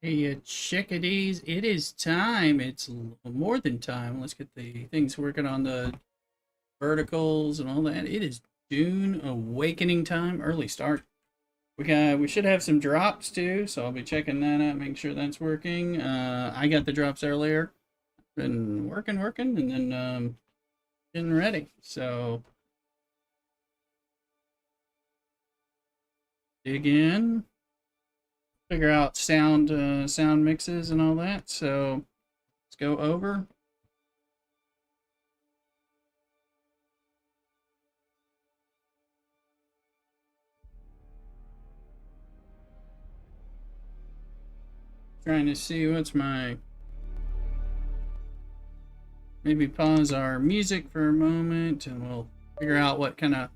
Hey, chickadees, it is time. It's more than time. Let's get the things working on the verticals and all that. It is Dune awakening time. Early start. We should have some drops too, so I'll be checking that out, making sure that's working. I got the drops earlier. Been working, and then getting ready. So dig in, figure out sound mixes and all that. So let's go over. Trying to see what's my. Maybe pause our music for a moment and we'll figure out what kind of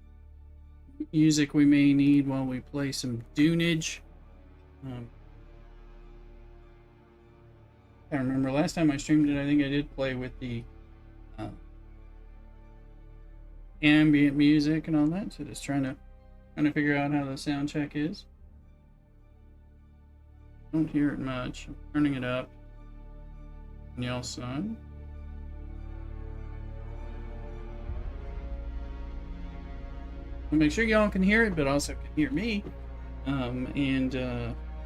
music we may need while we play some Dunage. I remember last time I streamed it, I think I did play with the uh, ambient music and all that. So just trying to figure out how the sound check is. Don't hear it much. I'm turning it up on y'all's side. I'll make sure y'all can hear it, but also can hear me. And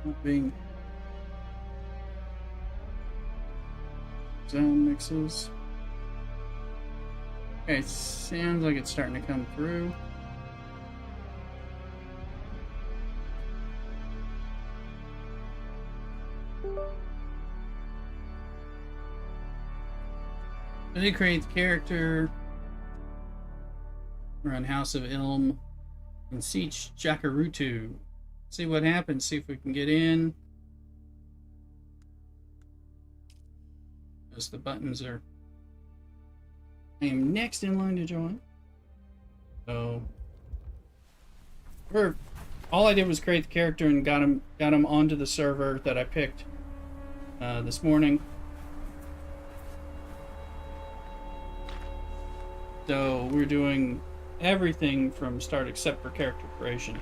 not being sound mixes. Okay, sounds like it's starting to come through. I did create the character. We're on House of Ilm and Siege Jakarutu. See what happens, see if we can get in. As the buttons are. I am next in line to join. So all I did was create the character and got him onto the server that I picked this morning. So we're doing everything from start except for character creation.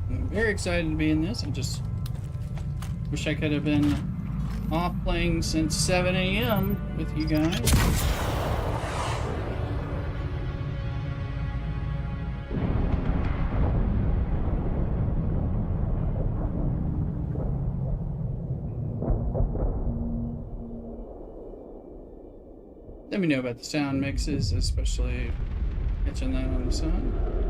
I'm very excited to be in this. I just wish I could have been off playing since 7 a.m. with you guys. Let me know about the sound mixes, especially catching that on the side.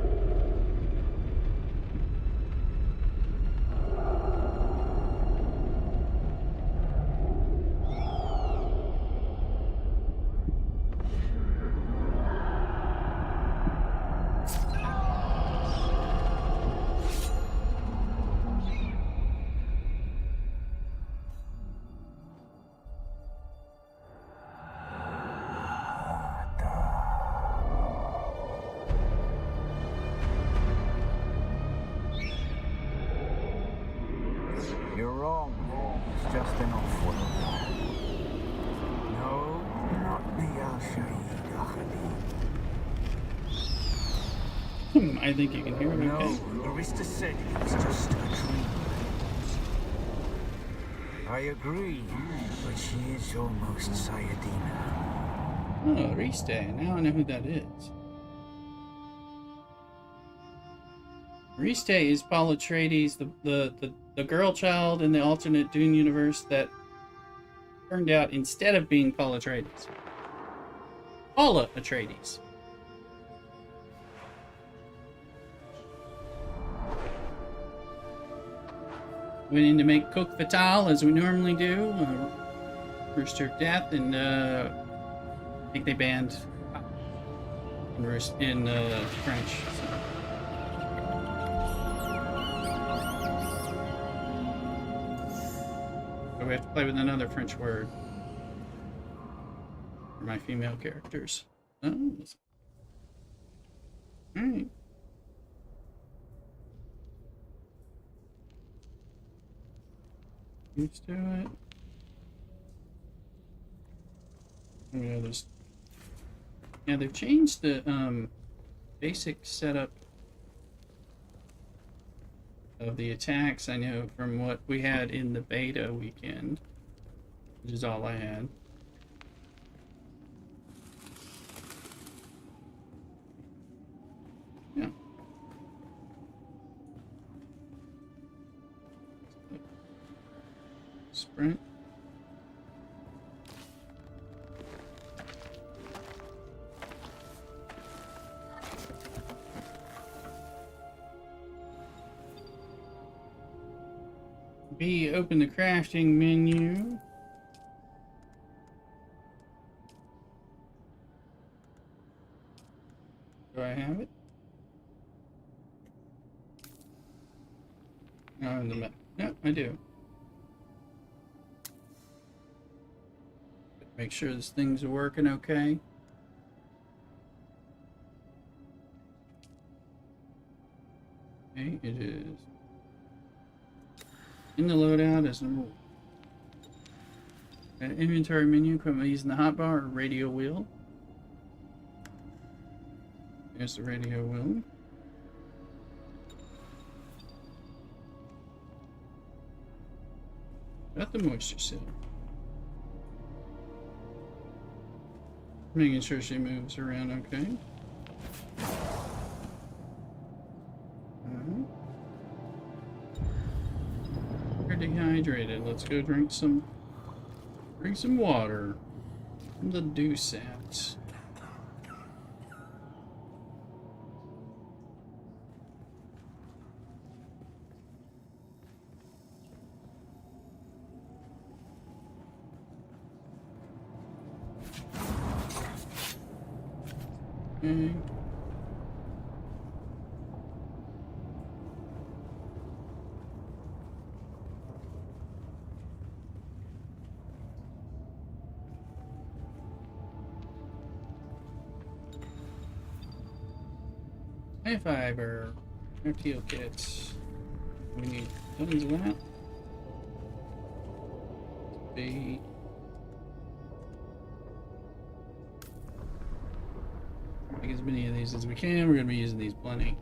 You're wrong. It's just an awful. No, not the Al-Shaid I think you can hear me okay. No, Arista said it was just a dream. I agree, but she is almost Sayadina. Oh, Restay. Now I know who that is. Restay is Paula Atreides, the girl child in the alternate Dune universe that turned out instead of being Paula Atreides. Paula Atreides. Went in to make Cook Fatal as we normally do. Rooster of Death, and I think they banned in French. So. We have to play with another French word for my female characters. Oh. Alright. Used to it. Yeah, they've changed the basic setup of the attacks. I know from what we had in the beta weekend, which is all I had. Yeah. Sprint. B, open the crafting menu. Do I have it? No, in the map. No, I do. Make sure this thing's working okay. Okay, it is. In the loadout is number 1. Inventory menu, equipment using the hotbar or radio wheel. There's the radio wheel. Got the moisture seal. Making sure she moves around okay. We're dehydrated. Let's go drink some water from the Dusat. Okay. High fiber, FTO kits. We need tons of that. B. Make as many of these as we can. We're going to be using these plenty.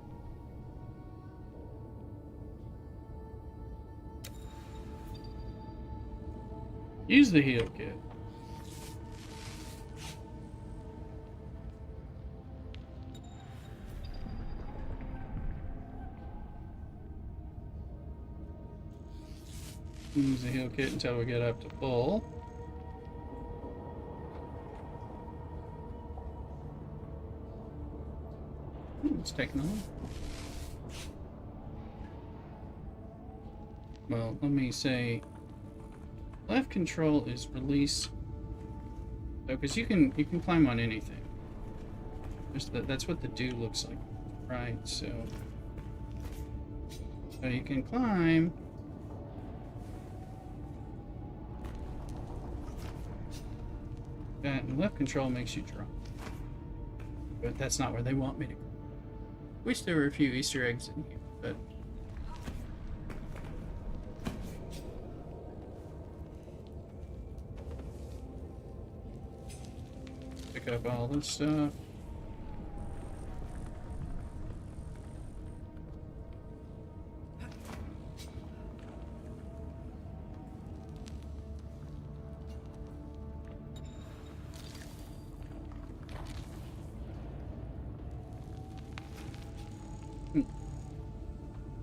Use the heal kit. Use the heal kit until we get up to full. It's taking on. Well, let me say left control is release. So, because you can climb on anything. That's what the dew looks like, right? So you can climb. That and left control makes you drop. But that's not where they want me to go. Wish there were a few Easter eggs in here, but pick up all this stuff.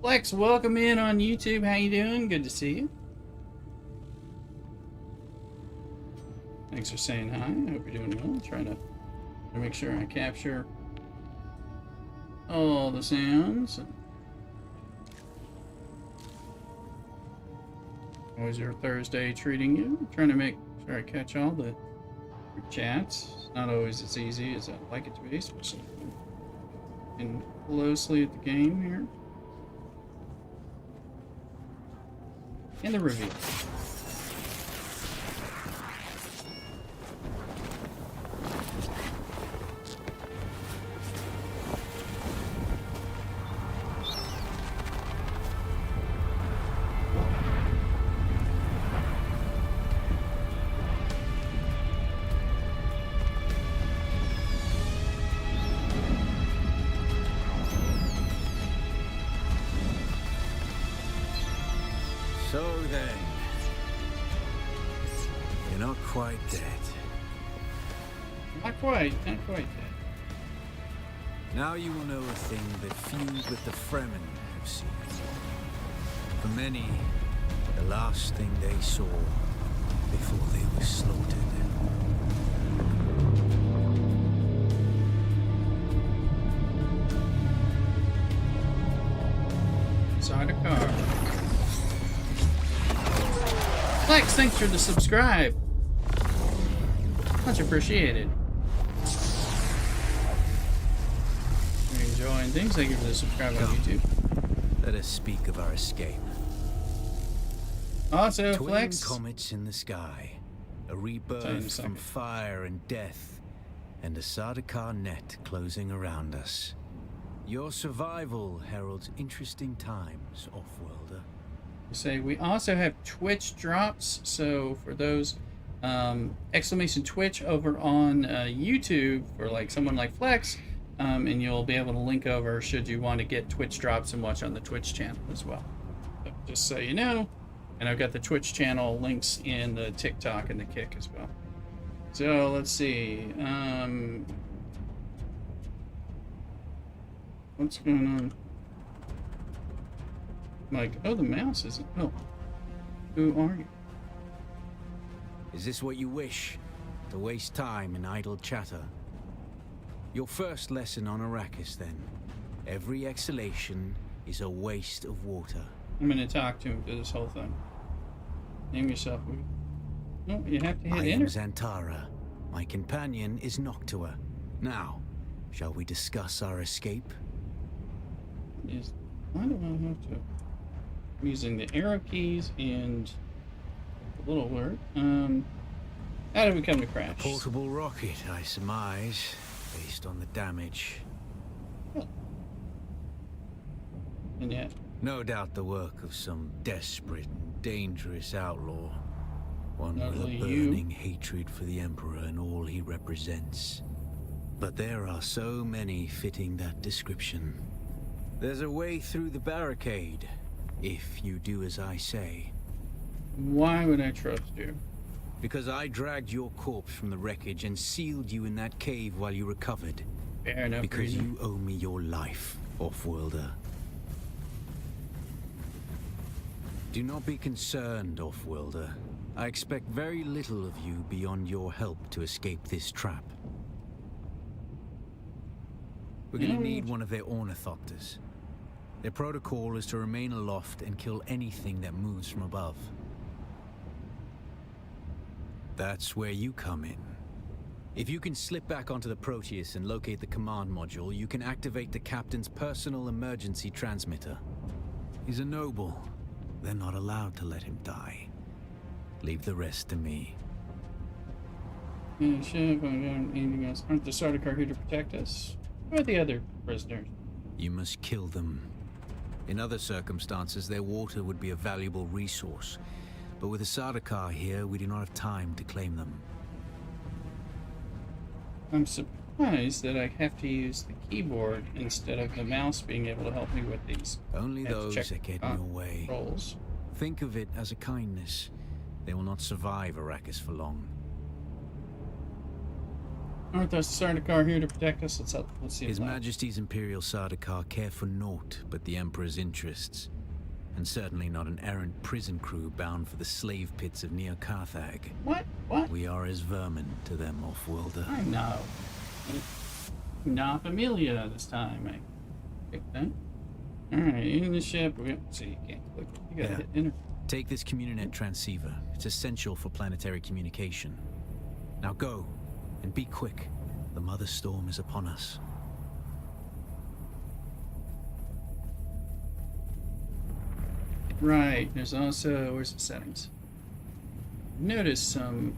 Flex, welcome in on YouTube. How you doing? Good to see you. Thanks for saying hi. I hope you're doing well. Trying to make sure I capture all the sounds. How's your Thursday treating you? Trying to make sure I catch all the chats. It's not always as easy as I'd like it to be, especially looking closely at the game here. And the reveal. not quite dead. Not quite dead. Now you will know a thing that few but the Fremen have seen. For many, the last thing they saw before they were slaughtered. Inside a car. Flex, thanks for the subscribe. Much appreciated. You're enjoying things. Thank you for the subscribe on YouTube. Let us speak of our escape. Also, Twin Flex. comets in the sky, a rebirth from fire and death, and a Sardaukar net closing around us. Your survival heralds interesting times, Offworlder. Say we also have Twitch drops, so for those exclamation Twitch over on YouTube for like someone like Flex, and you'll be able to link over should you want to get Twitch drops and watch on the Twitch channel as well. So just so you know, and I've got the Twitch channel links in the TikTok and the Kick as well. So let's see, what's going on? Like, oh, the mouse isn't. Oh, who are you? Is this what you wish? To waste time in idle chatter? Your first lesson on Arrakis, then. Every exhalation is a waste of water. I'm gonna talk to him through this whole thing. Name yourself. No, you have to hit I enter. am Xantara. My companion is Noctua. Now, shall we discuss our escape? Is why do I have to? I'm using the arrow keys and the little word. How did we come to crash? Portable rocket, I surmise, based on the damage. Oh. And yet, No doubt the work of some desperate and dangerous outlaw. One with a only burning hatred for the Emperor and all he represents. But there are so many fitting that description. There's a way through the barricade, if you do as I say. why would I trust you? Because I dragged your corpse from the wreckage and sealed you in that cave while you recovered. Fair enough. Because reason. you owe me your life, Offworlder. Do not be concerned, Offworlder. I expect very little of you beyond your help to escape this trap. We're gonna need one of their ornithopters. Their protocol is to remain aloft and kill anything that moves from above. That's where you come in. If you can slip back onto the Proteus and locate the command module, you can activate the captain's personal emergency transmitter. He's a noble. They're not allowed to let him die. Leave the rest to me. Yeah, ship, anything else? Aren't the Sardaukar here to protect us? Who are the other prisoners? You must kill them. In other circumstances, their water would be a valuable resource. But with the Sardaukar here, we do not have time to claim them. I'm surprised that I have to use the keyboard instead of the mouse being able to help me with these. Only those that get in your way. Rolls. Think of it as a kindness. They will not survive Arrakis for long. Aren't the Sardaukar here to protect us? Let's see. His Majesty's Imperial Sardaukar care for naught but the Emperor's interests. And certainly not an errant prison crew bound for the slave pits of Neo Carthag. What? What? We are as vermin to them, Offworlder. I know. Not familia this time. I picked that. Alright, in the ship. See, you can't click it. You gotta hit enter. Take this Communinet transceiver. It's essential for planetary communication. Now go, and be quick. The Mother Storm is upon us. Right, there's also, where's the settings? Notice some,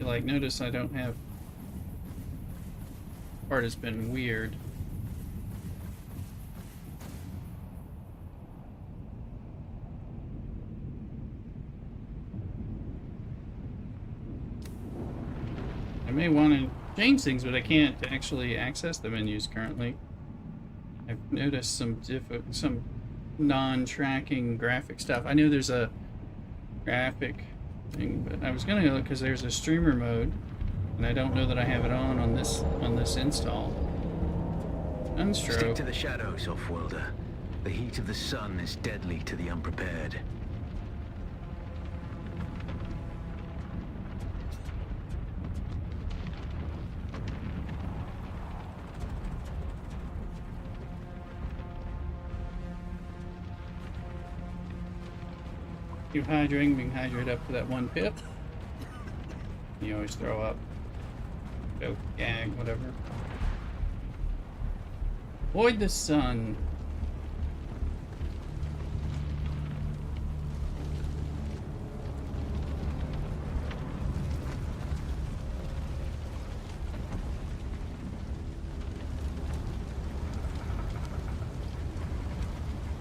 notice I don't have, part has been weird. I may want to change things, but I can't actually access the menus currently. I've noticed some non-tracking graphic stuff. I know there's a graphic thing, but I was gonna look because there's a streamer mode, and I don't know that I have it on this install. Stick Unstroke. to the shadows, Offworlder. The heat of the sun is deadly to the unprepared. Keep hydrating. We can hydrate up to that 1 pip. You always throw up. Choke, gag, whatever. Avoid the sun.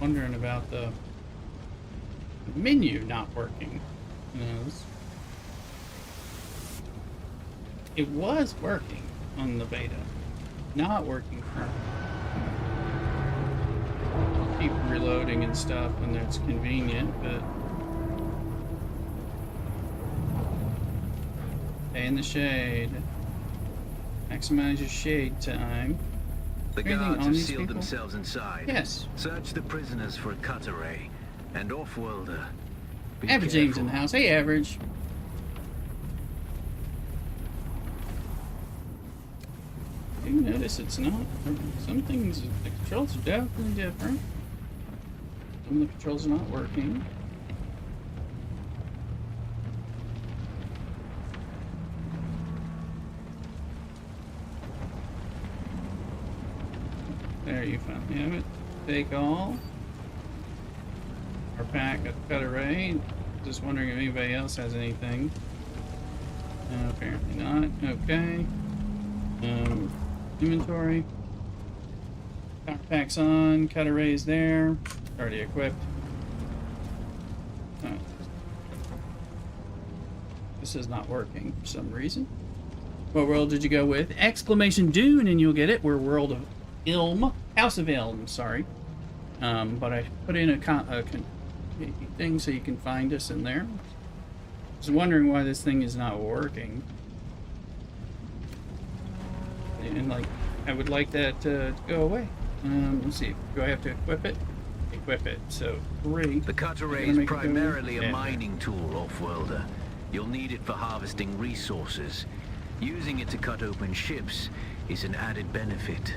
Wondering about the menu not working. It was working on the beta, not working for. Keep reloading and stuff when it's convenient, but stay in the shade. Maximize your shade time. The Anything guards on have these sealed people? themselves inside. Yes. Search the prisoners for a cut array. And Offworlder, be Average James in the careful. house. Hey, Average. You notice it's not. Some things, the controls are definitely different. Some of the controls are not working. There, you finally have it. Take all. Our pack of cut array. Just wondering if anybody else has anything. Apparently not. Okay. Inventory. Power pack's on. Cut array's there. Already equipped. Oh. This is not working for some reason. What world did you go with? Exclamation Dune, and you'll get it. We're World of Ilm. House of Ilm, sorry. But I put in a thing so you can find us in there. I was wondering why this thing is not working. And like, I would like that to go away. Let's see. Do I have to equip it? Equip it. So 3. The cut array is primarily a mining tool, Offworlder. You'll need it for harvesting resources. Using it to cut open ships is an added benefit.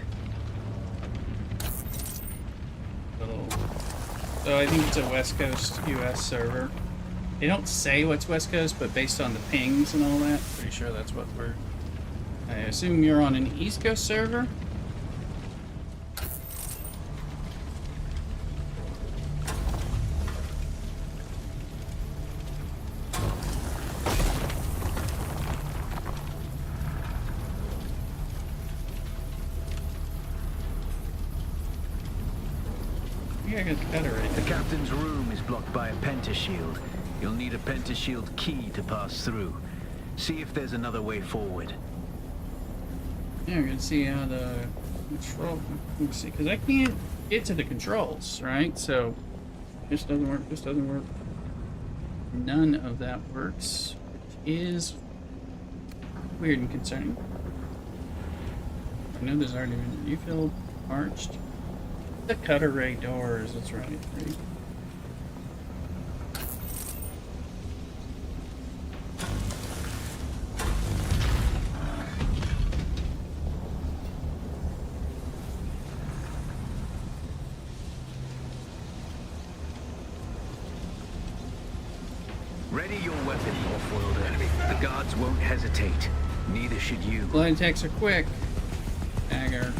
So I think it's a West Coast US server. They don't say what's West Coast, but based on the pings and all that, pretty sure that's what we're. I assume you're on an East Coast server. Yeah, I got the cutter right The there. captain's room is blocked by a pentashield. You'll need a pentashield key to pass through. See if there's another way forward. Yeah, we're gonna see how the control. Let me see, because I can't get to the controls, right? So this doesn't work. This doesn't work. None of that works, which is weird and concerning. I know there's already been refilled, arched. The cut array doors. That's right. Right. Ready your weapon, Offworlder. The guards won't hesitate. Neither should you. Blood attacks are quick. Dagger.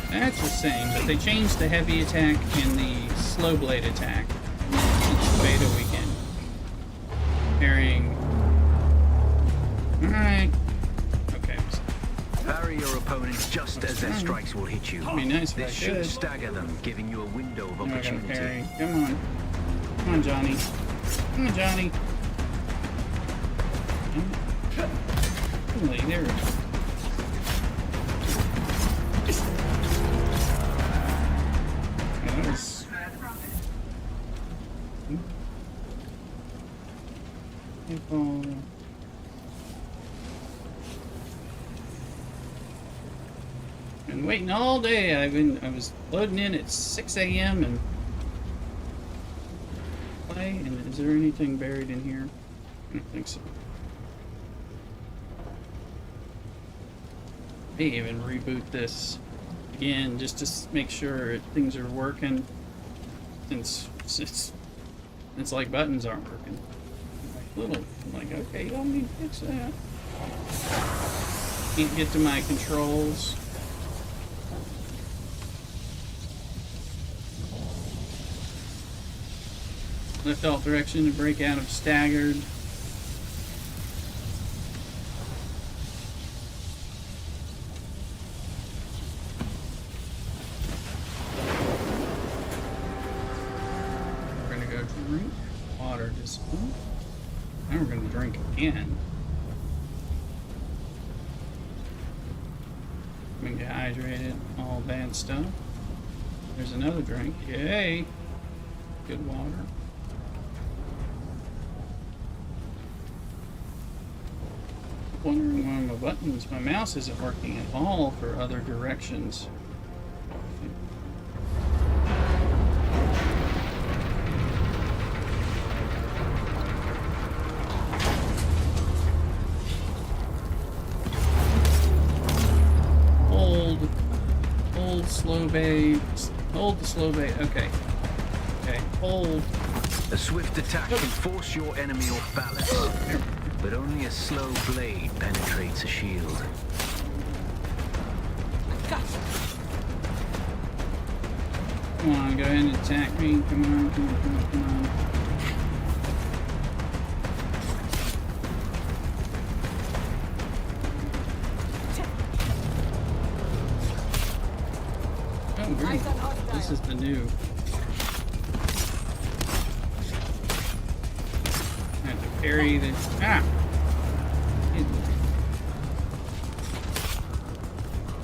That's the same, but they changed the heavy attack and the slow blade attack since the beta weekend. Parrying. Alright. Okay. Parry your opponents just as their strikes will hit you. It'd be nice if I This should could. stagger them, giving you a window of I'm not gonna opportunity. parry. Come on. Come on, Johnny. Come on, Johnny. Really, there we go. Info. Been waiting all day. I was loading in at 6 a.m. and play. And is there anything buried in here? I don't think so. May even reboot this again just to make sure things are working. Since it's like buttons aren't working. I'm like, okay, y'all need to fix that. Can't get to my controls. Left alt direction to break out of staggered. We're gonna go drink water discipline. Now we're gonna drink again. Being dehydrated, all bad stuff. There's another drink. Yay! Good water. Wondering why my buttons, my mouse isn't working at all for other directions. Hold slow bay, hold the slow bay, okay. Okay, hold. A swift attack can force your enemy off balance, but only a slow blade penetrates a shield. Come on, go ahead and attack me. Come on, come on, come on, come on. Oh, great. This is the new. I have to parry the. Ah!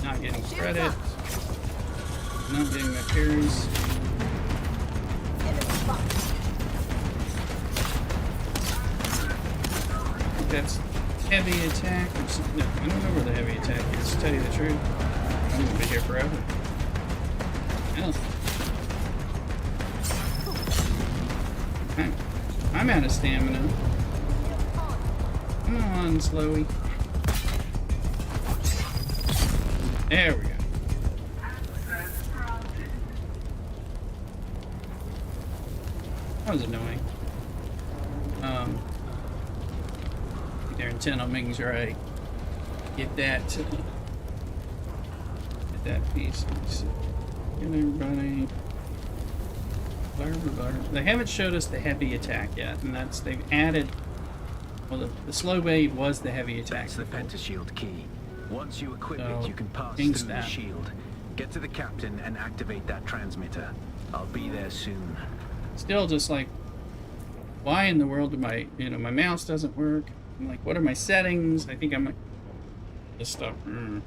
Not getting credit. Not getting my parries. I think that's heavy attack or something. No, I don't know where the heavy attack is, to tell you the truth. I'm gonna be here forever. Hell. I'm out of stamina. Come on, Slowy. There we go. That was annoying. I think their intent on making sure I get that piece. Let's see. Get everybody. They haven't showed us the heavy attack yet, and they've added. Well, the slow blade was the heavy attack. That's the pentashield key. Once you equip So, it, you can pass through the shield. Get to the captain and activate that transmitter. I'll be there soon. Still, just like, why in the world do my mouse doesn't work? I'm like, what are my settings? I think I'm like, this stuff. I'm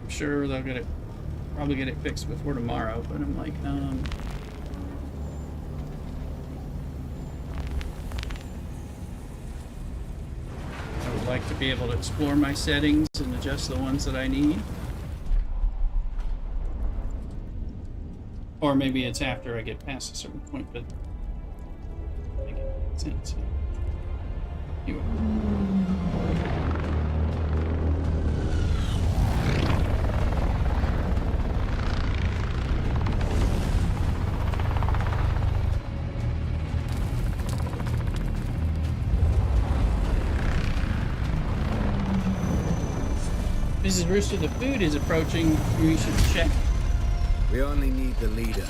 sure they'll probably get it fixed before tomorrow. But I'm like, I would like to be able to explore my settings and adjust the ones that I need. Or maybe it's after I get past a certain point, but I think it makes sense. Anyway. Mrs. Rooster, the food is approaching. We should check. We only need the leader.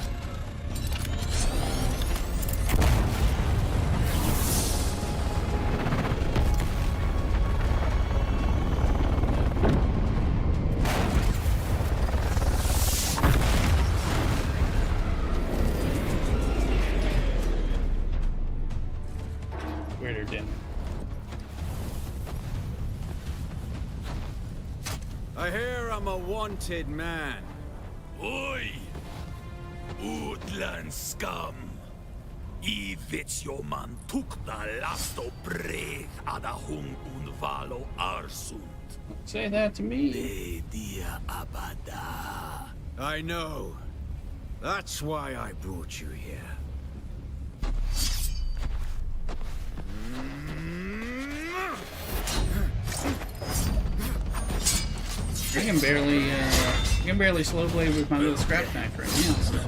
Weirder dinner. I hear I'm a wanted man. Oi! Woodland scum! I Vetsjoman tukta lasto breath ada hung unvalo arsund. Say that to me. Le dia abada. I know. That's why I brought you here. I can barely slow blade with my little scrap knife right now. So.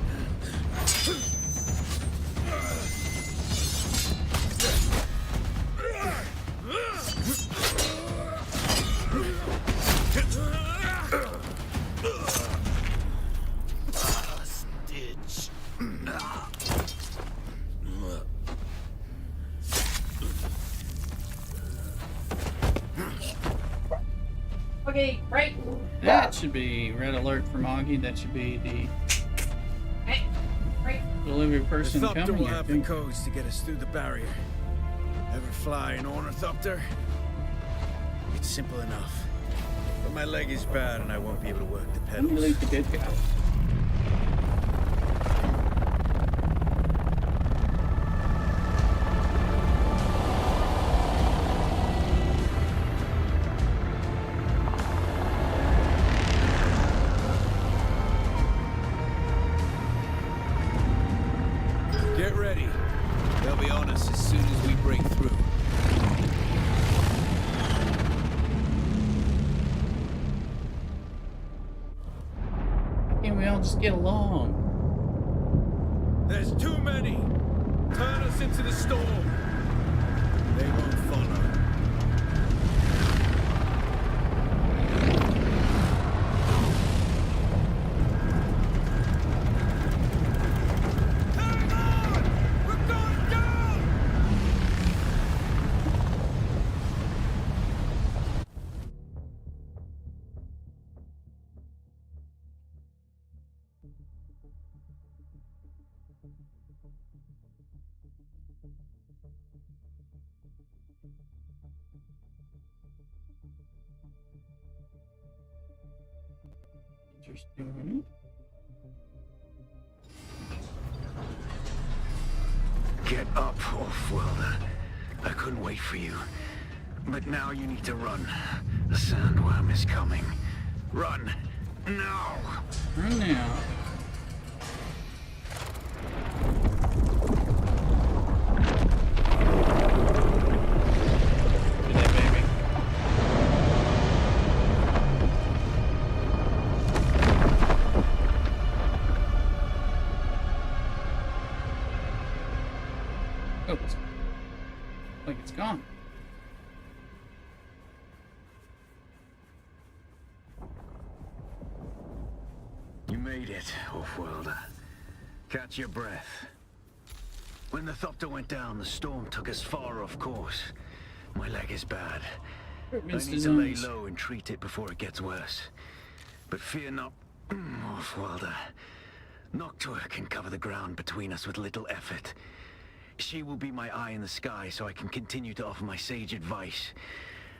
Stitch. Okay, right. That should be red alert from Augie. That should be the Hey, right. delivery The person Thopter coming. will I have the think. codes to get us through the barrier. Ever fly an Ornithopter? It's simple enough. But my leg is bad and I won't be able to work the I'm gonna pedals. leave the good guy. Get ready. They'll be on us as soon as we break through. Can't we all just get along? There's too many! Turn us into the storm! They won't follow. Hang on! We're going down! Interesting. Get up, Offworlder. I couldn't wait for you. But now you need to run. The sandworm is coming. Run! Now! Right now. Look at that baby. Oh, it's like it's gone. You made it, Offworlder. Catch your breath. When the Thopter went down, the storm took us far off course. My leg is bad. I Equipment's need to lay designs. low and treat it before it gets worse. But fear not, Offworlder. Noctua can cover the ground between us with little effort. She will be my eye in the sky so I can continue to offer my sage advice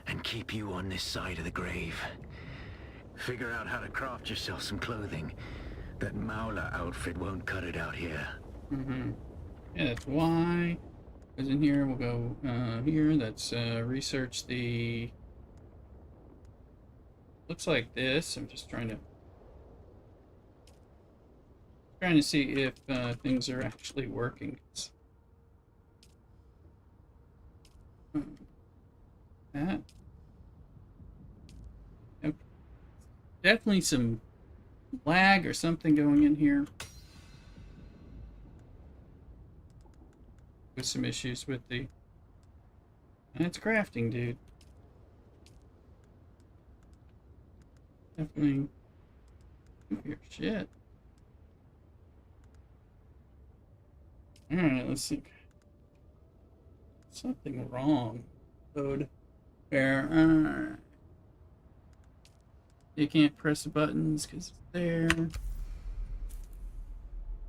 and keep you on this side of the grave. Figure out how to craft yourself some clothing. That Maula outfit won't cut it out here. Mm-hmm. Yeah, that's why. Goes in here. We'll go here. That's research the. Looks like this. I'm just trying to see if things are actually working. That. Yep. Definitely some lag or something going in here. With some issues with the. That's crafting, dude. Definitely. Your shit. Alright, let's see. Something wrong. Code. There. You can't press the buttons because it's there.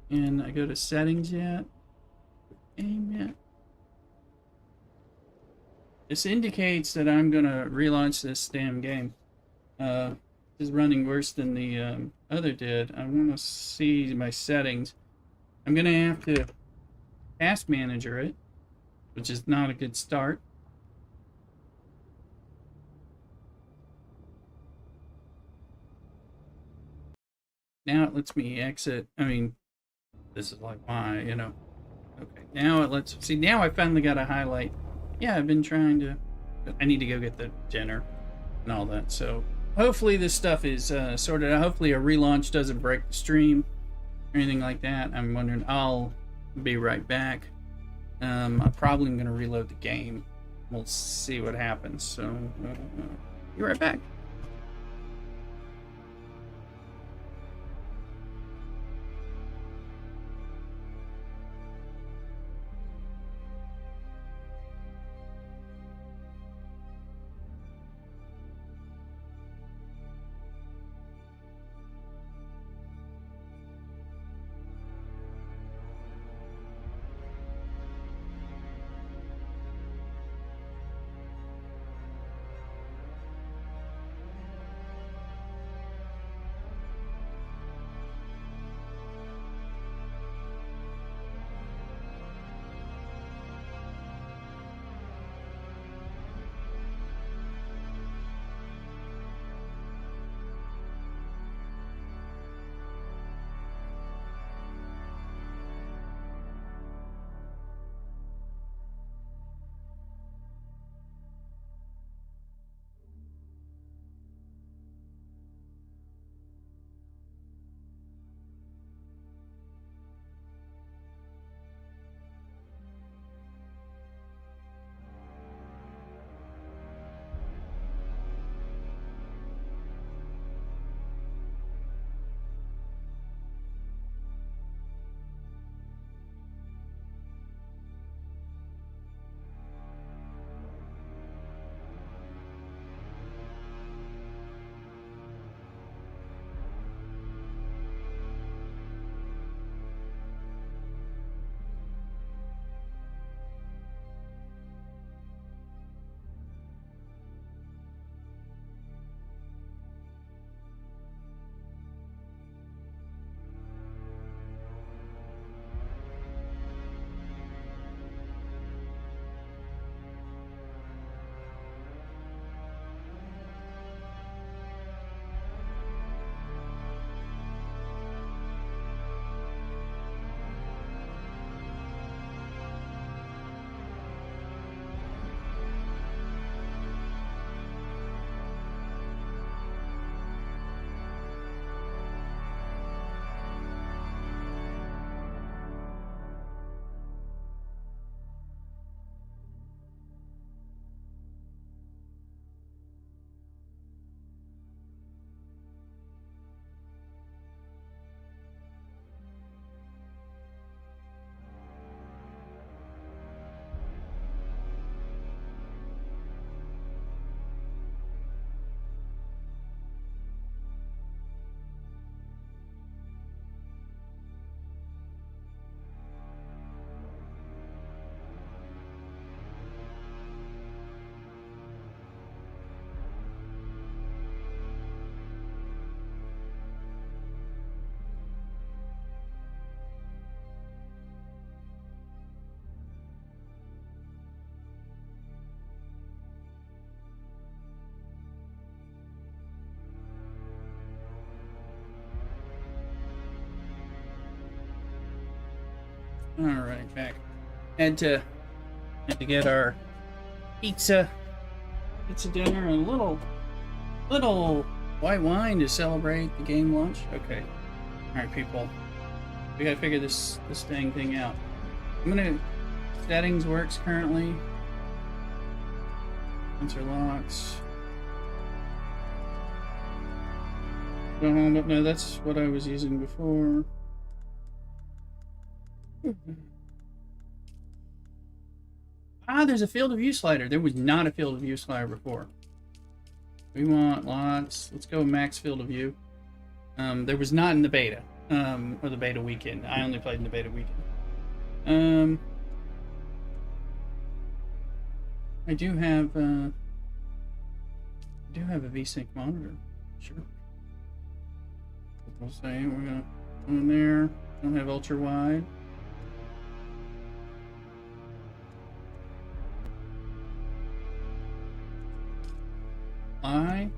And I go to settings yet. Aim yet. This indicates that I'm gonna relaunch this damn game. Is running worse than the other did. I want to see my settings. I'm gonna have to task manager it, which is not a good start. Now it lets me exit. I mean, this is like why, you know. Okay, now it lets, see, now I finally got a highlight. Yeah, I've been trying to, I need to go get the dinner and all that. So hopefully this stuff is sorted out. Hopefully a relaunch doesn't break the stream or anything like that. I'm wondering, I'll be right back. I'm probably going to reload the game. We'll see what happens. So, be right back. All right, back. Had to get our pizza dinner and a little white wine to celebrate the game launch. Okay. All right, people. We gotta figure this dang thing out. I'm gonna settings works currently. Sensor locks. Go home, but no, that's what I was using before. Ah, there's a field of view slider. There was not a field of view slider before. We want lots. Let's go max field of view. There was not in the beta, or the beta weekend. I only played in the beta weekend. I do have a VSync monitor. Sure. We'll say we're gonna go in there. Don't have ultra wide. I.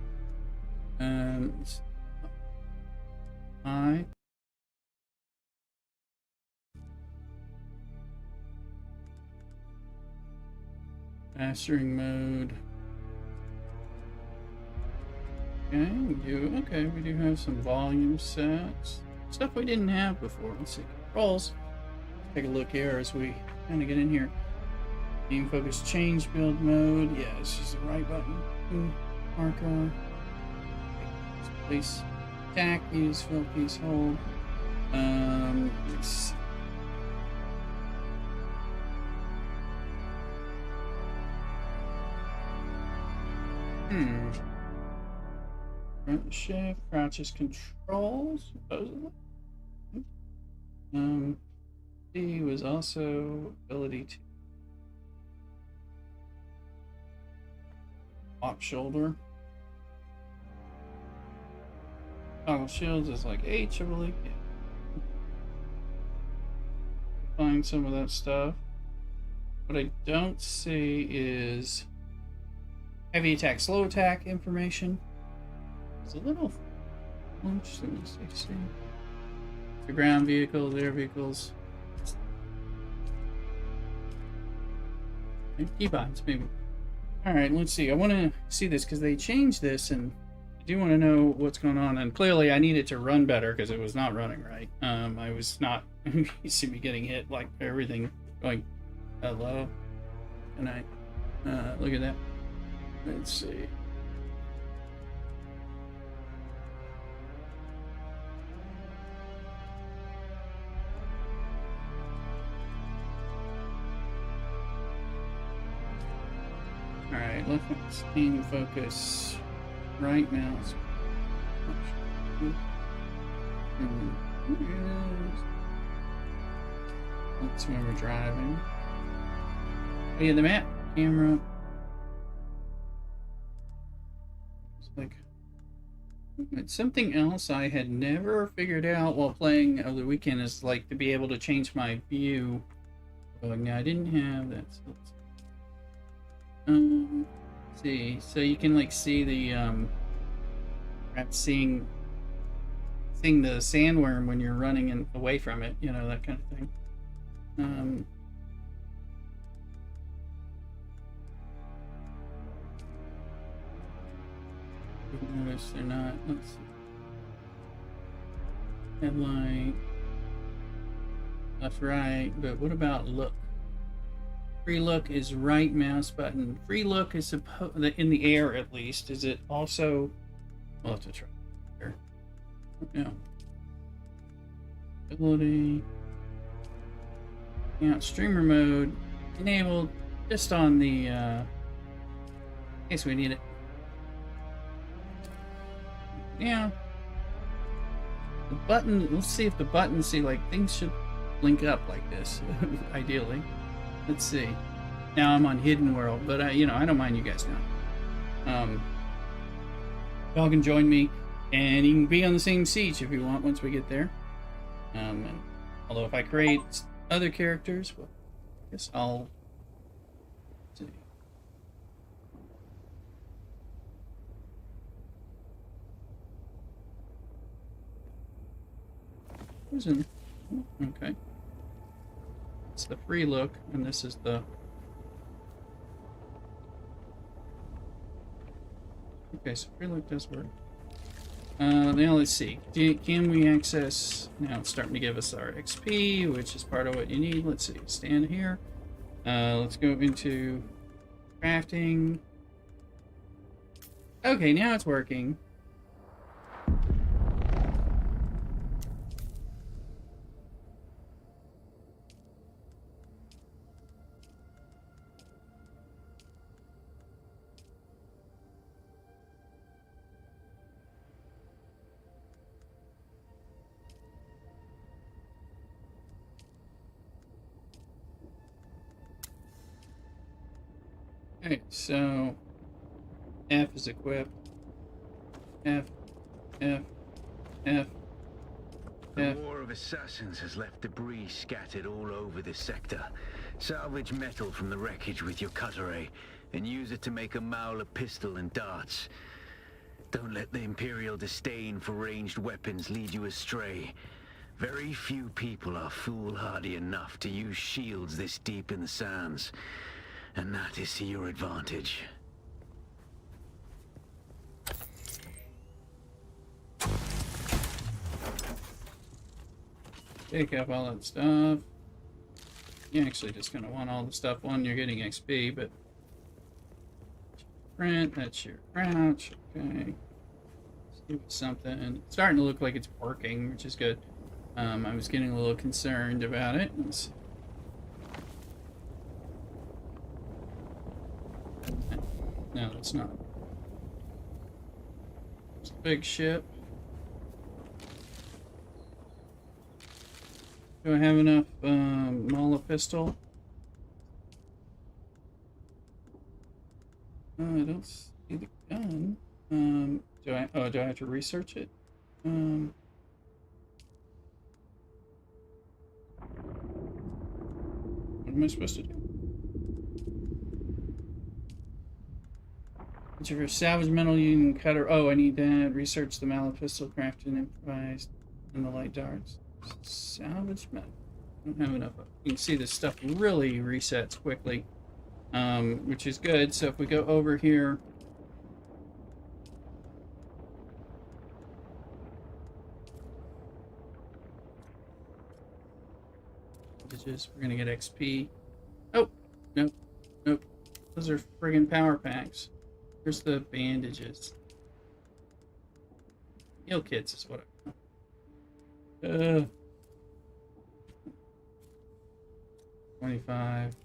I. Mastering mode. Okay, we do have some volume sets. Stuff we didn't have before. Let's see. Controls. Take a look here as we kind of get in here. Aim focus change build mode. Yeah, it's just the right button. Marker. Place attack, use fill piece hold. Let's see. Front shift, crouches controls, supposedly. D was also ability to pop shoulder. Toggle shields is like H, I believe. Yeah. Find some of that stuff. What I don't see is heavy attack, slow attack information. It's a little interesting to see. The ground vehicles, air vehicles. Keybinds, maybe. Alright, let's see. I want to see this because they changed this and I do want to know what's going on. And clearly I need it to run better because it was not running right. I was not, you see me getting hit like everything going, hello. And look at that. Let's see. Alright, left mouse, aim focus, right mouse. That's when we're driving. Oh yeah, the map, camera. It's like, it's something else I had never figured out while playing over the weekend is like to be able to change my view. Oh, no, I didn't have that. So let's see. So you can like see the perhaps seeing the sandworm when you're running and away from it, you know, that kind of thing. Notice they're not. Let's see. Headlight. Left, right. But what about look? Free look is right mouse button. Free look is supposed in the air at least. Is it also? We'll have to try. Here. Yeah. Ability. Yeah, streamer mode enabled just on the in case we need it. Yeah. The button, let's see if the buttons see like things should link up like this, ideally. Let's see. Now I'm on Hidden World, but you know, I don't mind you guys now. Y'all can join me and you can be on the same siege if you want once we get there. And although if I create other characters, well, I guess I'll see. Who's in? Okay. It's the free look, and this is the. Okay, so free look does work. Now let's see. Can we access? Now it's starting to give us our XP, which is part of what you need. Let's see. Stand here. Let's go into crafting. Okay, now it's working. Okay, so F is equipped. F. The war of assassins has left debris scattered all over this sector. Salvage metal from the wreckage with your cutter ray, and use it to make a Mauler pistol and darts. Don't let the Imperial disdain for ranged weapons lead you astray. Very few people are foolhardy enough to use shields this deep in the sands, and that is to your advantage. Take up all that stuff. You're actually just gonna want all the stuff. One, you're getting XP, but print, that's your crouch. Okay. Let's do something. It's starting to look like it's working, which is good. I was getting a little concerned about it. Let's see. No, it's not. It's a big ship. Do I have enough Mala pistol? I don't see the gun. Do I have to research it? What am I supposed to do? What's your salvage metal union cutter? Oh, I need to research the Mala pistol, crafted and improvised, and the light darts. Salvage metal. I don't have enough. You can see this stuff really resets quickly, which is good. So if we go over here, we're gonna get XP. Oh, nope, nope. Those are friggin' power packs. Here's the bandages. Heal kits is what I 25.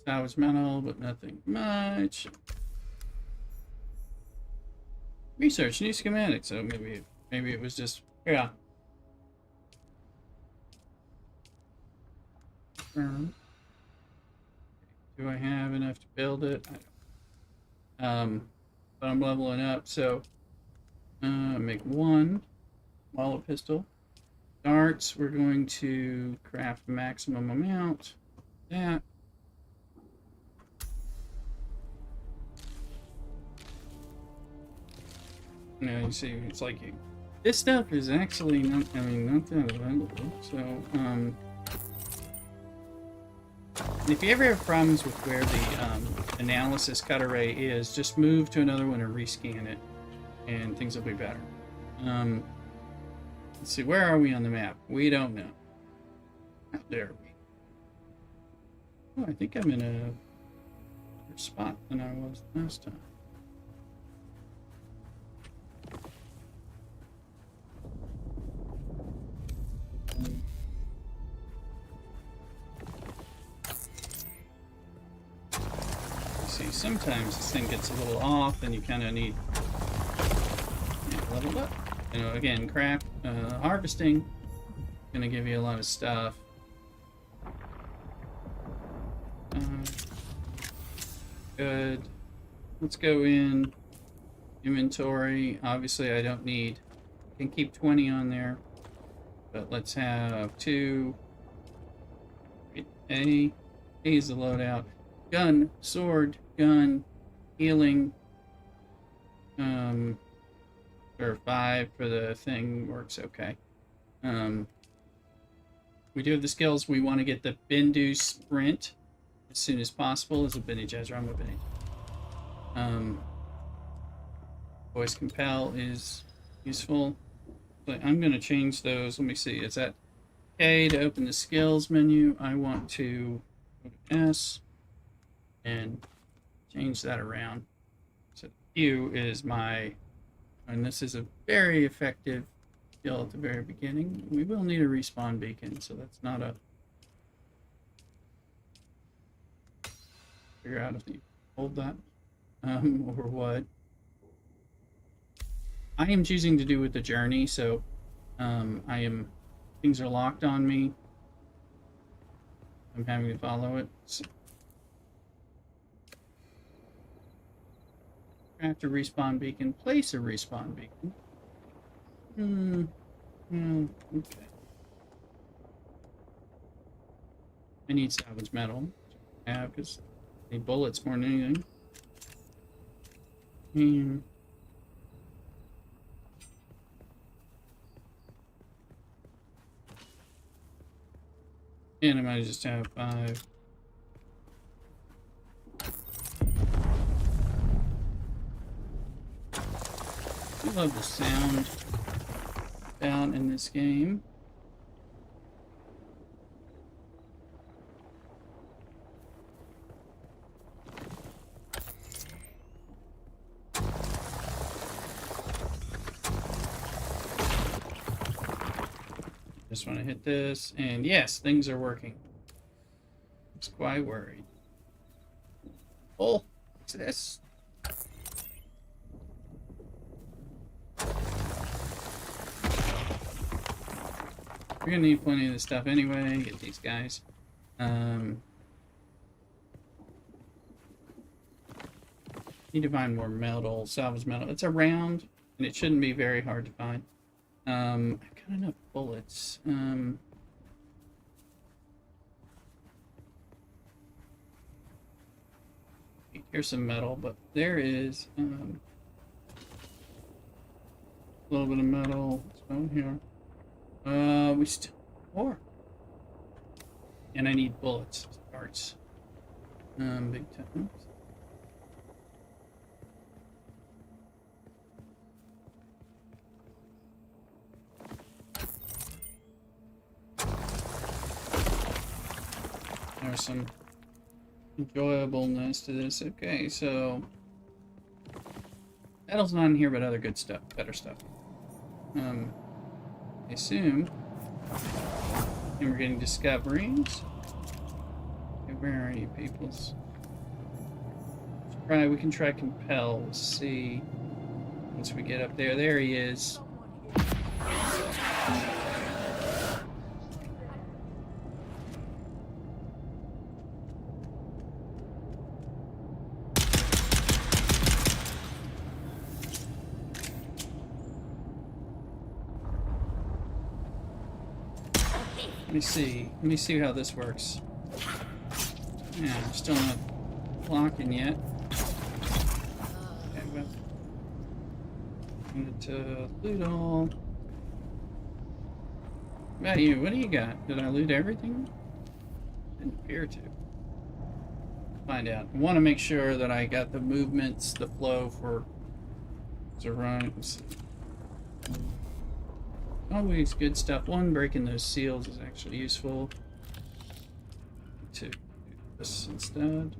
Salvage metal, but nothing much. Research new schematics. So maybe it was just yeah. Do I have enough to build it? I don't. But I'm leveling up, so make one wallet pistol. Darts, we're going to craft maximum amount. That. Now you see, it's like this stuff is actually not. I mean, not that available. So if you ever have problems with where the analysis cut array is, just move to another one or rescan it, and things will be better. Let's see, where are we on the map? We don't know. Out there. Oh, I think I'm in a better spot than I was last time. See, sometimes this thing gets a little off, and you kind of need level up. You know, again, craft harvesting gonna give you a lot of stuff. Good. Let's go in inventory. Obviously, I don't need. I can keep 20 on there, but let's have 2. A is the loadout. Gun, sword, gun, healing. Or 5 for the thing works okay. We do have the skills. We want to get the Bendu sprint as soon as possible. As a Benny Ezra, I'm a Benny. Voice compel is useful. But I'm going to change those. Let me see. Is that A to open the skills menu? I want to go to S and change that around. So Q is my, and this is a very effective skill at the very beginning. We will need a respawn beacon, so that's not a, figure out if you hold that or what. I am choosing to do with the journey, so things are locked on me. I'm having to follow it. So, craft a respawn beacon, place a respawn beacon. Okay. I need salvage metal. Yeah, because I need bullets more than anything. And I might just have 5. I love the sound down in this game. Just want to hit this, and yes, things are working. I was quite worried. Oh, what's this? We're gonna need plenty of this stuff anyway. Get these guys. Need to find more metal, salvage metal. It's around, and it shouldn't be very hard to find. I've got enough bullets. Here's some metal, but there is a little bit of metal. So here. We still more. And I need bullets, darts. Big time. There's some enjoyableness to this. Okay, so metal's not in here, but other good stuff, better stuff. I assume. And we're getting discoveries. Okay, where are you, peoples? Right, we can try compel. Let's see. Once we get up there, there he is. Let me see how this works. Yeah, I'm still not locking yet. Okay, well, I'm gonna loot all. What about you? What do you got? Did I loot everything? Didn't appear to. Find out. I want to make sure that I got the movements, the flow for to run. Let's see. Always good stuff. One, breaking those seals is actually useful. To do this instead.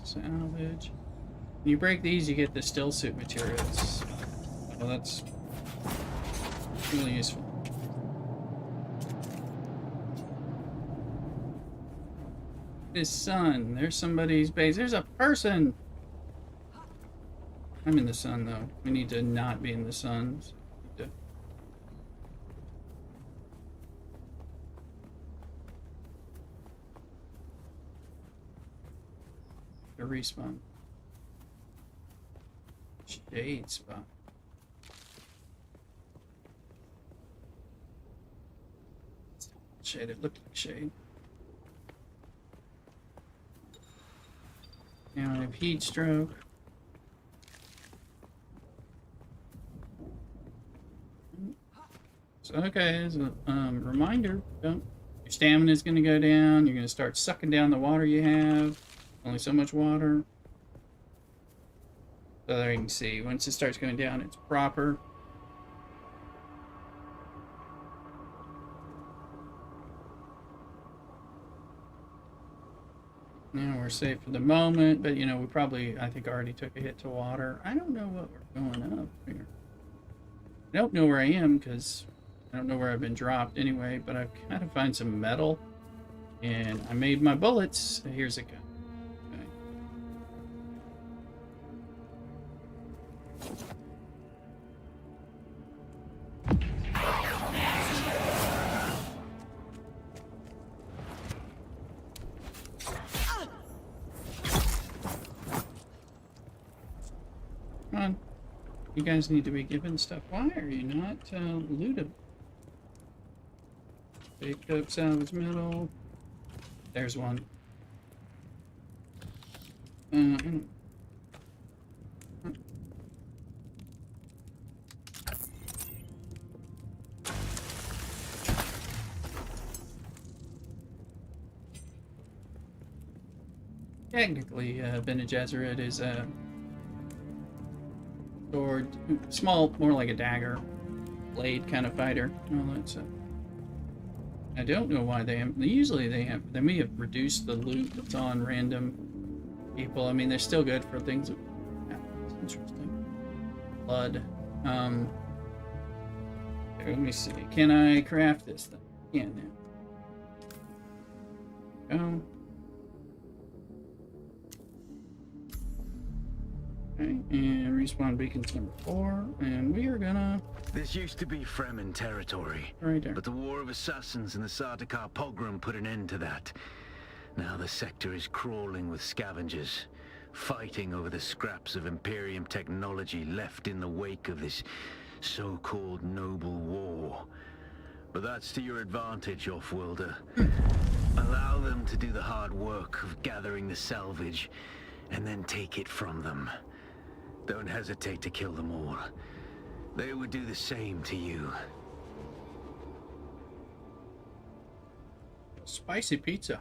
Salvage. When you break these, you get the still suit materials. Well, that's really useful. This sun. There's somebody's base. There's a person! I'm in the sun, though. We need to not be in the sun. To respawn. Shade spot. Shade, it looked like shade. Now I have heat stroke. So, okay, as a reminder, your stamina is going to go down. You're going to start sucking down the water you have. Only so much water. So there you can see, once it starts going down, it's proper. Now we're safe for the moment, but you know, we probably, I think, already took a hit to water. I don't know what we're going up here. I don't know where I am because I don't know where I've been dropped anyway, but I've got to find some metal. And I made my bullets. Here's a gun. You guys need to be given stuff. Why are you not looted? Picked up salvage metal. There's one. Mm. Technically, Bene Gesserit is a sword, small, more like a dagger, blade kind of fighter. Well, that's I don't know why they have. Usually they may have reduced the loot that's on random people. I mean, they're still good for things. Yeah, that's interesting. Blood. Here, let me see. Can I craft this thing? Yeah, now. Go. Okay, and respawn beacons number 4, and we are gonna This used to be Fremen territory, right there. but the War of Assassins and the Sardaukar pogrom put an end to that. Now the sector is crawling with scavengers, fighting over the scraps of Imperium technology left in the wake of this so-called noble war. But that's to your advantage, Offworlder. Allow them to do the hard work of gathering the salvage, and then take it from them. Don't hesitate to kill them all. They would do the same to you. Spicy pizza.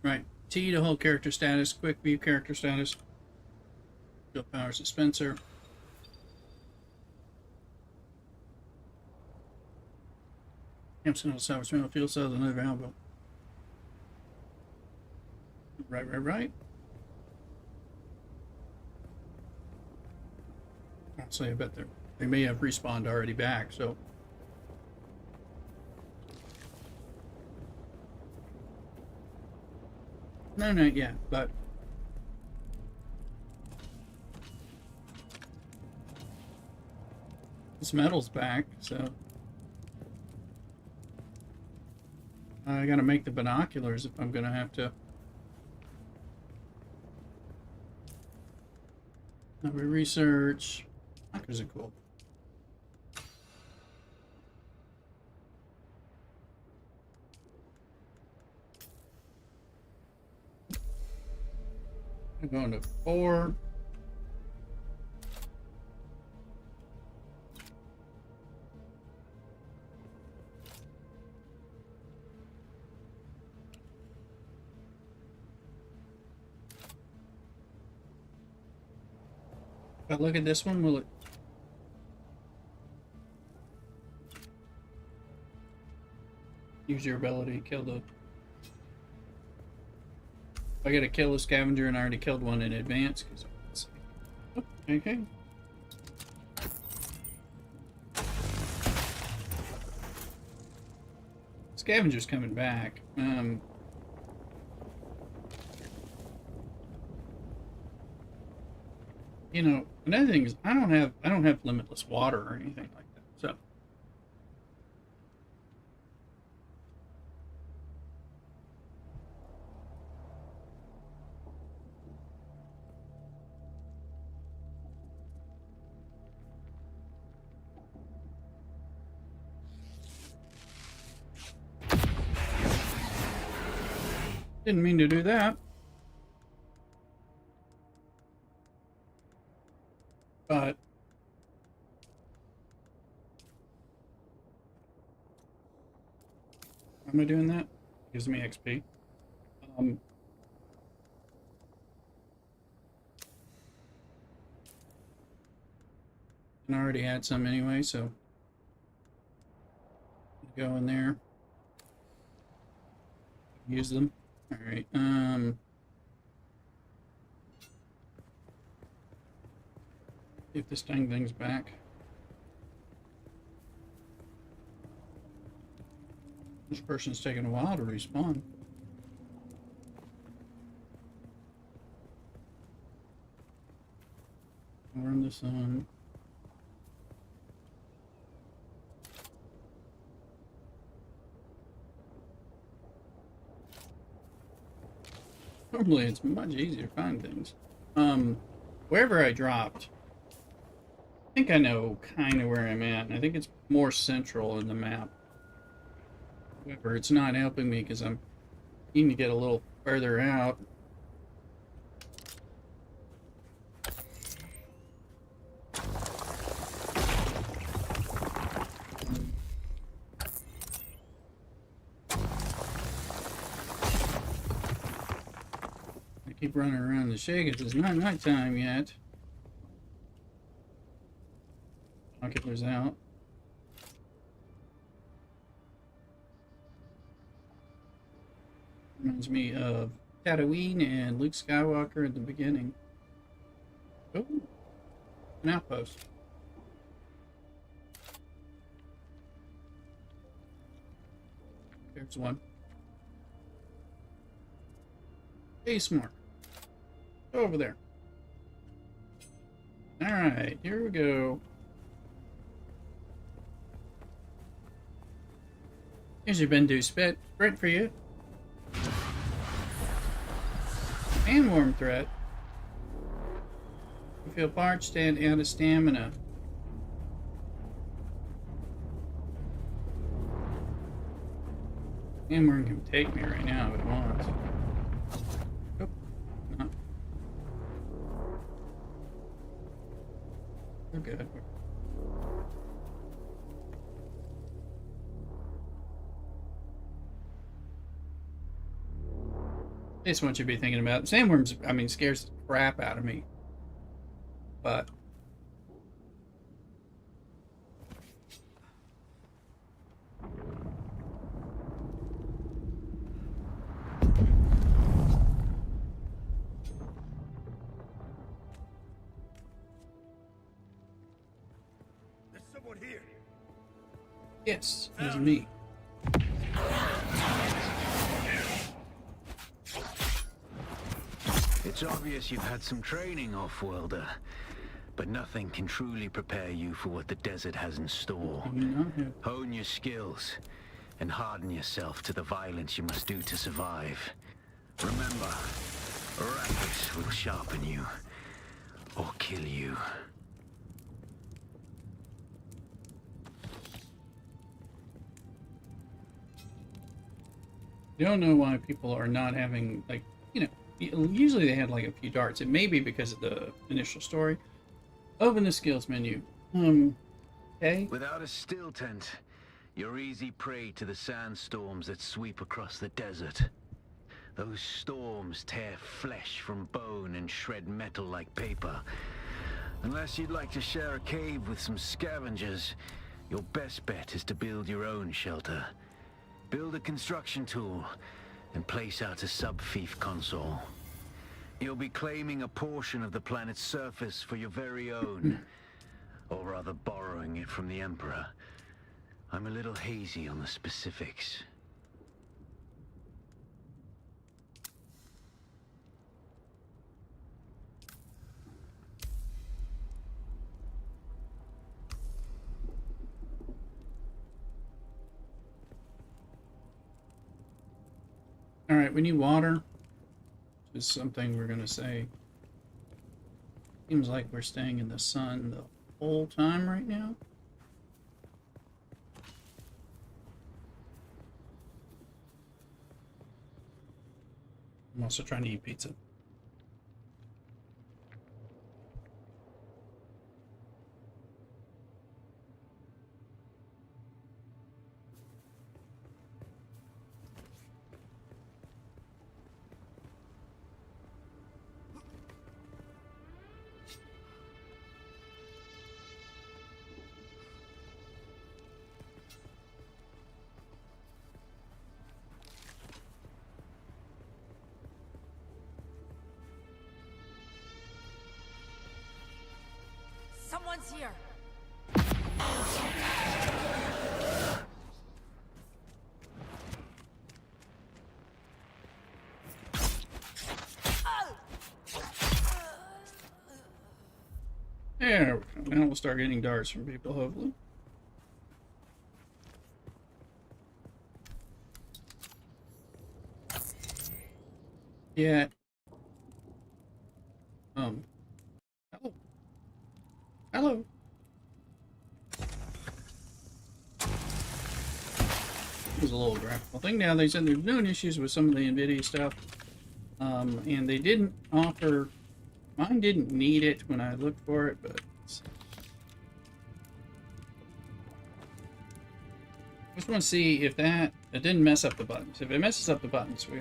Right. T to hold character status. Quick view character status. Field power dispenser. Campson salvage metal fuel cells and other available. Right. Honestly, I bet they may have respawned already back, so. No, not yet, but. This metal's back, so. I gotta make the binoculars if I'm gonna have to. Now we research. Binoculars are cool. I'm going to 4. If I look at this one, will it use your ability to kill the... I gotta kill a scavenger and I already killed one in advance. Oh, okay. Scavenger's coming back. You know, another thing is I don't have limitless water or anything like that. So didn't mean to do that. But why am I doing that? Gives me XP. And I already had some anyway, so go in there. Use them. All right. If this dang thing's back. This person's taking a while to respawn. Run this on. Normally it's much easier to find things. wherever I dropped, I think I know kind of where I'm at. I think it's more central in the map. However, it's not helping me because I'm needing to get a little further out. I keep running around the shack. It's not nighttime yet. Oculars out. Reminds me of Tatooine and Luke Skywalker at the beginning. Oh, an outpost. There's one. Base mark. Go over there. Alright, here we go. Here's your Bendu spit. Great for you. And warm threat. You feel parched and out of stamina. Sandworm can take me right now if it wants. Oh, not. We're good. That's what you'd be thinking about. Sandworms, I mean, scares the crap out of me. But There's someone here. yes, it is me. It's obvious you've had some training, off-worlder, but nothing can truly prepare you for what the desert has in store. I do not have. Hone your skills and harden yourself to the violence you must do to survive. Remember, Arrakis will sharpen you or kill you. I don't know why people are not having, like, you know, usually they had like a few darts. It may be because of the initial story. Open the skills menu. Okay. Without a still tent, you're easy prey to the sandstorms that sweep across the desert. Those storms tear flesh from bone and shred metal like paper. Unless you'd like to share a cave with some scavengers, your best bet is to build your own shelter. Build a construction tool and place out a sub-fief console. You'll be claiming a portion of the planet's surface for your very own, or rather borrowing it from the Emperor. I'm a little hazy on the specifics. All right, we need water. Just something we're gonna say. Seems like we're staying in the sun the whole time right now. I'm also trying to eat pizza. Someone's here. There we go. Now we'll start getting darts from people, hopefully. Yeah. Alright, well, thing now, they said there's no issues with some of the NVIDIA stuff. And they didn't offer... Mine didn't need it when I looked for it, but... I just want to see if it didn't mess up the buttons. If it messes up the buttons, we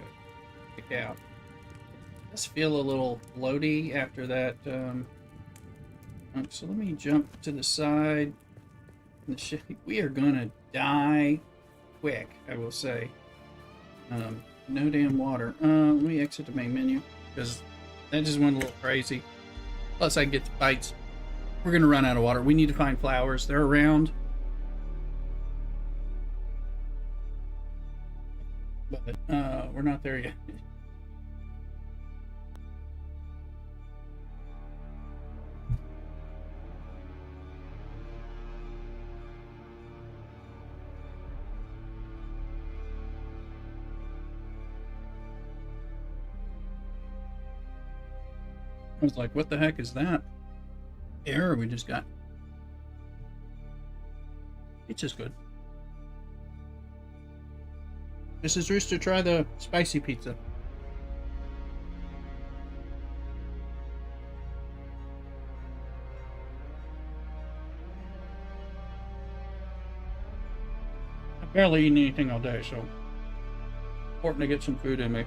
kick out. It does feel a little floaty after that. So let me jump to the side. We are gonna die quick, I will say. No damn water. Let me exit the main menu because that just went a little crazy. Plus, I can get the bites. We're gonna run out of water. We need to find flowers. They're around. But we're not there yet. I was like, what the heck is that error we just got? It's just good. Mrs. Rooster, try the spicy pizza. I've barely eaten anything all day, so important to get some food in me.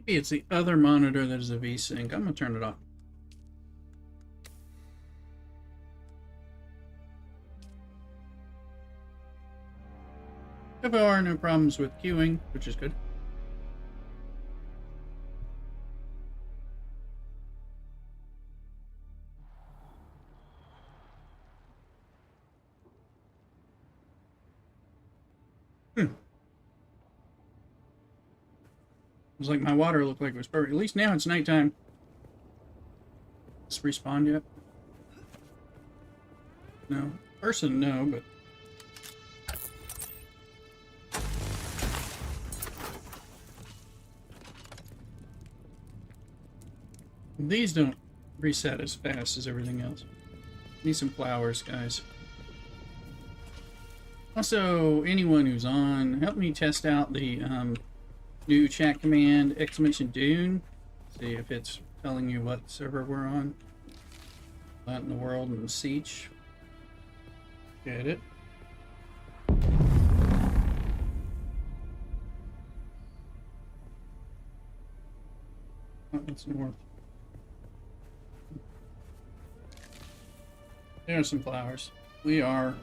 Maybe it's the other monitor that is a V-Sync. I'm going to turn it off. So far, no problems with queuing, which is good. It was like my water looked like it was perfect. At least now it's nighttime. It's respawned yet? No. Person, no, but... These don't reset as fast as everything else. Need some flowers, guys. Also, anyone who's on, help me test out the new chat command, !Dune. See if it's telling you what server we're on. What in the world and Siege. Get it? Oh, that's north. There are some flowers. We are...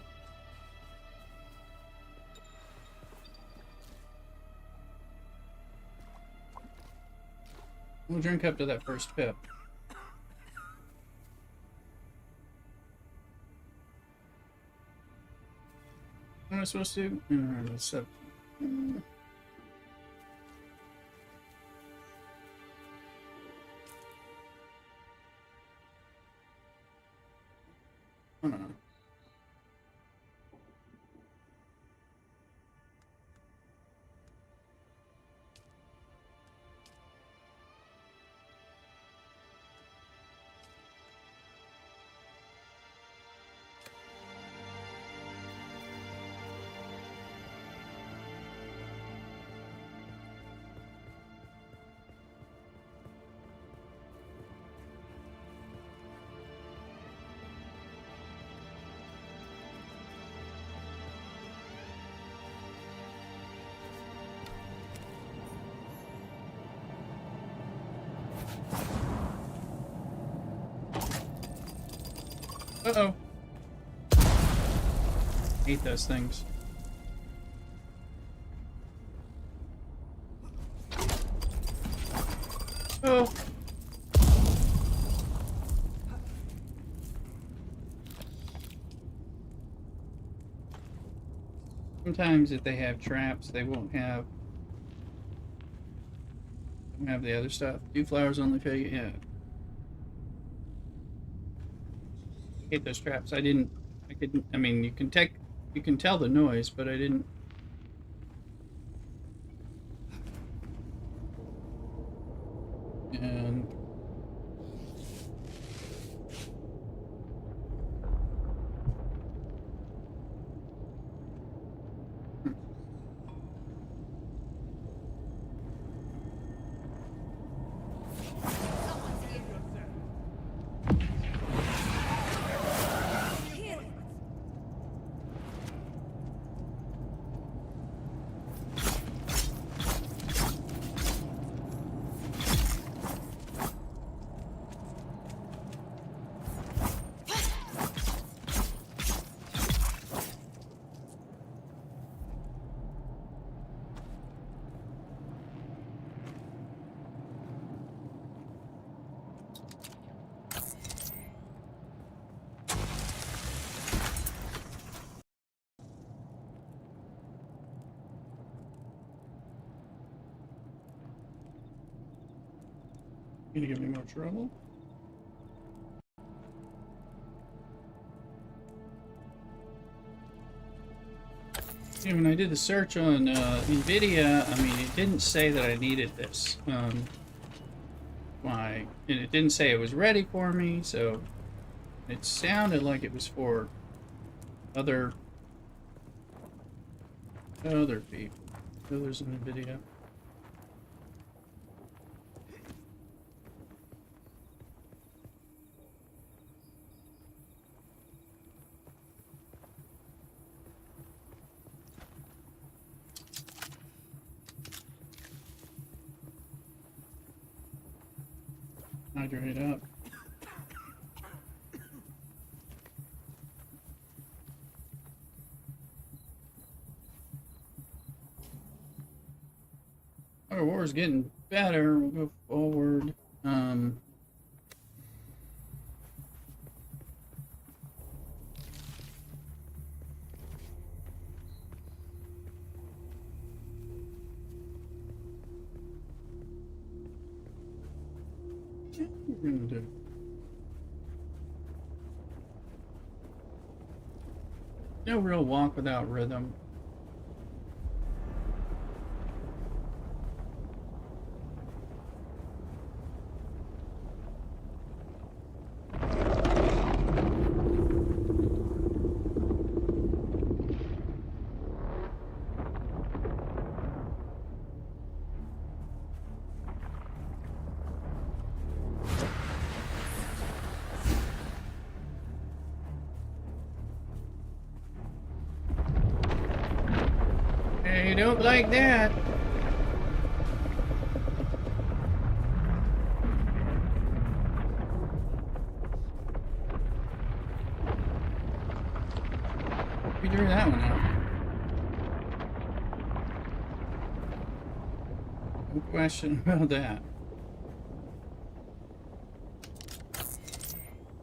We'll drink up to that first pip. What am I supposed to do? What's up? I don't know. Uh-oh. Hate those things. Oh. Sometimes if they have traps, they won't have the other stuff. 2 flowers only fail you. Yeah. locate those traps. I didn't. I couldn't. I mean, you can take. You can tell the noise, but I didn't. And gonna give me more trouble. Yeah, when I did the search on NVIDIA, I mean, it didn't say that I needed this. And it didn't say it was ready for me, so it sounded like it was for other people, others in NVIDIA. Hydrate up. Our war's getting better. We'll go forward. What we're gonna do? No real walk without rhythm. I don't like that. Figure that one out. No question about that.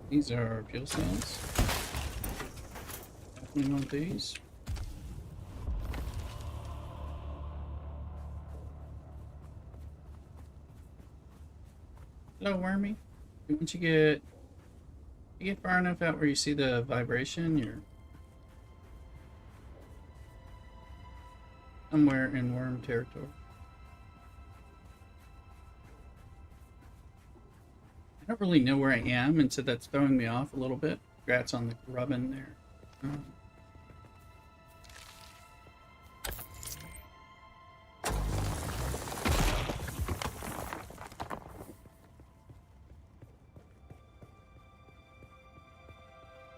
These are fuel cells. Definitely want these. Hello, Wormy. Once you get far enough out where you see the vibration, you're somewhere in worm territory. I don't really know where I am, and so that's throwing me off a little bit. Congrats on the grubbin there.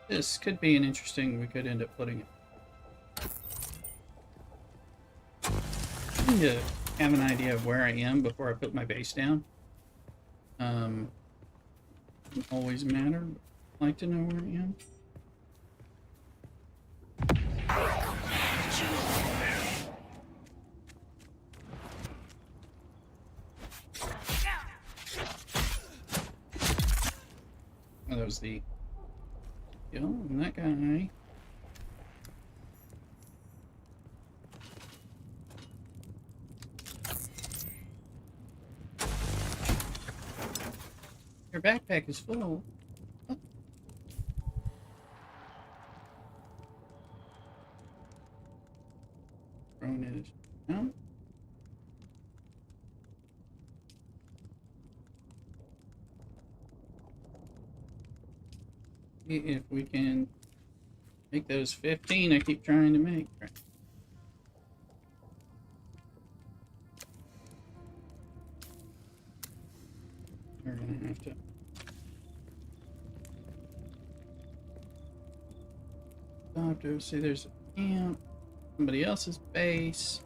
This could be an interesting. We could end up putting it. I need to have an idea of where I am before I put my base down. Doesn't always matter. But I like to know where I am. Oh, that was the kill on that guy. Your backpack is full. Oh. Throwing it down. See if we can make those 15 I keep trying to make. Right. We're gonna have to stop to see there's a camp, somebody else's base.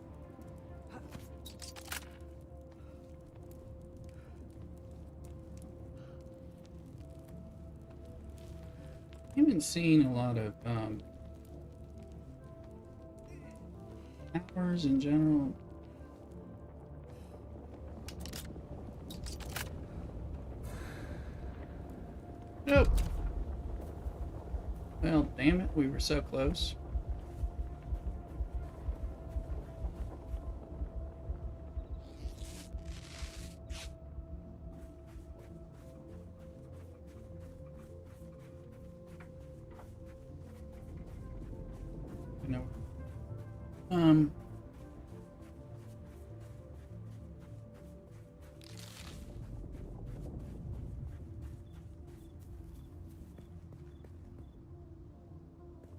I haven't seen a lot of towers in general. Nope. Well, damn it, we were so close. You know.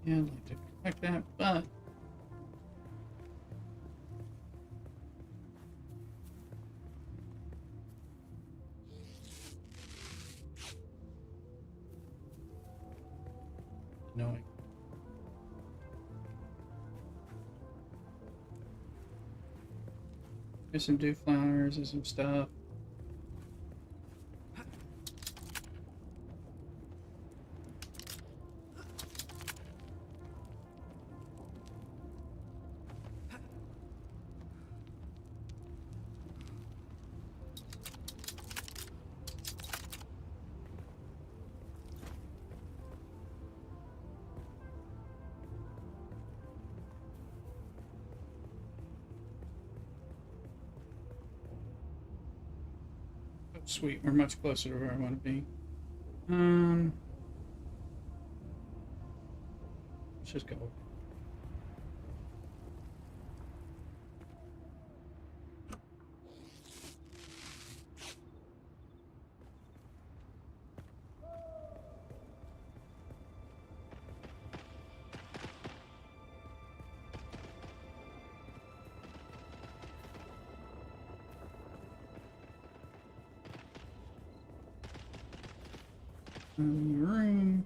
Yeah, I'd like to collect that, but no. There's some dew flowers and some stuff. Sweet, we're much closer to where I want to be. Let's just go. Room.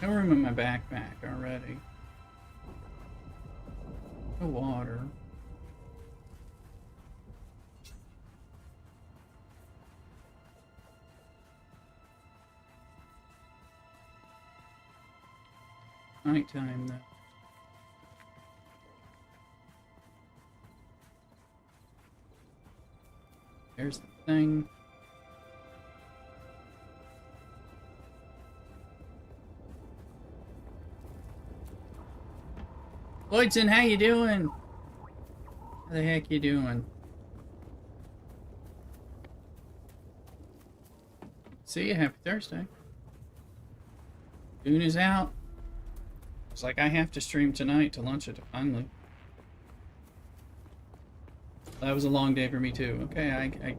No room in my backpack already. No water. Nighttime though. There's the thing. Lloydson, how you doing? How the heck you doing? See you, happy Thursday. Dune is out. It's like I have to stream tonight to launch it finally. That was a long day for me too. Okay, I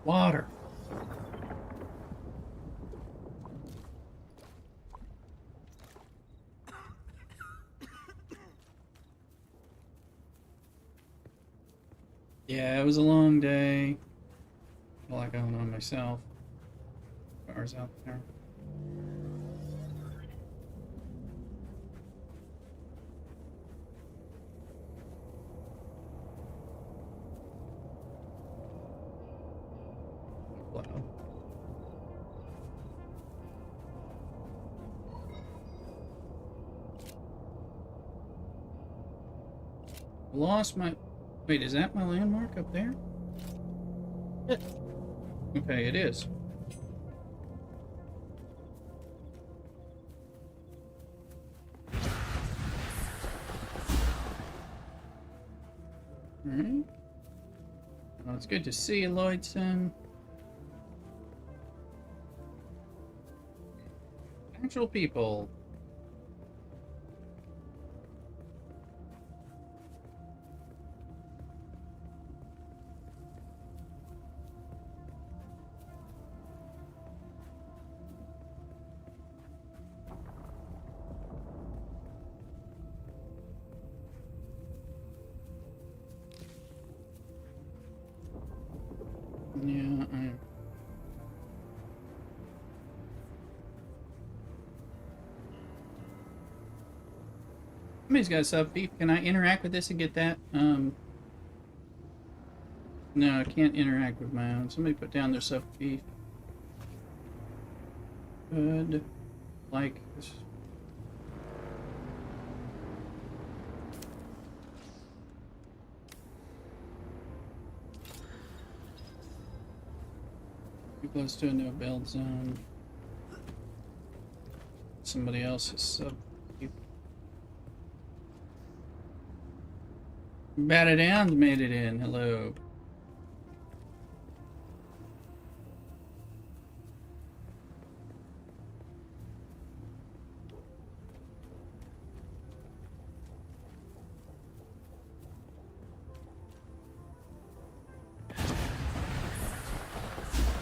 water. Yeah, it was a long day. A lot going on myself. Cars out there. Wow. Lost my... Wait, is that my landmark up there? Okay, it is. Alright. Well, it's good to see you, Lloydson. Punctual people. Yeah, somebody's got a sub beef. Can I interact with this and get that? No, I can't interact with my own. Somebody put down their sub beef. Good. Like this. Too close to a no build zone. Somebody else's sub beef. Batted down, made it in. Hello.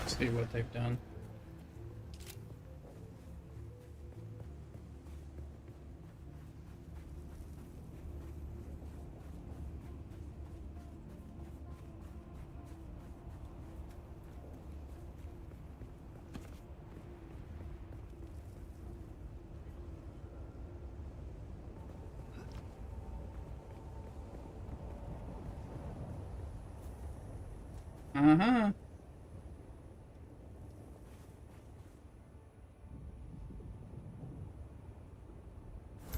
See what they've done. Uh-huh.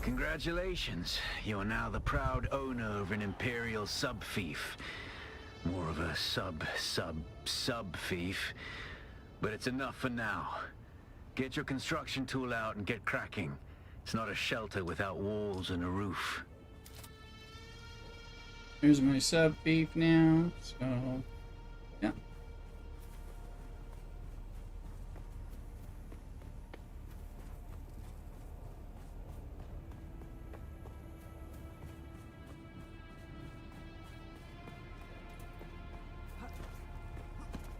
Congratulations. You are now the proud owner of an Imperial sub-fief. More of a sub-fief. But it's enough for now. Get your construction tool out and get cracking. It's not a shelter without walls and a roof. Here's my sub beef now. So, yeah.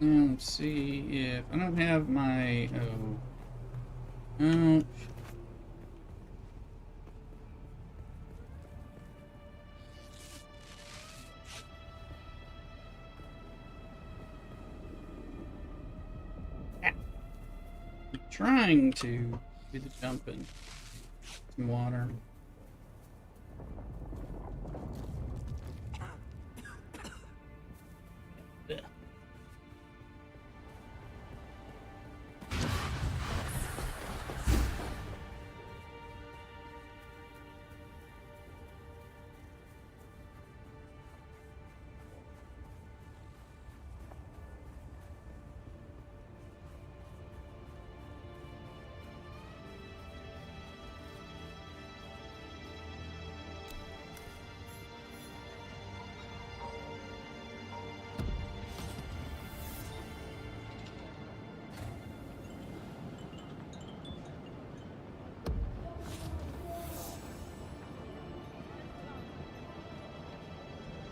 Now, let's see if I don't have my oh. Trying to do the jumping. Some water.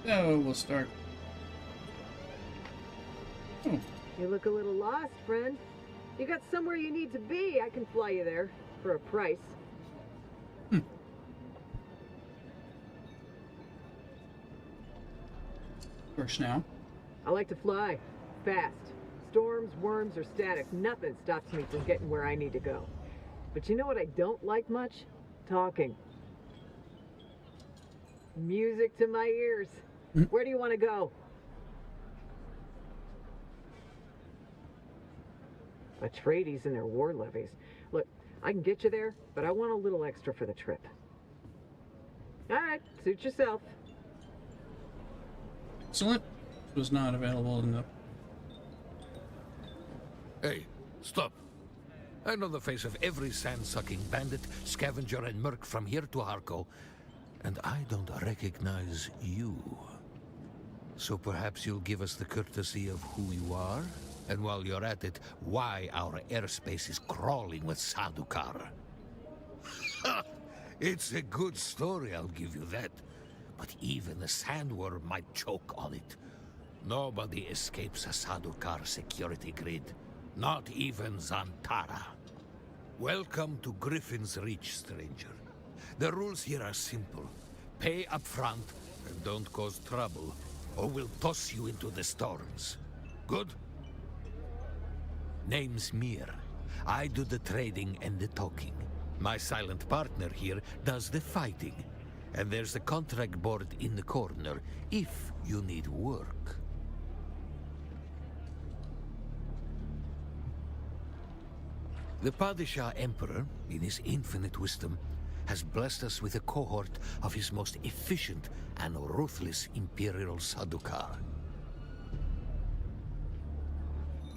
So we'll start. Oh. You look a little lost, friend. You got somewhere you need to be. I can fly you there for a price. First now. I like to fly. Fast. Storms, worms, or static. Nothing stops me from getting where I need to go. But you know what I don't like much? Talking. Music to my ears. Where do you want to go? Atreides and their war levies. Look, I can get you there, but I want a little extra for the trip. All right, suit yourself. Excellent. Was not available in the. Hey, stop. I know the face of every sand-sucking bandit, scavenger, and merc from here to Harko, and I don't recognize you. So perhaps you'll give us the courtesy of who you are? And while you're at it, why our airspace is crawling with Sadukar. It's a good story, I'll give you that. But even a sandworm might choke on it. Nobody escapes a Sadukar security grid. Not even Zantara. Welcome to Griffin's Reach, stranger. The rules here are simple. Pay up front and don't cause trouble, or we'll toss you into the storms. Good? Name's Mir. I do the trading and the talking. My silent partner here does the fighting. And there's the contract board in the corner, if you need work. The Padishah Emperor, in his infinite wisdom, has blessed us with a cohort of his most efficient and ruthless Imperial Sadukar.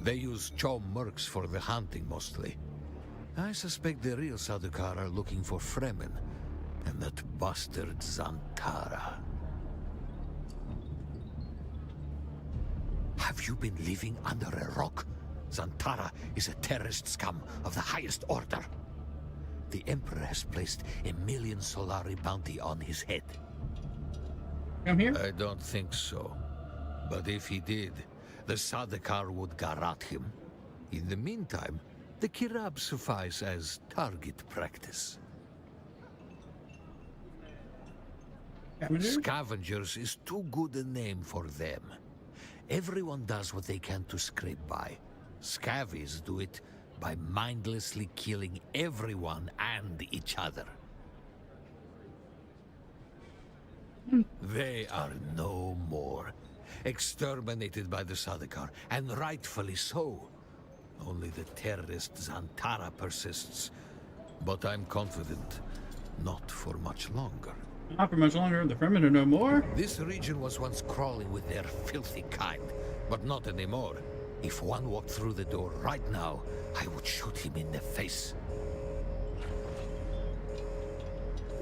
They use Chom mercs for the hunting mostly. I suspect the real Sadukar are looking for Fremen, and that bastard Zantara. Have you been living under a rock? Zantara is a terrorist scum of the highest order. The Emperor has placed a 1,000,000 Solari bounty on his head. Come here. I don't think so. But if he did, the Sadakar would garrote him. In the meantime, the Kirab suffice as target practice. Scavengers is too good a name for them. Everyone does what they can to scrape by. Scavies do it by mindlessly killing everyone and each other. They are no more. Exterminated by the Sadakar, and rightfully so. Only the terrorist Zantara persists. But I'm confident, not for much longer. Not for much longer. The Fremen are no more. This region was once crawling with their filthy kind, but not anymore. If one walked through the door right now, I would shoot him in the face.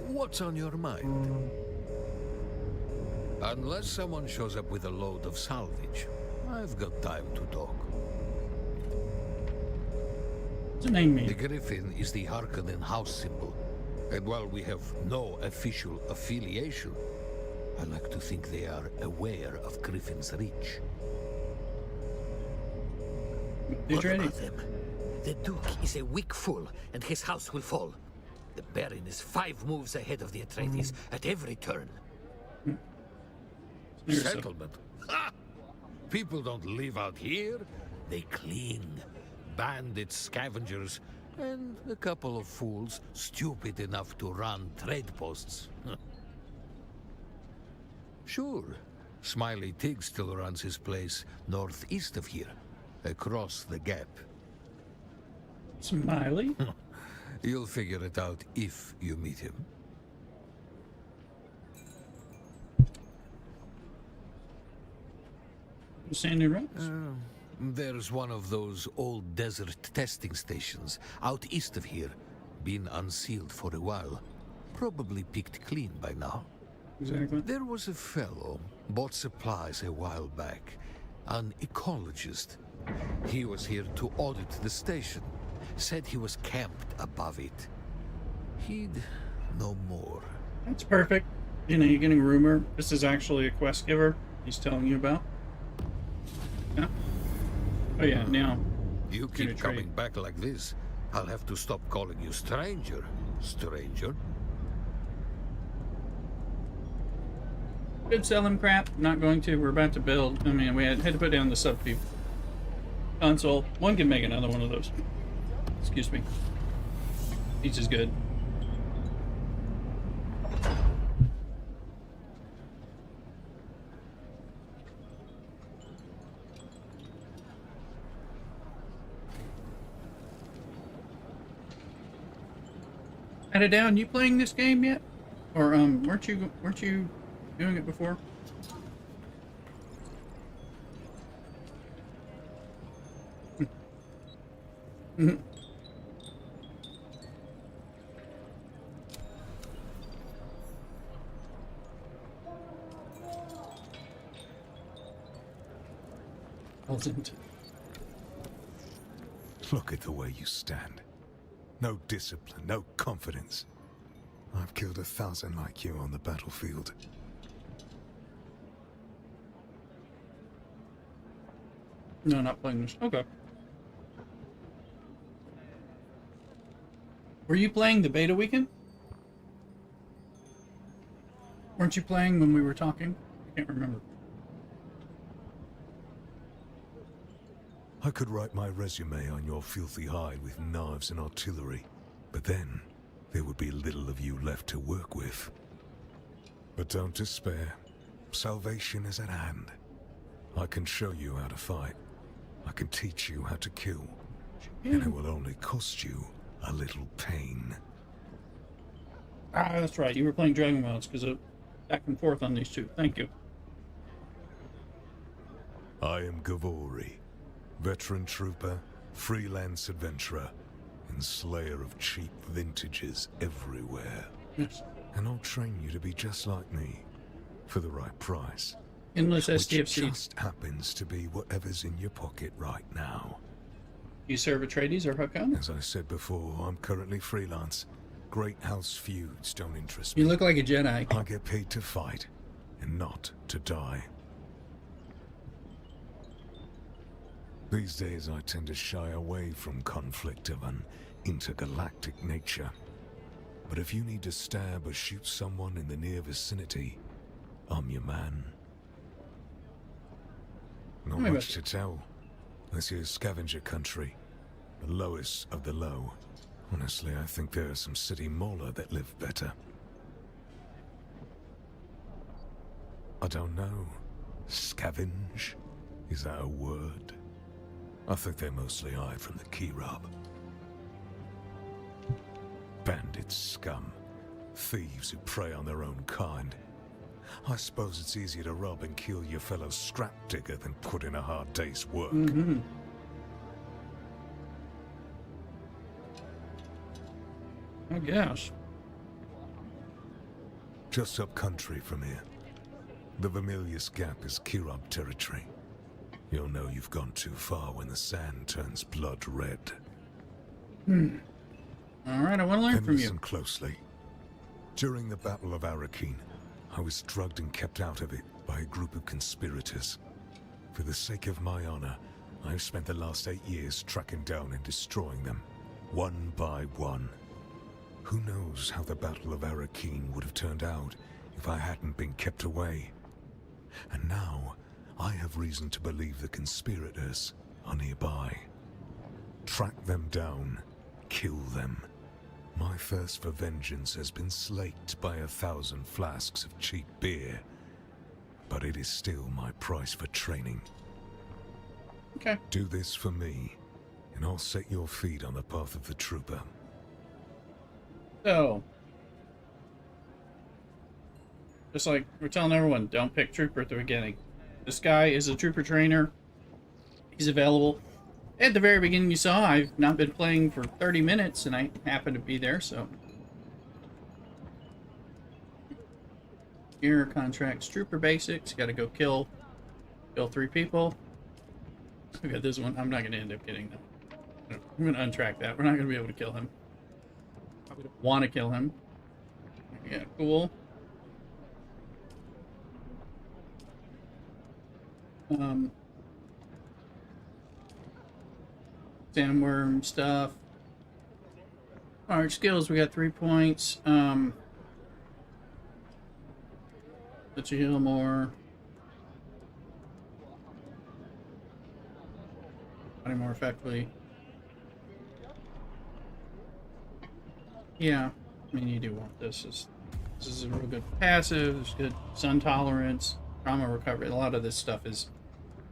What's on your mind? Unless someone shows up with a load of salvage, I've got time to talk. What's the name The mean? Griffin is the Harkonnen house symbol. And while we have no official affiliation, I like to think they are aware of Griffin's Reach. They're What ready. about them? The Duke is a weak fool, and his house will fall. The Baron is 5 moves ahead of the Atreides at every turn. Settlement? Ha! People don't live out here. They cling. Bandits, scavengers, and a couple of fools stupid enough to run trade posts. Sure, Smiley Tig still runs his place northeast of here, across the gap. Smiley. You'll figure it out if you meet him. Sandy Rocks. There's one of those old desert testing stations out east of here. Been unsealed for a while. Probably picked clean by now. Exactly. There was a fellow, bought supplies a while back. An ecologist. He was here to audit the station. Said he was camped above it. He'd know more. That's perfect. You know, you're getting a rumor. This is actually a quest giver he's telling you about. Yeah. Oh yeah, now. You Gonna keep coming trade. back like this, I'll have to stop calling you stranger. Stranger? Could sell him crap. Not going to. We're about to build. I mean, we had to put down the sub console. One can make another one of those. Excuse me. Each is good. Add it down. You playing this game yet? Or weren't you doing it before? Mm-hmm. Wasn't. Look at the way you stand. No discipline, no confidence. I've killed 1,000 like you on the battlefield. No, not playing this. Okay. Were you playing the beta weekend? Weren't you playing when we were talking? I can't remember. I could write my resume on your filthy hide with knives and artillery, but then there would be little of you left to work with. But don't despair. Salvation is at hand. I can show you how to fight. I can teach you how to kill. And it will only cost you a little pain. Ah, that's right. You were playing Dragon Balls because of back and forth on these two. Thank you. I am Gavori, veteran trooper, freelance adventurer, and slayer of cheap vintages everywhere. Yes. And I'll train you to be just like me, for the right price. Endless Which STFC. just happens to be whatever's in your pocket right now. You serve Atreides or Hakan? As I said before, I'm currently freelance. Great house feuds don't interest me. You look like a Jedi. I get paid to fight, and not to die. These days I tend to shy away from conflict of an intergalactic nature. But if you need to stab or shoot someone in the near vicinity, I'm your man. Not Tell me much about to tell. This is scavenger country, the lowest of the low. Honestly, I think there are some city mola that live better. I don't know. Scavenge? Is that a word? I think they mostly hide from the Kirab. Bandit scum. Thieves who prey on their own kind. I suppose it's easier to rob and kill your fellow scrap digger than put in a hard day's work. Mm-hmm. I guess. Just up country from here. The Vermilius Gap is Kirab territory. You'll know you've gone too far when the sand turns blood red. All right, I want to learn And from listen you. closely. During the Battle of Arakeen, I was drugged and kept out of it by a group of conspirators. For the sake of my honor, I've spent the last 8 years tracking down and destroying them, one by one. Who knows how the Battle of Arakeen would have turned out if I hadn't been kept away. And now, I have reason to believe the conspirators are nearby. Track them down, kill them. My thirst for vengeance has been slaked by 1,000 flasks of cheap beer, but it is still my price for training. Okay. Do this for me, and I'll set your feet on the path of the trooper. So, just like we're telling everyone, don't pick Trooper at the beginning. This guy is a Trooper trainer. He's available. At the very beginning you saw, I've not been playing for 30 minutes, and I happen to be there, so. Here, contracts, Trooper basics. Gotta go kill 3 people. Look at this one. I'm not gonna end up getting them. I'm gonna untrack that. We're not gonna be able to kill him. Probably don't want to kill him. Yeah, cool. Sandworm stuff. Alright, skills, we got 3 points. Let you heal more. Body more effectively. Yeah, I mean, you do want this. This is a real good passive. There's good sun tolerance, trauma recovery. A lot of this stuff is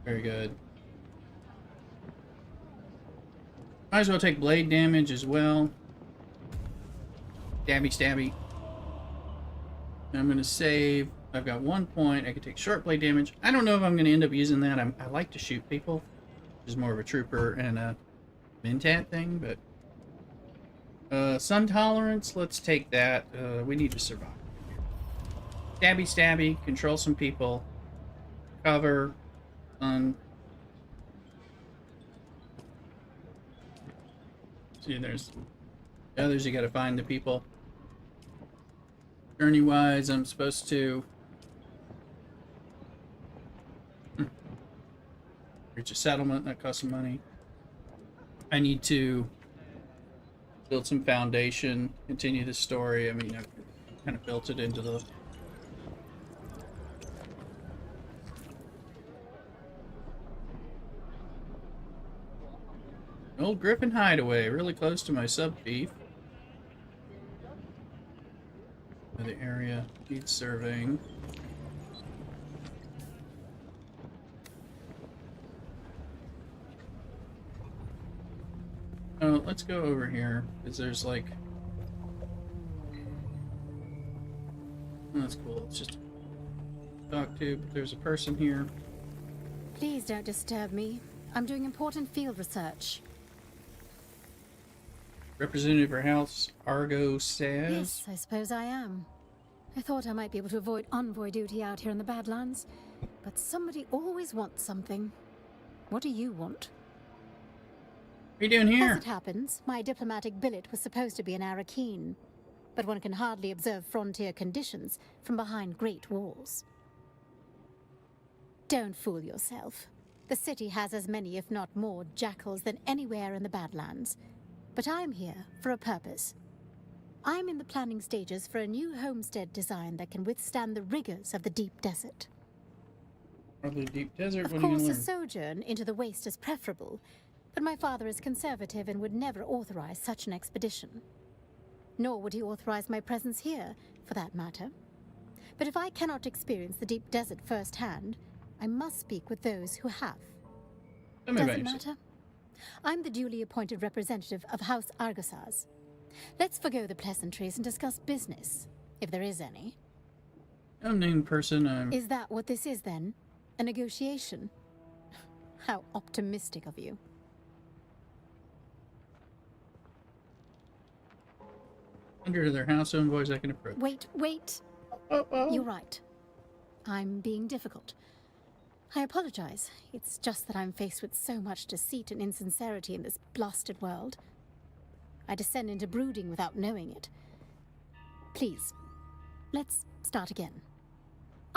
very good. Might as well take blade damage as well. Stabby, stabby. And I'm going to save. I've got 1 point. I can take short blade damage. I don't know if I'm going to end up using that. I like to shoot people. Which is more of a trooper and a Mentat thing, but sun tolerance, let's take that. We need to survive. Stabby, stabby, control some people. Cover. See, there's the others. You gotta find the people. Journey-wise, I'm supposed to reach a settlement that costs some money. I need to build some foundation, continue the story. I mean, I've kind of built it into the old Griffin Hideaway, really close to my sub-thief. The area needs surveying. Oh, let's go over here, because there's like... Oh, that's cool, it's just a talk to, but there's a person here. Please don't disturb me. I'm doing important field research. Representative for House Argo says... Yes, I suppose I am. I thought I might be able to avoid envoy duty out here in the Badlands, but somebody always wants something. What do you want? What are you doing here? As it happens, my diplomatic billet was supposed to be in Arakeen, but one can hardly observe frontier conditions from behind great walls. Don't fool yourself. The city has as many, if not more, jackals than anywhere in the Badlands. But I'm here for a purpose. I'm in the planning stages for a new homestead design that can withstand the rigors of the deep desert. Probably deep desert. Of What are you course, gonna a learn? sojourn into the waste is preferable, but my father is conservative and would never authorize such an expedition. Nor would he authorize my presence here, for that matter. But if I cannot experience the deep desert firsthand, I must speak with those who have. Tell me about Doesn't yourself. matter. I'm the duly appointed representative of House Argosaz. Let's forgo the pleasantries and discuss business, if there is any. Unnamed person. Is that what this is, then? A negotiation? How optimistic of you. Under their house envoys I can approach. Wait. Oh. You're right. I'm being difficult. I apologize. It's just that I'm faced with so much deceit and insincerity in this blasted world. I descend into brooding without knowing it. Please, let's start again.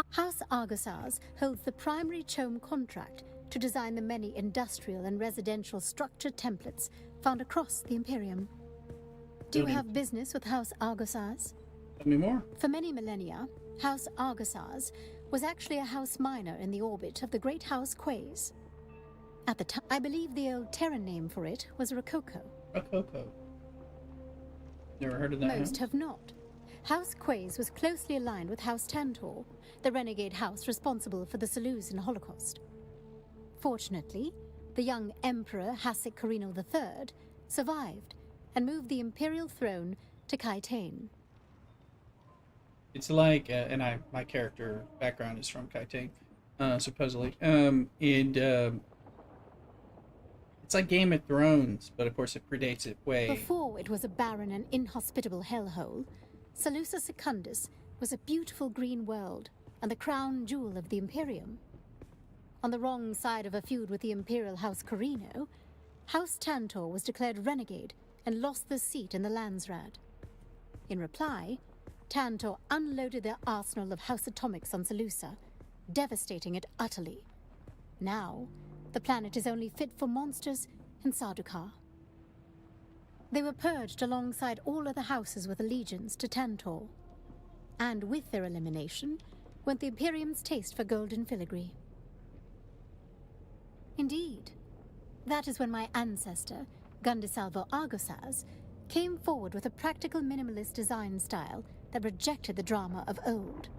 House Argosaz holds the primary CHOAM contract to design the many industrial and residential structure templates found across the Imperium. Do you have business with House Argosaz? Tell me more. For many millennia, House Argosaz was actually a house minor in the orbit of the great House Quays. At the time, I believe the old Terran name for it was Rococo. Rococo. Never heard of that. Most have not. House Quays was closely aligned with House Tantor, the renegade house responsible for the Seleucian Holocaust. Fortunately, the young Emperor Hasek Corino III survived and moved the imperial throne to Kaitane. It's like, my character background is from Kaitane, supposedly. It's like Game of Thrones, but of course it predates it way. Before it was a barren and inhospitable hellhole, Seleucia Secundus was a beautiful green world and the crown jewel of the Imperium. On the wrong side of a feud with the Imperial House Corino, House Tantor was declared renegade and lost the seat in the Landsraad. In reply, Tantor unloaded their arsenal of House Atomics on Seleucia, devastating it utterly. Now, the planet is only fit for monsters and Sardaukar. They were purged alongside all other houses with allegiance to Tantor. And with their elimination went the Imperium's taste for golden filigree. Indeed, that is when my ancestor, Gundisalvo Argosaz, came forward with a practical minimalist design style that rejected the drama of old.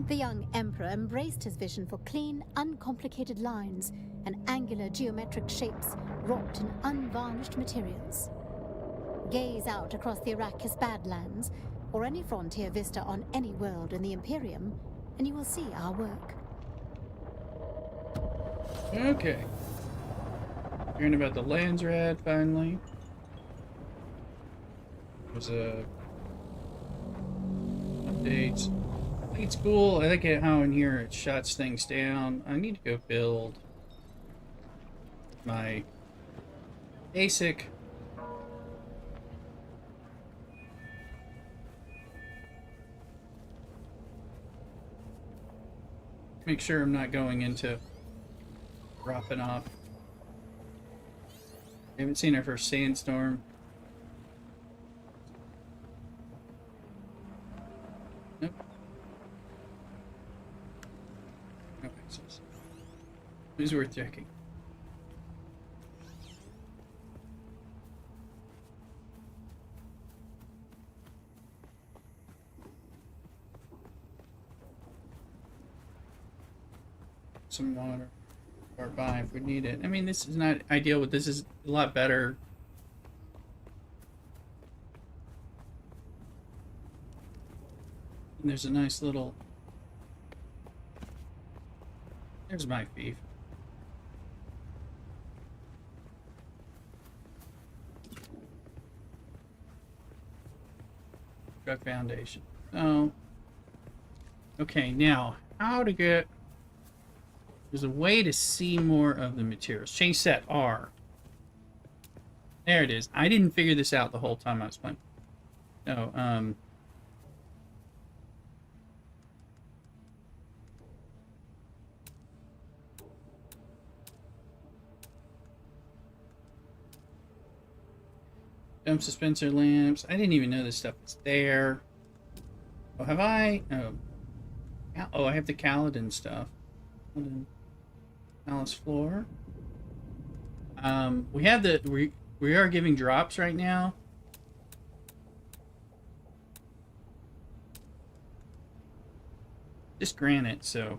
The young emperor embraced his vision for clean, uncomplicated lines and angular geometric shapes wrought in unvarnished materials. Gaze out across the Arrakis Badlands, or any frontier vista on any world in the Imperium, and you will see our work. Okay. Hearing about the Landsraad finally. There's a updates. I think it's cool. I like it how in here it shuts things down. I need to go build my basic Make sure I'm not going into dropping off. I haven't seen our first sandstorm. Nope. No access. It was worth checking. Some water or buy if we need it. I mean, this is not ideal, but this is a lot better. And there's a nice little... There's my thief. Drug Foundation. Oh. Okay, now, how to get... There's a way to see more of the materials. Change set R. There it is. I didn't figure this out the whole time I was playing. No, dump dispenser lamps. I didn't even know this stuff was there. Oh, have I? Oh, I have the Kaladin stuff. Palace floor. We have the we are giving drops right now. Just granite, so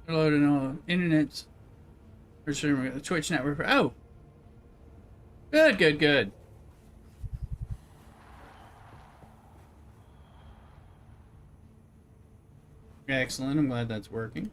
loading all internet's the Twitch network. Oh, good, good, good. Excellent. I'm glad that's working.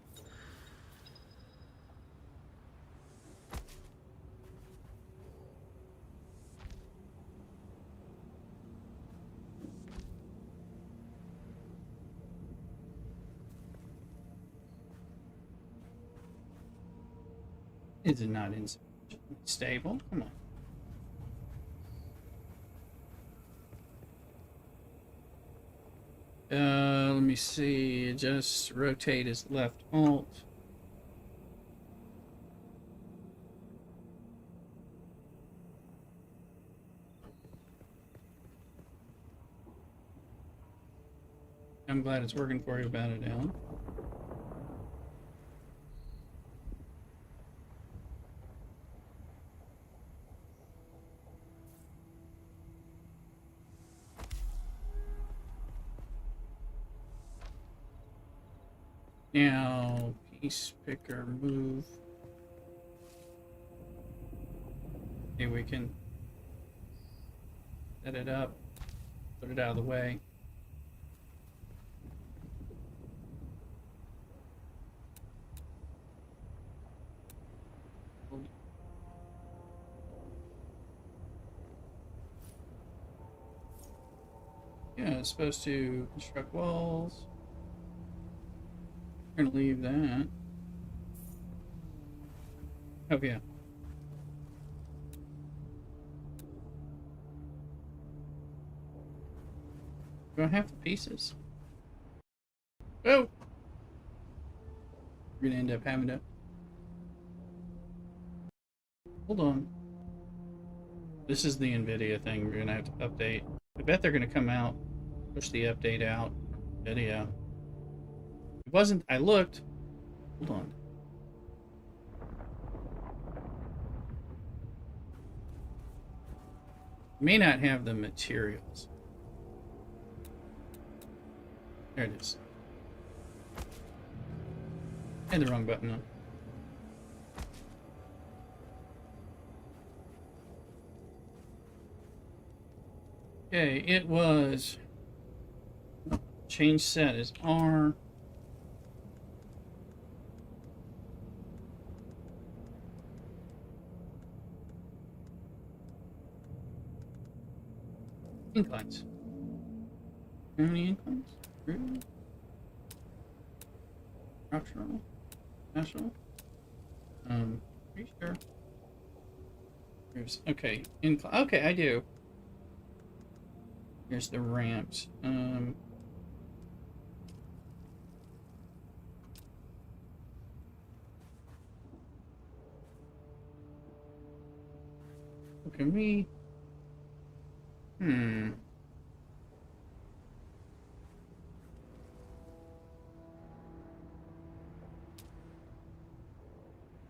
Is it not stable? Come on. Let me see. Just rotate is left alt. I'm glad it's working for you. Bat it down. Now, piece picker, move. Okay, we can set it up, put it out of the way. Yeah, it's supposed to construct walls. We're gonna leave that. Oh yeah. Do I have the pieces? Oh! We're gonna end up having to... Hold on. This is the NVIDIA thing we're gonna have to update. I bet they're gonna come out, push the update out. NVIDIA. It wasn't... I looked. Hold on. May not have the materials. There it is. I had the wrong button on. Okay, it was... Change set is R. Inclines. How many inclines? Really? Optional. National? Are you sure? Okay, okay, I do. Here's the ramps. Can we?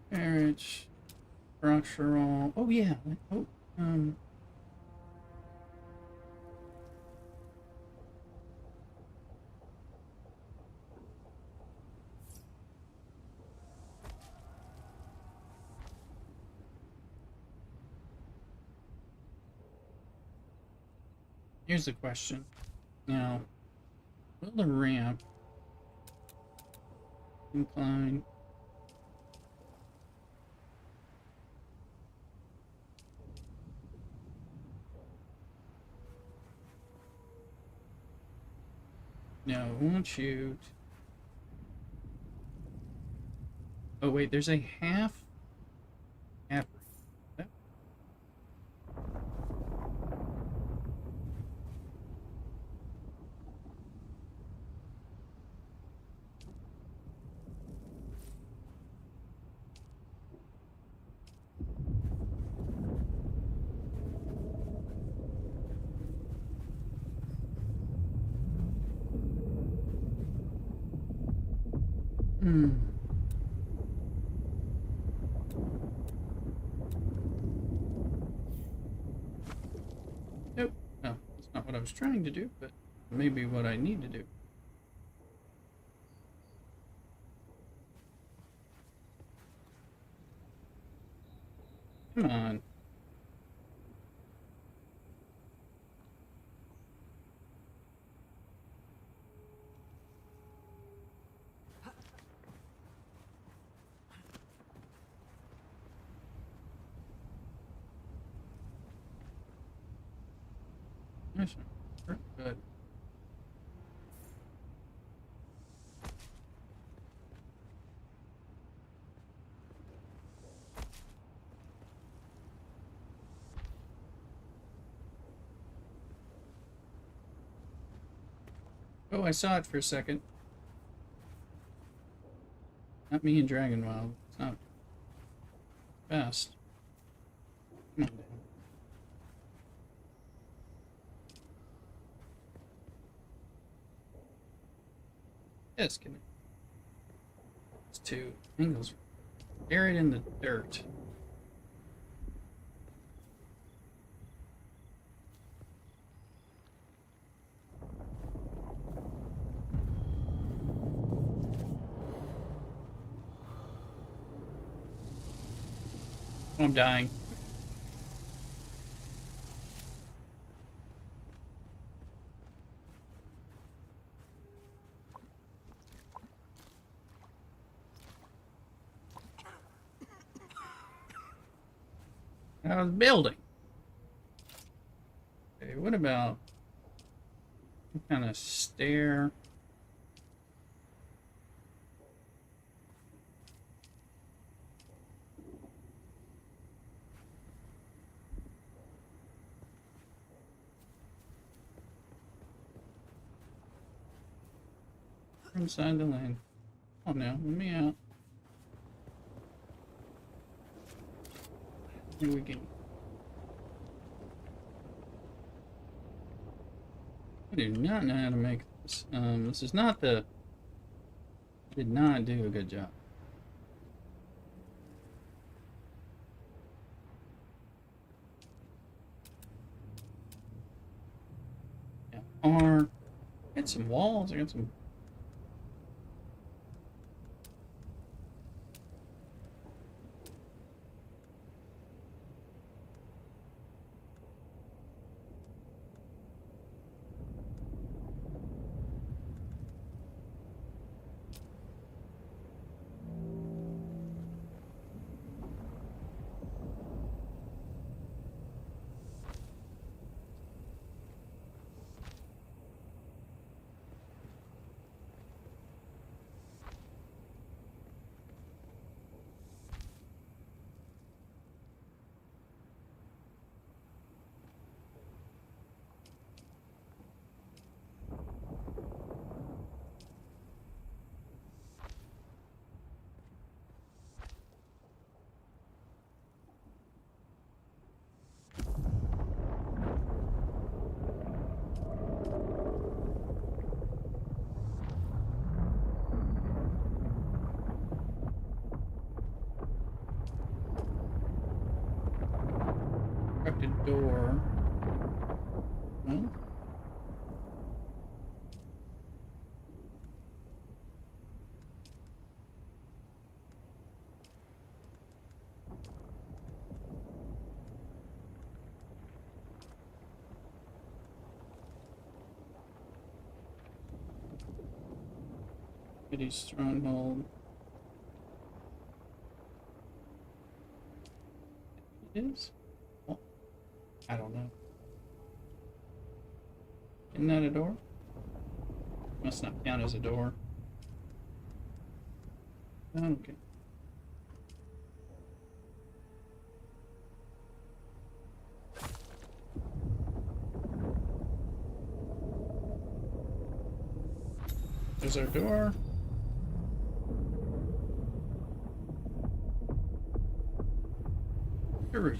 Carriage, structural. Oh yeah. Oh, here's the question. Now, will the ramp incline? No, it won't shoot. Oh wait, there's a half. Nope. No, that's not what I was trying to do, but maybe what I need to do. Come on. Nice. Good. Oh, I saw it for a second. Not me and Dragonwild. It's not fast. Come on down. Yes, can it? It's two angles. Buried in the dirt. Oh, I'm dying. I was building. Okay, what about some kind of stair? Inside the lane. Oh no, let me out. Here we go. I do not know how to make this. This is not the. I did not do a good job. Yeah, I got some walls. I got some. constructed door. Well, City's stronghold. It is? Well, I don't know. Isn't that a door? Must not count as a door. Okay. There's our door. Sure.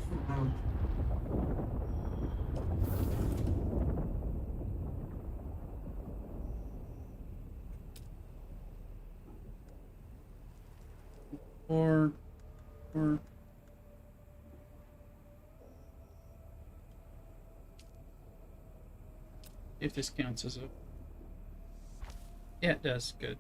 Or if this counts as a, yeah, it does. Good.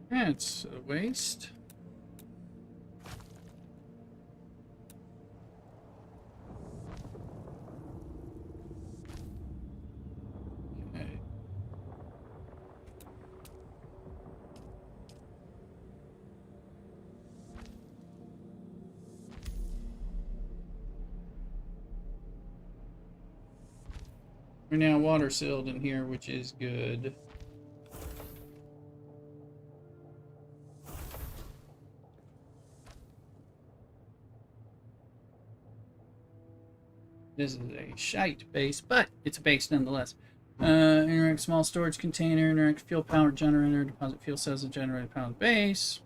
That's a waste. Okay. We're now water sealed in here, which is good. This is a shite base, but it's a base nonetheless. Interact small storage container, interact fuel power generator, deposit fuel cells and generator power base.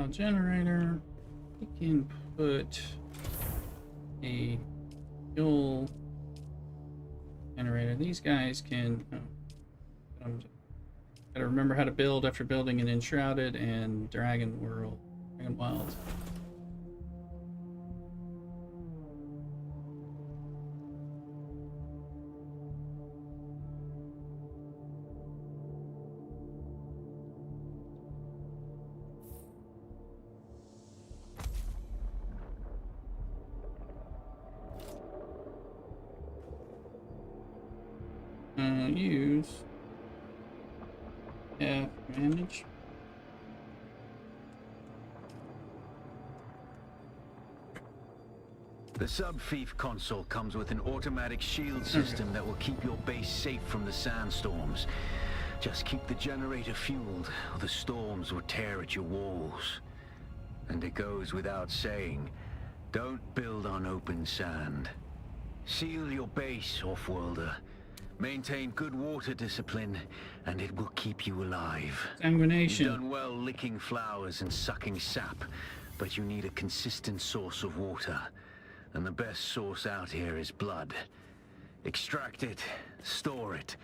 Generator. We can put a fuel generator. These guys can. Gotta remember how to build after building an Enshrouded and Dragon World, Dragon Wild. Use manage. The sub-fief console comes with an automatic shield system that will keep your base safe from the sandstorms. Just keep the generator fueled, or the storms will tear at your walls. And it goes without saying, don't build on open sand. Seal your base, off-worlder. Maintain good water discipline, and it will keep you alive. Sanguination. You've done well licking flowers and sucking sap, but you need a consistent source of water. And the best source out here is blood. Extract it, store it,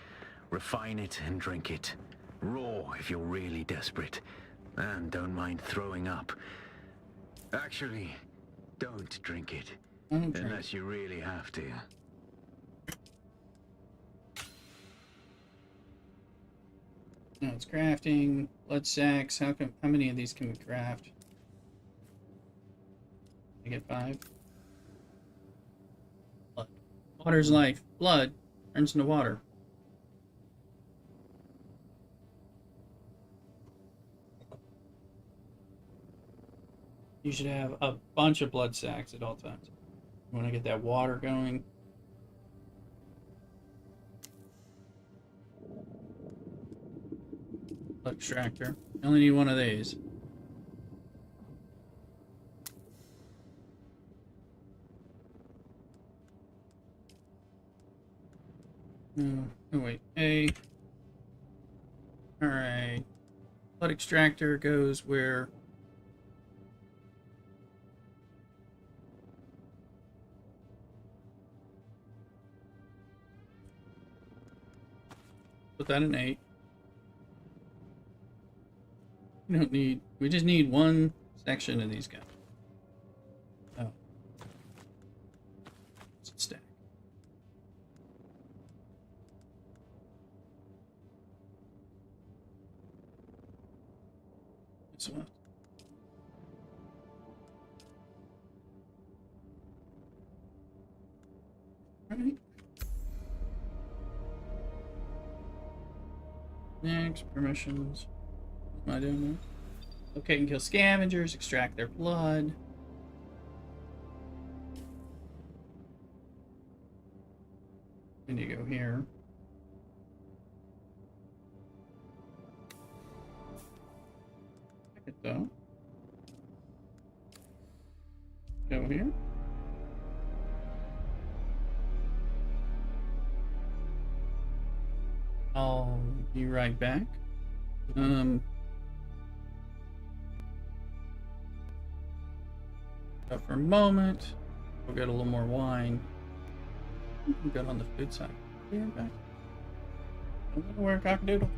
refine it, and drink it. Raw if you're really desperate. And don't mind throwing up. Actually, don't drink it. Unless you really have to. No, it's crafting. Blood sacks. How many of these can we craft? I get 5. Blood. Water's life. Blood turns into water. You should have a bunch of blood sacks at all times. You want to get that water going. Blood extractor. You only need one of these. Oh wait, A. Alright. Blood extractor goes where... Put that in 8. We don't need... We just need one section of these guys. Oh. It's a stack. This one. Alright. Next, permissions. What am I doing now? Locate and kill scavengers, extract their blood. And you go here. Check it though. Go here. I'll be right back. But for a moment, we'll get a little more wine. I'm good on the food side. Be right back. Don't go nowhere, cockadoodle.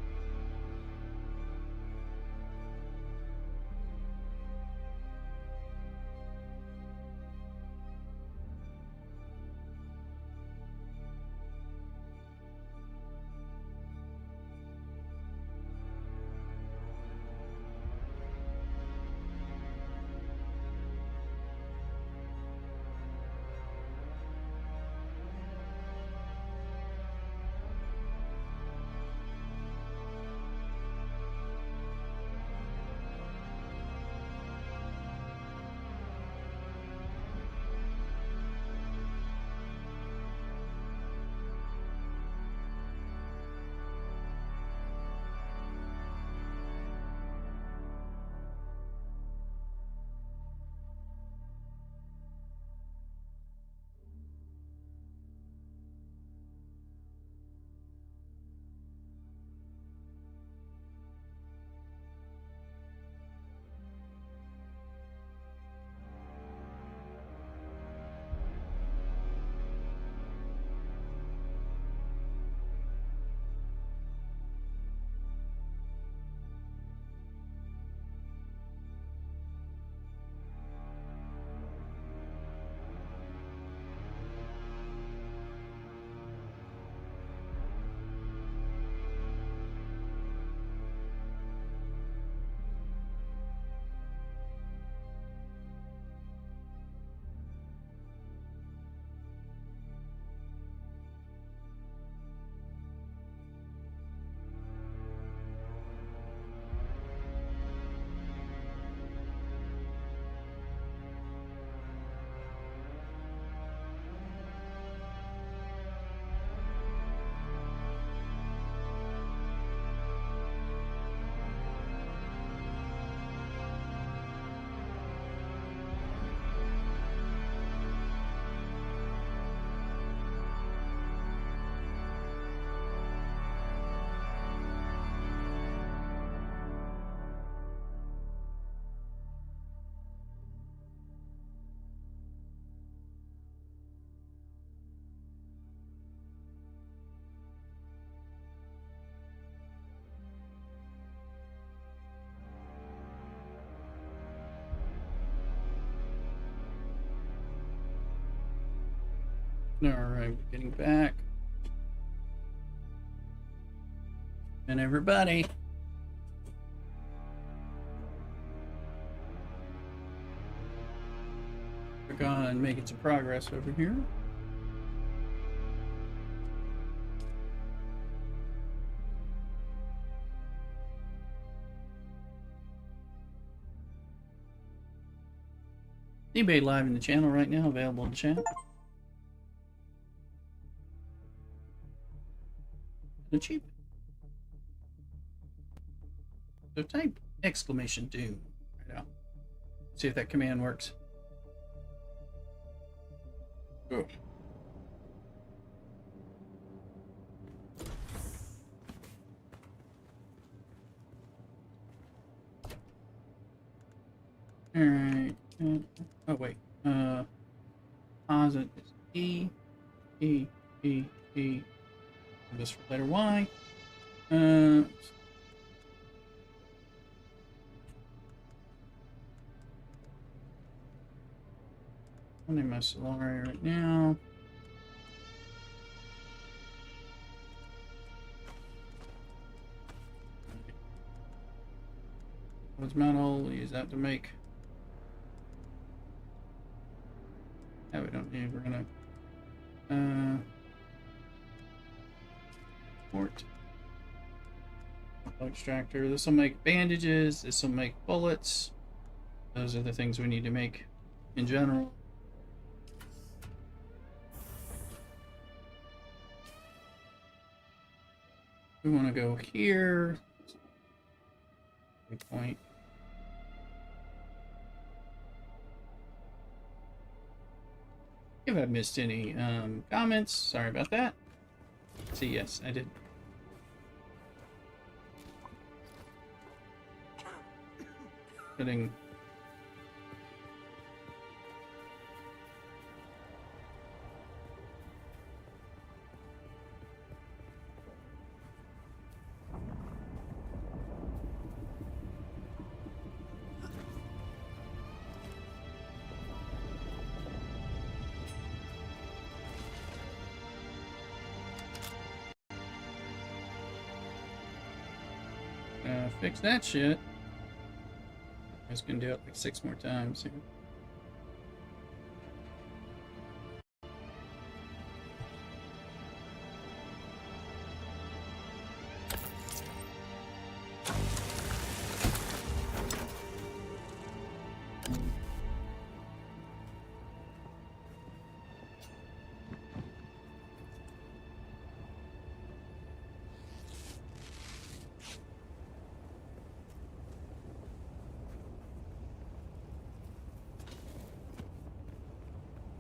Alright, getting back. And everybody. We're gone making some progress over here. eBay live in the channel right now, available in chat. The cheap. So type exclamation Dune right now. See if that command works. Oh. Alright. Oh wait. Pause it is E. This for letter Y. I'm in my Solari right now. What's metal? Use that to make. Yeah, we don't need. We're gonna port extractor. This will make bandages. This will make bullets. Those are the things we need to make in general. We want to go here. Good point. If I missed any comments, sorry about that. See, yes, I did. Putting fix that shit. I was gonna do it like 6 more times here.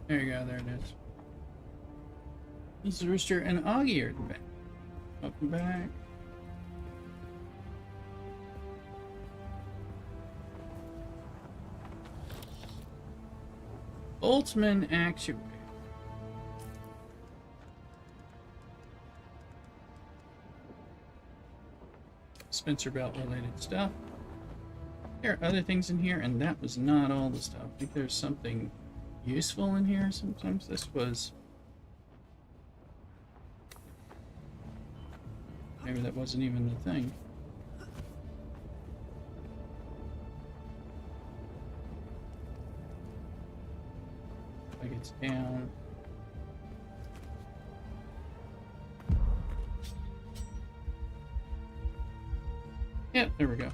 There you go, there it is. This is Rooster and Augie are back. Welcome back. Boltzmann actuator. Spencer belt related stuff. There are other things in here, and that was not all the stuff. I think there's something useful in here. Sometimes this was. Maybe that wasn't even the thing. Like it's down. Yep, there we go.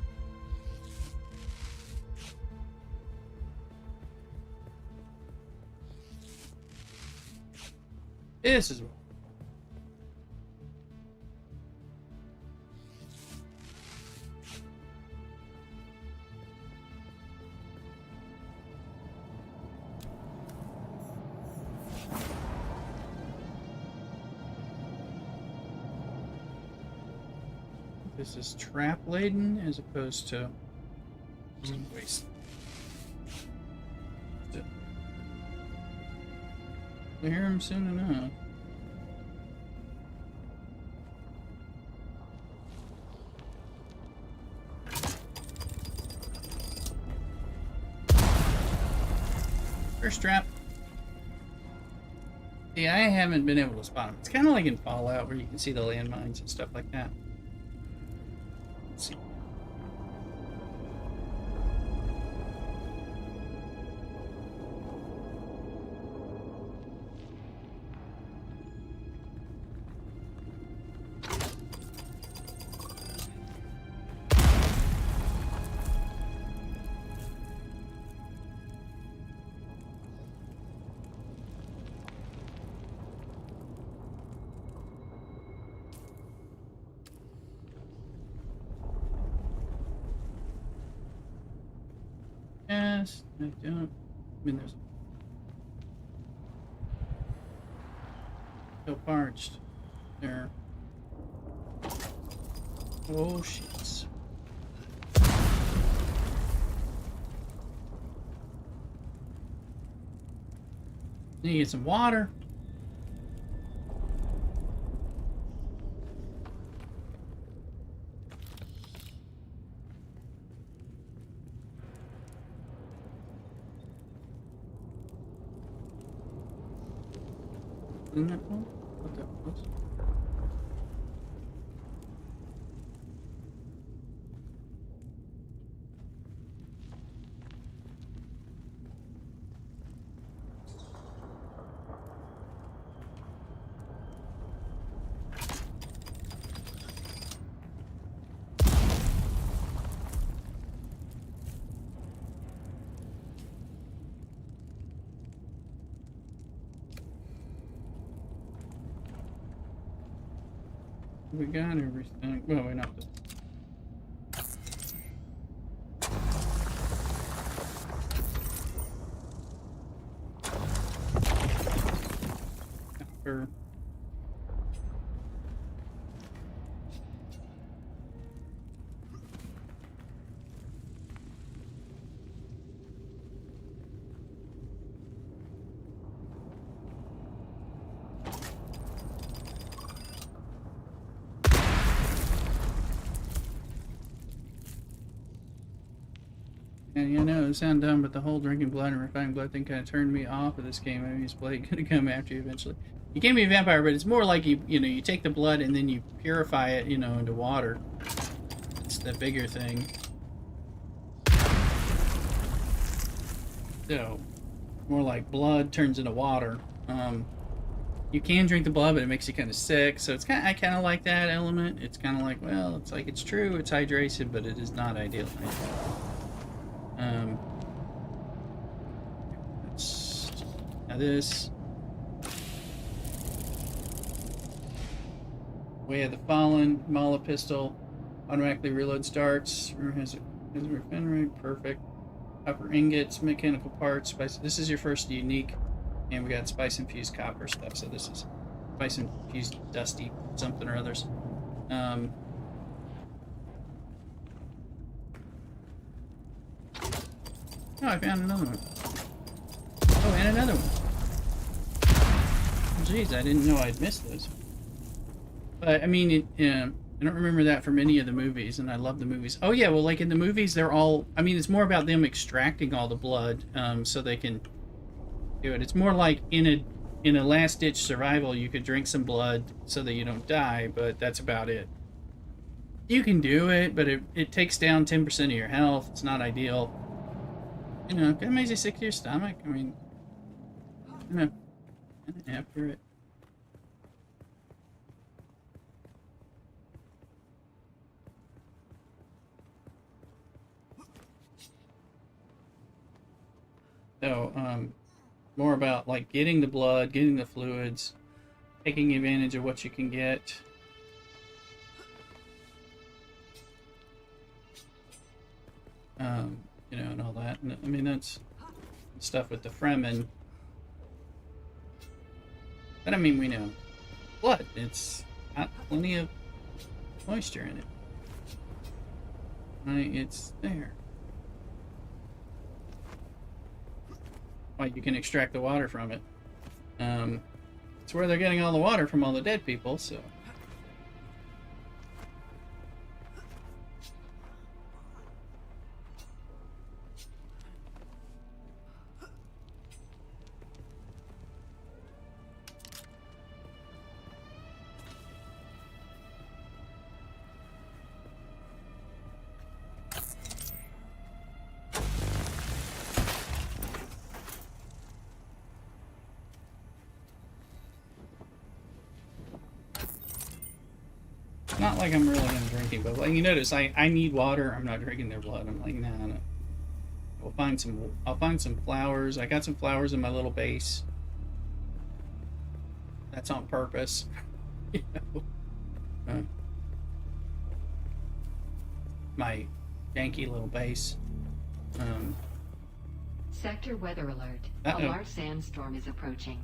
This is what. This is trap laden as opposed to waste. We'll hear him soon enough. First trap. Yeah, I haven't been able to spot them. It's kind of like in Fallout where you can see the landmines and stuff like that. Let's see. Yes, I don't. I mean, there's so parched. There. Oh, shits. Need to get some water. Isn't that one? What the? What's... We got everything. Well, we're not. Copper. And you know, it sounds dumb, but the whole drinking blood and refining blood thing kind of turned me off of this game. I mean, this blade gonna come after you eventually. You can't be a vampire, but it's more like you take the blood and then you purify it, into water. It's the bigger thing. So, more like blood turns into water. You can drink the blood, but it makes you kind of sick. So I kind of like that element. It's kind of like, well, it's like it's true, it's hydration, but it is not ideal. Now this Way of the Fallen, Mala pistol, automatically reload starts. Has a refinery, perfect. Copper ingots, mechanical parts, spice. This is your first unique, and we got spice infused copper stuff. So this is spice infused dusty something or others. Oh, I found another one. Oh, and another one. Jeez, I didn't know I'd missed those. But I mean, I don't remember that from any of the movies, and I love the movies. Oh yeah, well, like in the movies, they're all. I mean, it's more about them extracting all the blood, so they can do it. It's more like in a last-ditch survival, you could drink some blood so that you don't die, but that's about it. You can do it, but it takes down 10% of your health. It's not ideal. It makes you sick to your stomach. I mean, kind of after it. So, more about like getting the blood, getting the fluids, taking advantage of what you can get. And all that. And, I mean, that's stuff with the Fremen. But I mean, we know blood. It's got plenty of moisture in it. Right? It's there. Like you can extract the water from it. It's where they're getting all the water from all the dead people, so. like I'm really gonna drink it, but like you notice, I need water. I'm not drinking their blood. I'm like, nah, no. I'll find some flowers. I got some flowers in my little base. That's on purpose. You know? My janky little base. Sector weather alert. Uh-oh. A large sandstorm is approaching.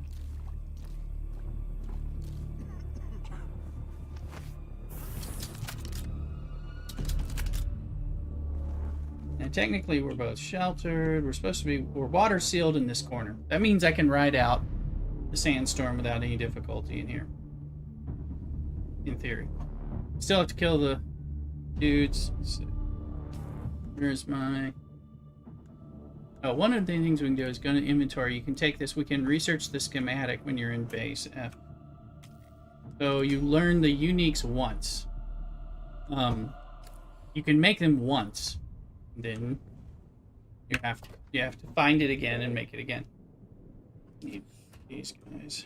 Now, technically, we're both sheltered. We're water sealed in this corner. That means I can ride out the sandstorm without any difficulty in here. In theory. Still have to kill the dudes. So, where's my... Oh, one of the things we can do is go to inventory. You can take this. We can research the schematic when you're in base F. So you learn the uniques once. You can make them once. Then you have to find it again and make it again. Need these guys.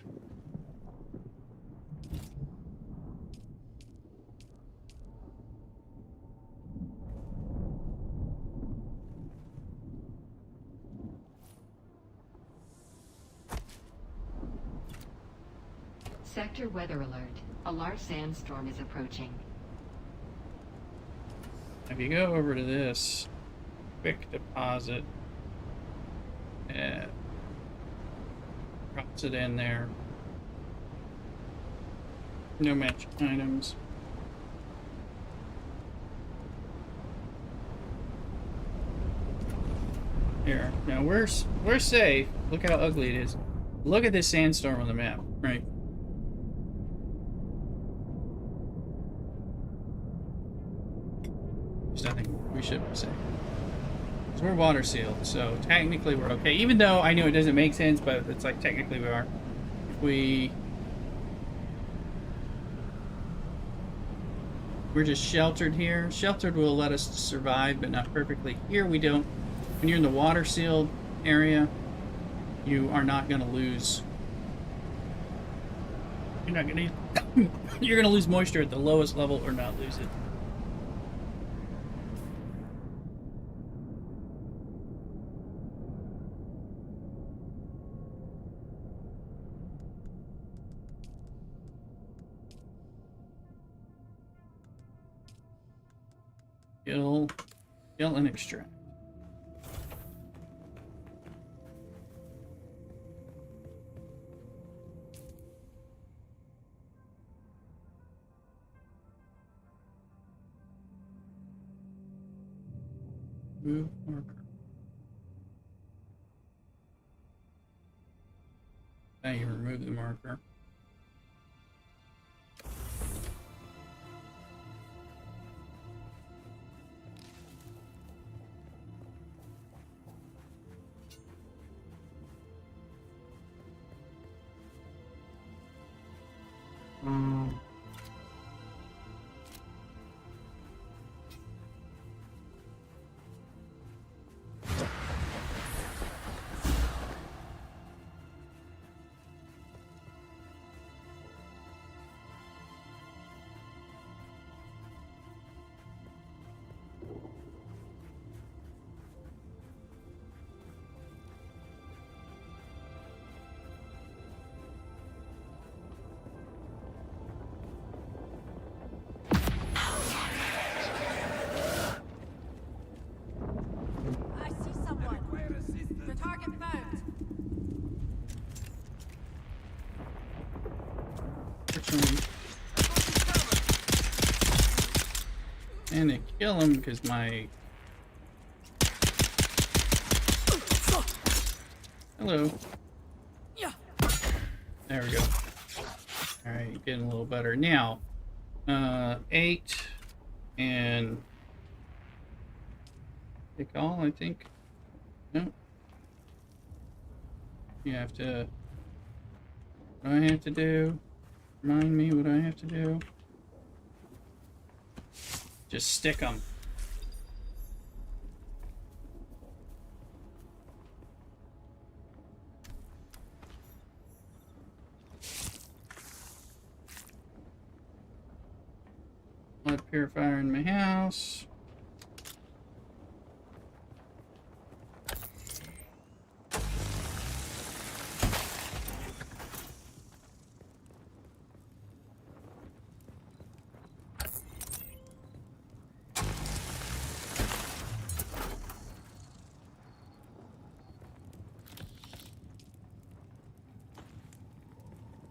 Sector weather alert. A large sandstorm is approaching. If you go over to this quick deposit, drops it in there. No match items. Here, now we're safe. Look how ugly it is. Look at this sandstorm on the map, right? There's nothing we should say. So we're water sealed, so technically we're okay. Even though I know it doesn't make sense, but it's like technically we are. We're just sheltered here. Sheltered will let us survive, but not perfectly. Here we don't. When you're in the water sealed area, you are not going to lose. You're not going to. You're going to lose moisture at the lowest level, or not lose it. Kill and extract. Move marker. Now you remove the marker. And to kill him because my... Hello. Yeah. There we go. Alright, getting a little better. Now, 8 and... Pick all, I think. No. You have to... What do I have to do? Remind me what I have to do. Just stick them. purifier in my house.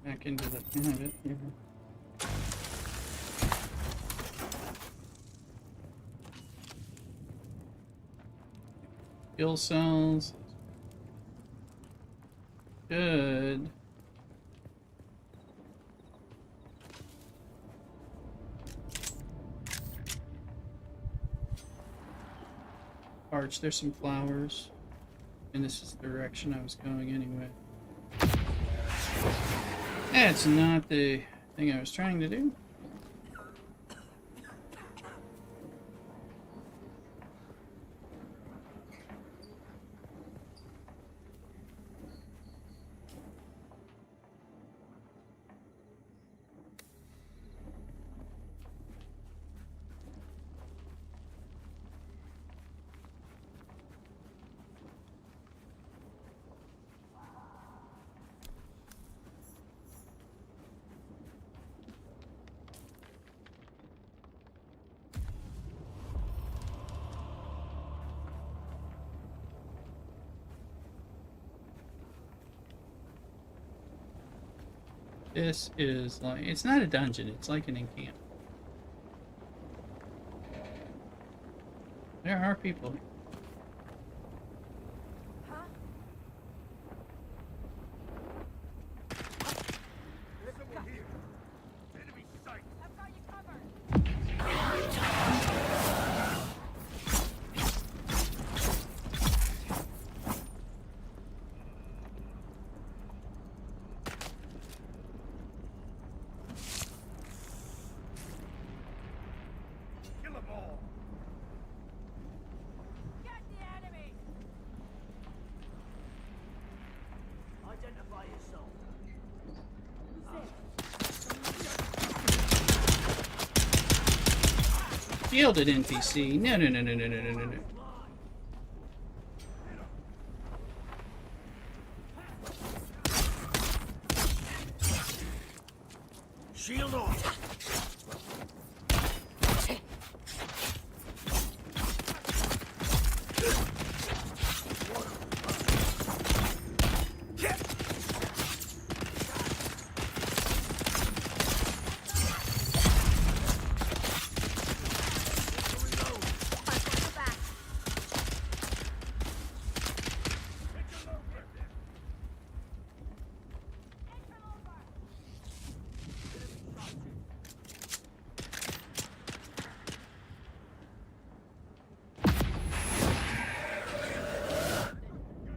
Back into the habit here. Fuel cells. Good. Arch, there's some flowers. And this is the direction I was going anyway. That's not the thing I was trying to do. This is like, it's not a dungeon, it's like an encampment. There are people. Shielded NPC. No, no, no, no, no, no, no, no, no. Shield off.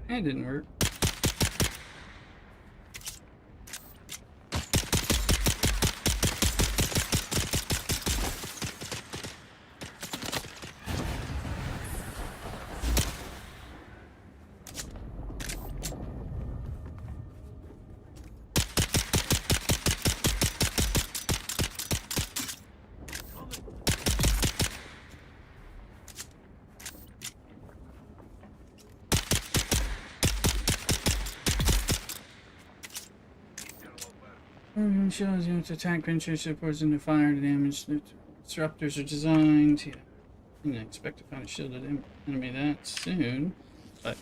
That didn't work. Shows you to attack venture supports into fire to damage. The disruptors are designed. Yeah. I didn't expect to find a shielded enemy that soon, but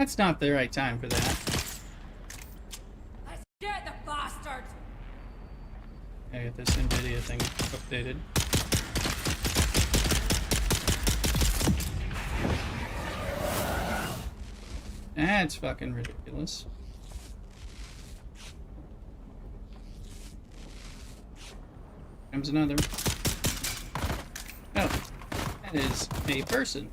That's not the right time for that. Let's get the bastards! I get this NVIDIA thing updated. That's fucking ridiculous. Comes another. Oh, that is a person.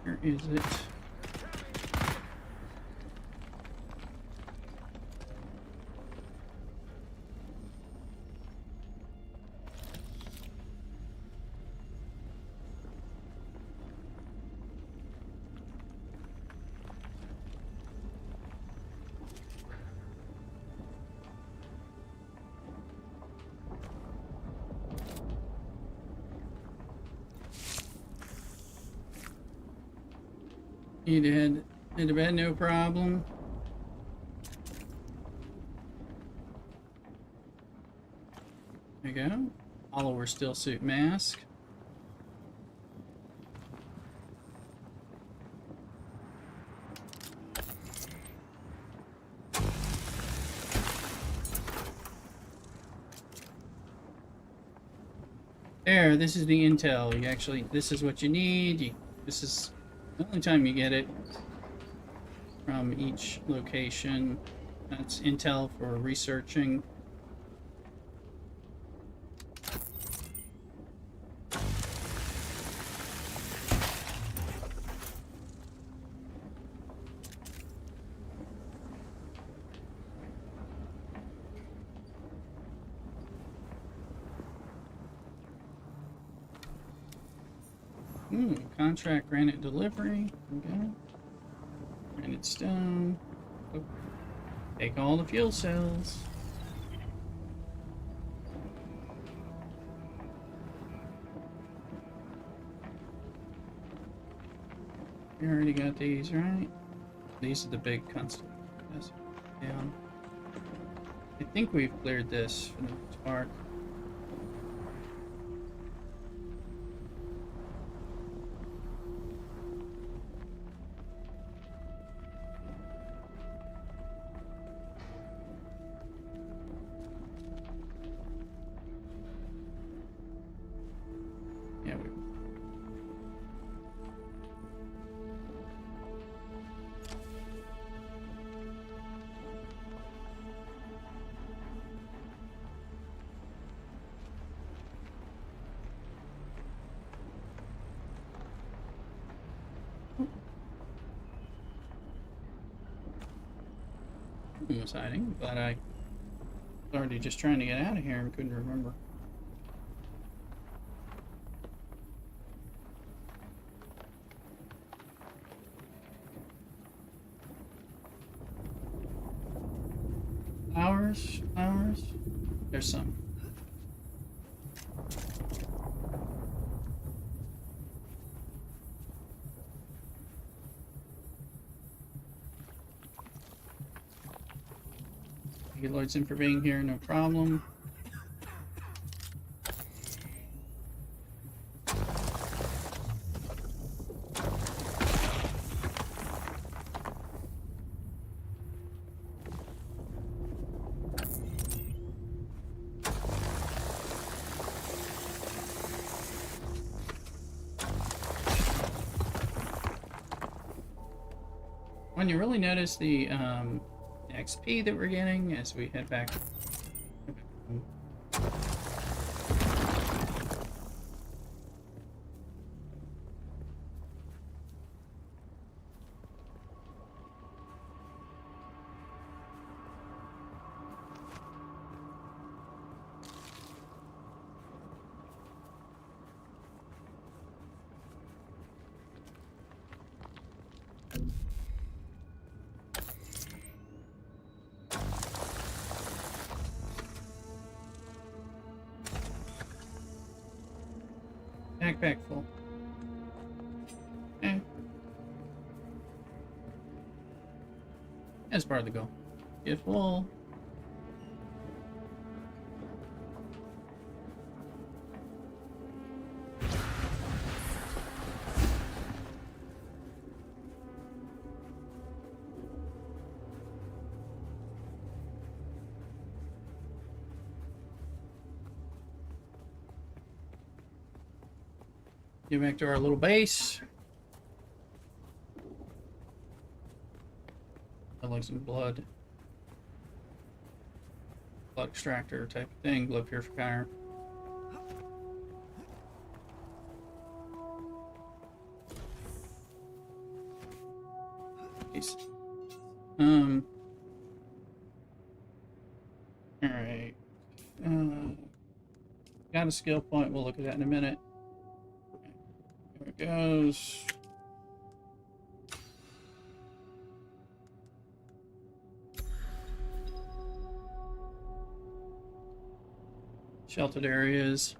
Where is it? He'd have had no problem. There you go. Follower still suit mask. There, this is the intel. You actually, this is what you need. This is the only time you get it from each location. That's intel for researching. Contract granite delivery. Okay. Granite stone. Oh. Take all the fuel cells. We already got these, right? These are the big constant. Down. I think we've cleared this for the most part. Yeah, we. Who was hiding? Glad I was already just trying to get out of here and couldn't remember. Flowers? Flowers? There's some. Thank you, Lordson, for being here, no problem. When you really notice the XP that we're getting as we head back. Backpack full. Okay. That's part of the goal. Get full. Get back to our little base. I like some blood. Blood extractor type of thing, blood purifier. Nice. Alright. Got a skill point, we'll look at that in a minute. There it goes. Sheltered areas.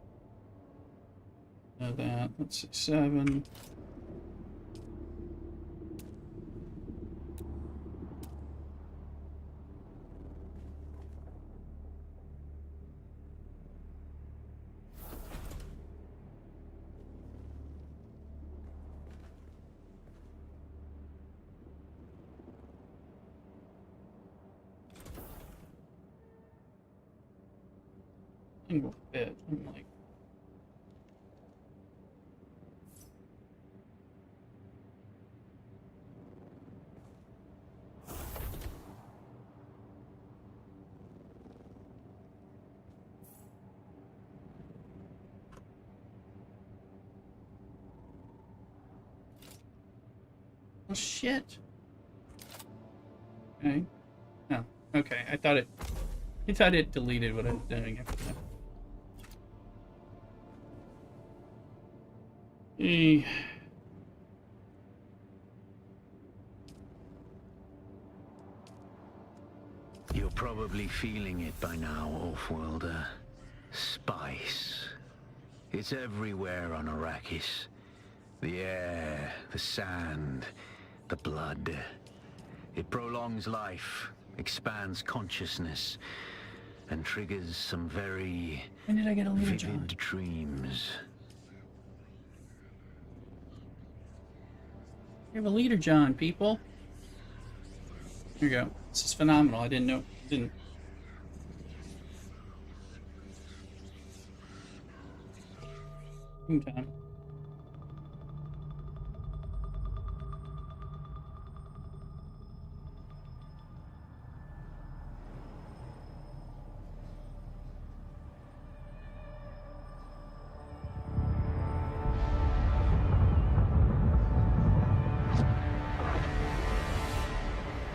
Know that. Let's see, 7. Will fit. I'm like, oh shit. Okay. No. Okay. I thought it deleted what I was doing after that. Eh. You're probably feeling it by now, Offworlder. Spice. It's everywhere on Arrakis. The air, the sand, the blood. It prolongs life, expands consciousness, and triggers some very When did I get a leader, John? vivid dreams. We have a leader, John, people. Here you go. This is phenomenal. I didn't know. Didn't. Time.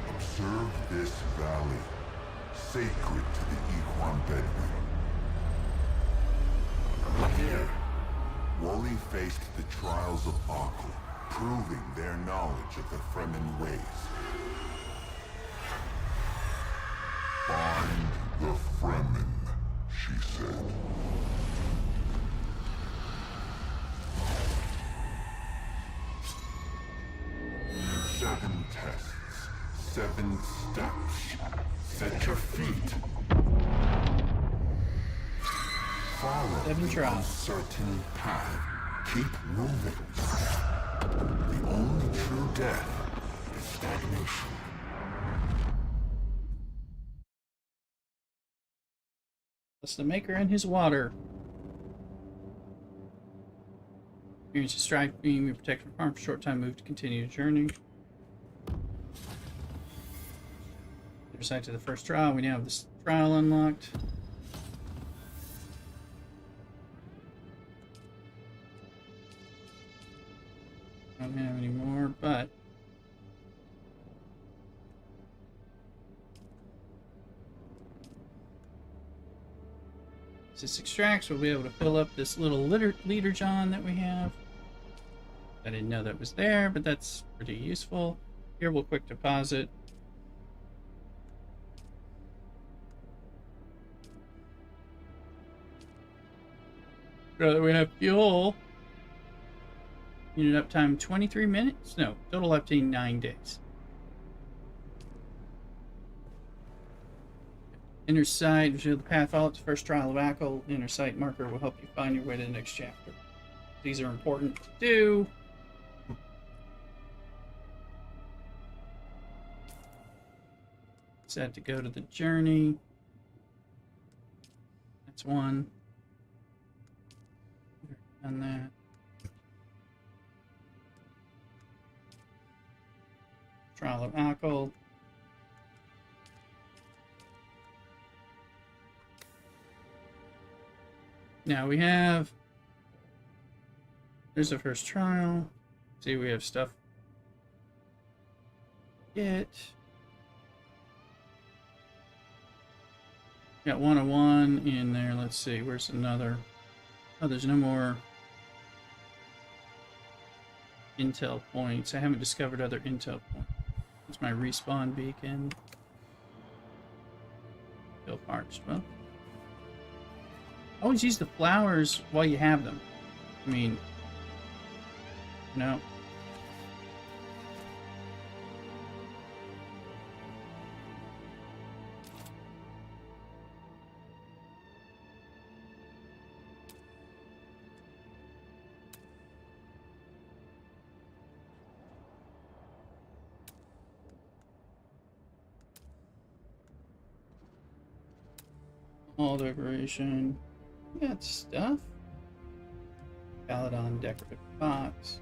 Observe this valley, sacred to the Ikhwan Bedouin. Here, Wally faced the trials of Akhl, proving their knowledge of the Fremen ways. Find the Fremen, she said. Seven tests, 7 steps. Set your feet. Follow 7 the tries. uncertain path. Keep moving. The only true death is stagnation. That's the maker and his water. Experience a strike beam. We protect from harm for a short time. Move to continue the journey. Side to the first trial. We now have this trial unlocked. Don't have any more, but as this extracts, we'll be able to fill up this little leader John that we have. I didn't know that was there, but that's pretty useful. Here we'll quick deposit. So that we have fuel. Unit uptime 23 minutes? No, total uptime 9 days. Inner sight, visual the path follow its first trial of Ackle. Inner sight marker will help you find your way to the next chapter. These are important to do. Set to go to the journey. That's one. Done that. Trial of Ackle. Now we have. There's the first trial. See, we have stuff. Get. Got 101 in there. Let's see. Where's another? Oh, there's no more intel points. I haven't discovered other intel points. It's my respawn beacon. Still parched. Well, always use the flowers while you have them. I mean, no. All decoration. Got stuff. Paladon decorative box.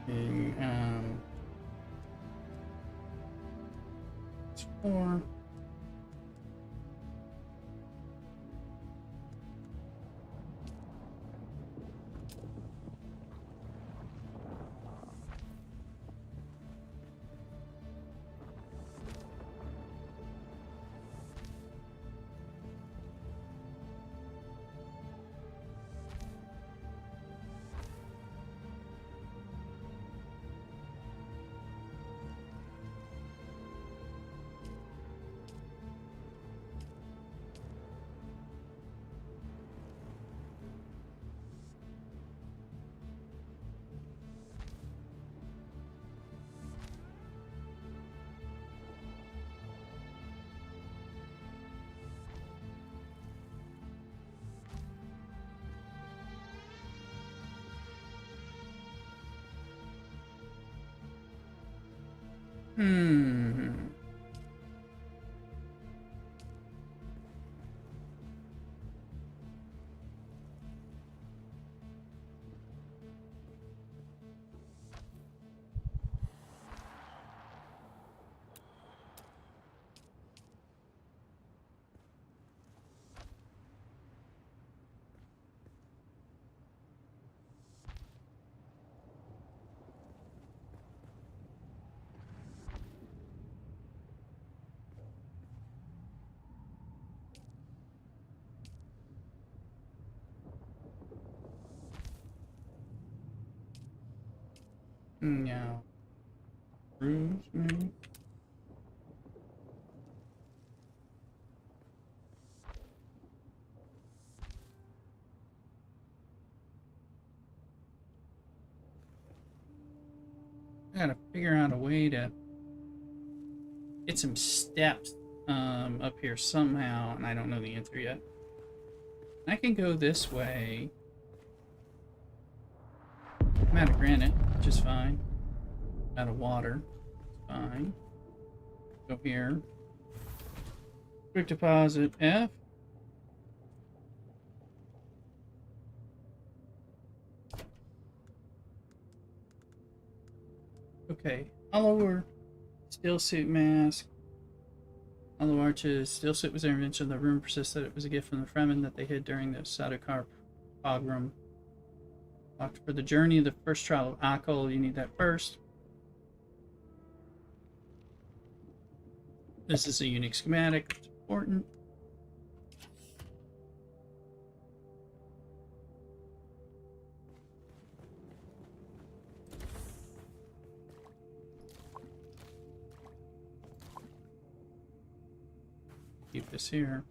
And, it's 4. Hmm. No. Bruise, maybe? I gotta figure out a way to get some steps up here somehow, and I don't know the answer yet. I can go this way. I'm out of granite, which is fine. Out of water, fine. Go here. Quick deposit F. Okay, Hollower, steel suit mask. Hollow arches, steel suit was their invention. The rumor persists that it was a gift from the Fremen that they hid during the Sardaukar pogrom. Locked for the journey of the first trial of Ackle, you need that first. This is a unique schematic, it's important. keep this here.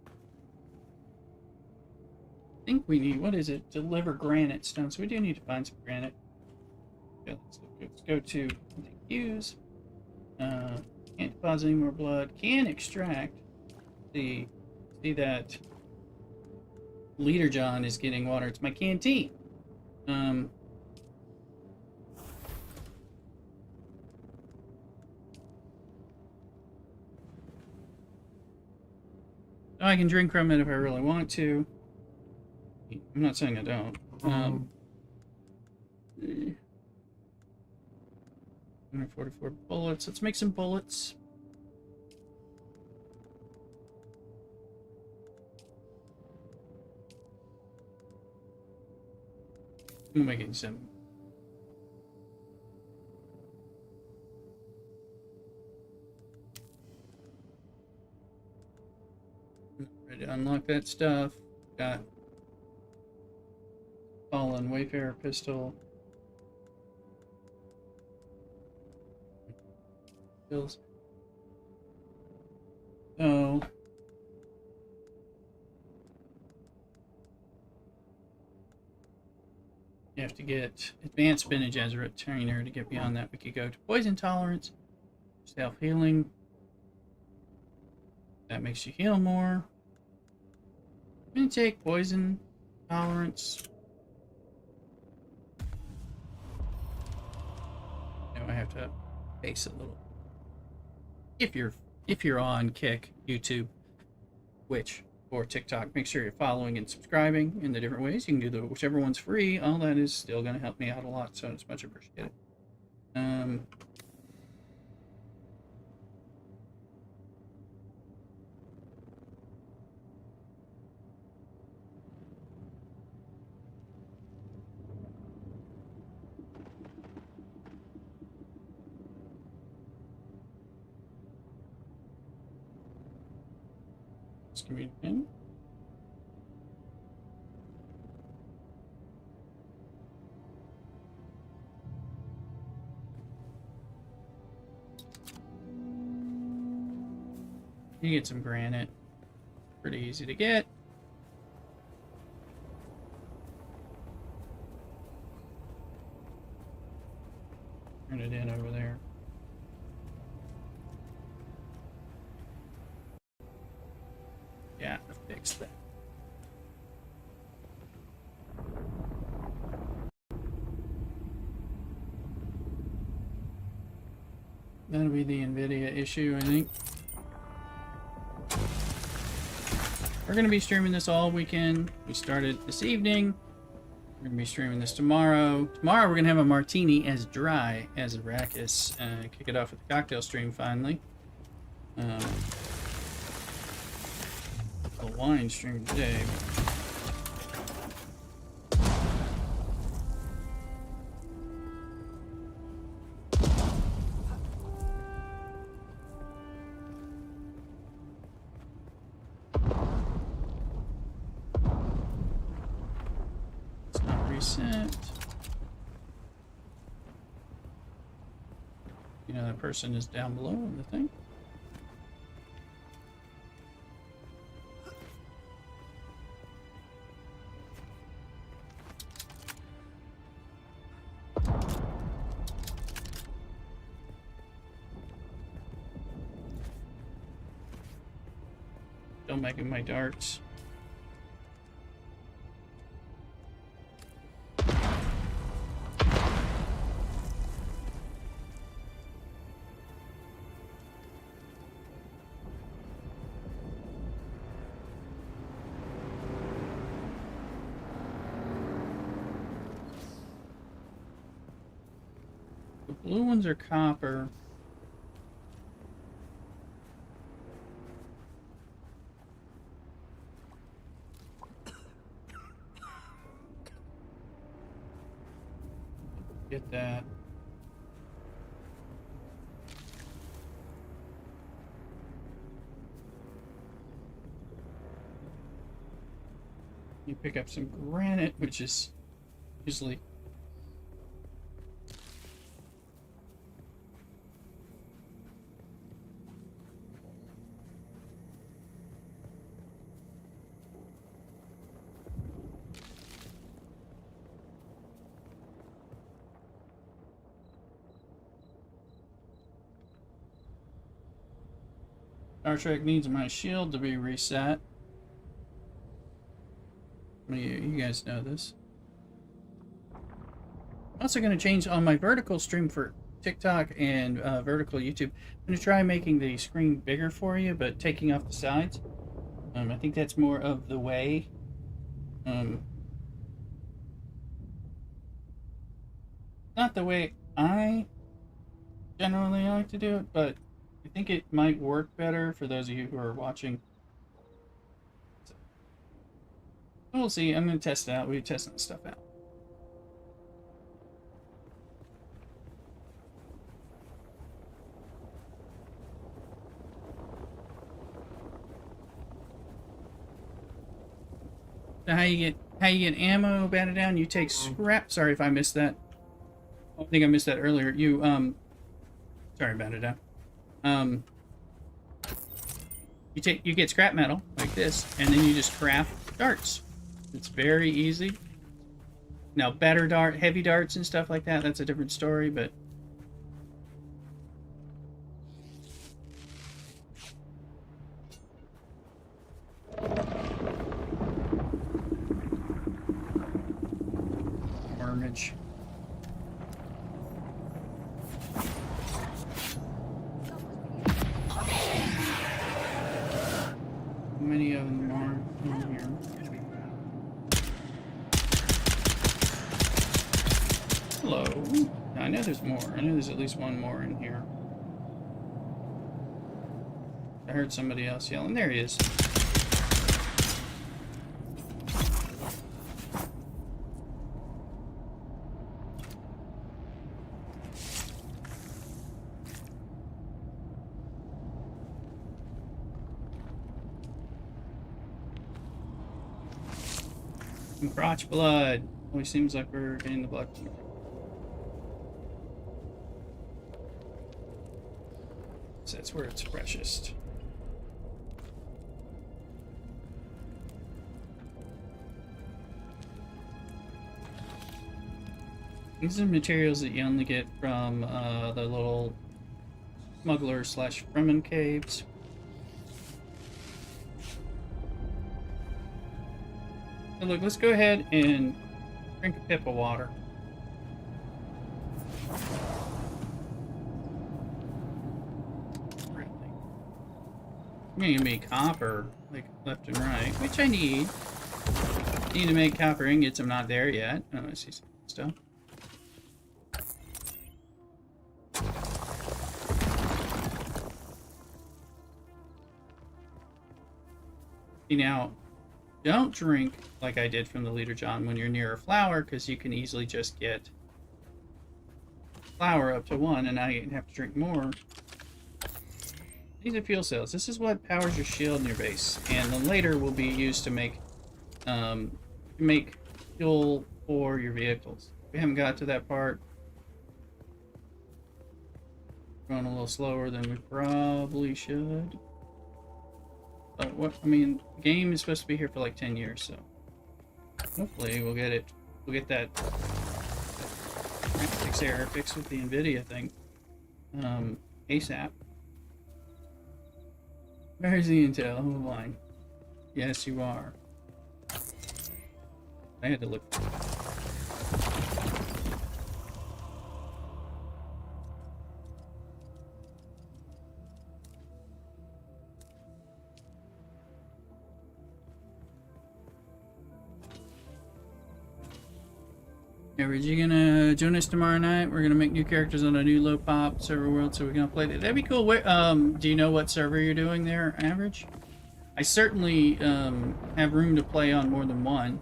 I think we need, what is it? Deliver granite stone. So we do need to find some granite. Okay, let's go to use. Can't deposit any more blood. Can extract. See that Leader John is getting water. It's my canteen. I can drink from it if I really want to. I'm not saying I don't. 144 bullets. Let's make some bullets. I'm making some. Ready to unlock that stuff. Got Fallen Wayfarer pistol. Pills. Oh. You have to get advanced spinach as a retainer. To get beyond that, we could go to poison tolerance, self-healing. That makes you heal more. I'm gonna take poison tolerance. Now I have to pace a little. If you're on Kick, YouTube, Twitch, or TikTok, make sure you're following and subscribing in the different ways. You can do whichever one's free. All that is still going to help me out a lot, so it's much appreciated. Let's communicate. You get some granite. Pretty easy to get. Turn it in over there. Yeah, fix that. That'll be the NVIDIA issue, I think. We're going to be streaming this all weekend. We started this evening. We're going to be streaming this tomorrow. Tomorrow we're going to have a martini as dry as Arrakis. Kick it off with the cocktail stream finally. The wine stream today. Reset. You know, that person is down below in the thing. Don't make it my darts. The blue ones are copper. Get that. You pick up some granite, which is usually Star Trek needs my shield to be reset. You guys know this. I'm also going to change on my vertical stream for TikTok and vertical YouTube. I'm going to try making the screen bigger for you, but taking off the sides. I think that's more of the way. Not the way I generally like to do it, but I think it might work better for those of you who are watching. So, we'll see. I'm going to test it out. We're testing this stuff out. So how you get ammo batted down? You take scrap. Sorry if I missed that. I think I missed that earlier. You sorry about it down. You get scrap metal like this, and then you just craft darts. It's very easy. Now heavy darts and stuff like that, that's a different story, but wormage. How many of them are in here? Hello. I know there's more. I know there's at least one more in here. I heard somebody else yelling. There he is. Some crotch blood. Always seems like we're getting the blood. So that's where it's freshest. These are materials that you only get from the little smuggler / Fremen caves. So look, let's go ahead and drink a pip of water. I'm gonna make copper, like left and right, which I need. Need to make copper ingots. I'm not there yet. Oh, I see some stuff. Now, don't drink like I did from the Leader John when you're near a flower, because you can easily just get flour up to 1, and now you have to drink more. These are fuel cells. This is what powers your shield and your base, and then later will be used to make fuel for your vehicles. We haven't got to that part. Going a little slower than we probably should. But what I mean, the game is supposed to be here for like 10 years, so hopefully we'll get it. We'll get that graphics error fixed with the NVIDIA thing ASAP. Where's the intel? Hold on. Yes, you are. I had to look. Average, you gonna join us tomorrow night? We're gonna make new characters on a new low pop server world, so we're gonna play that. That'd be cool. Where, do you know what server you're doing there, Average? I certainly have room to play on more than one.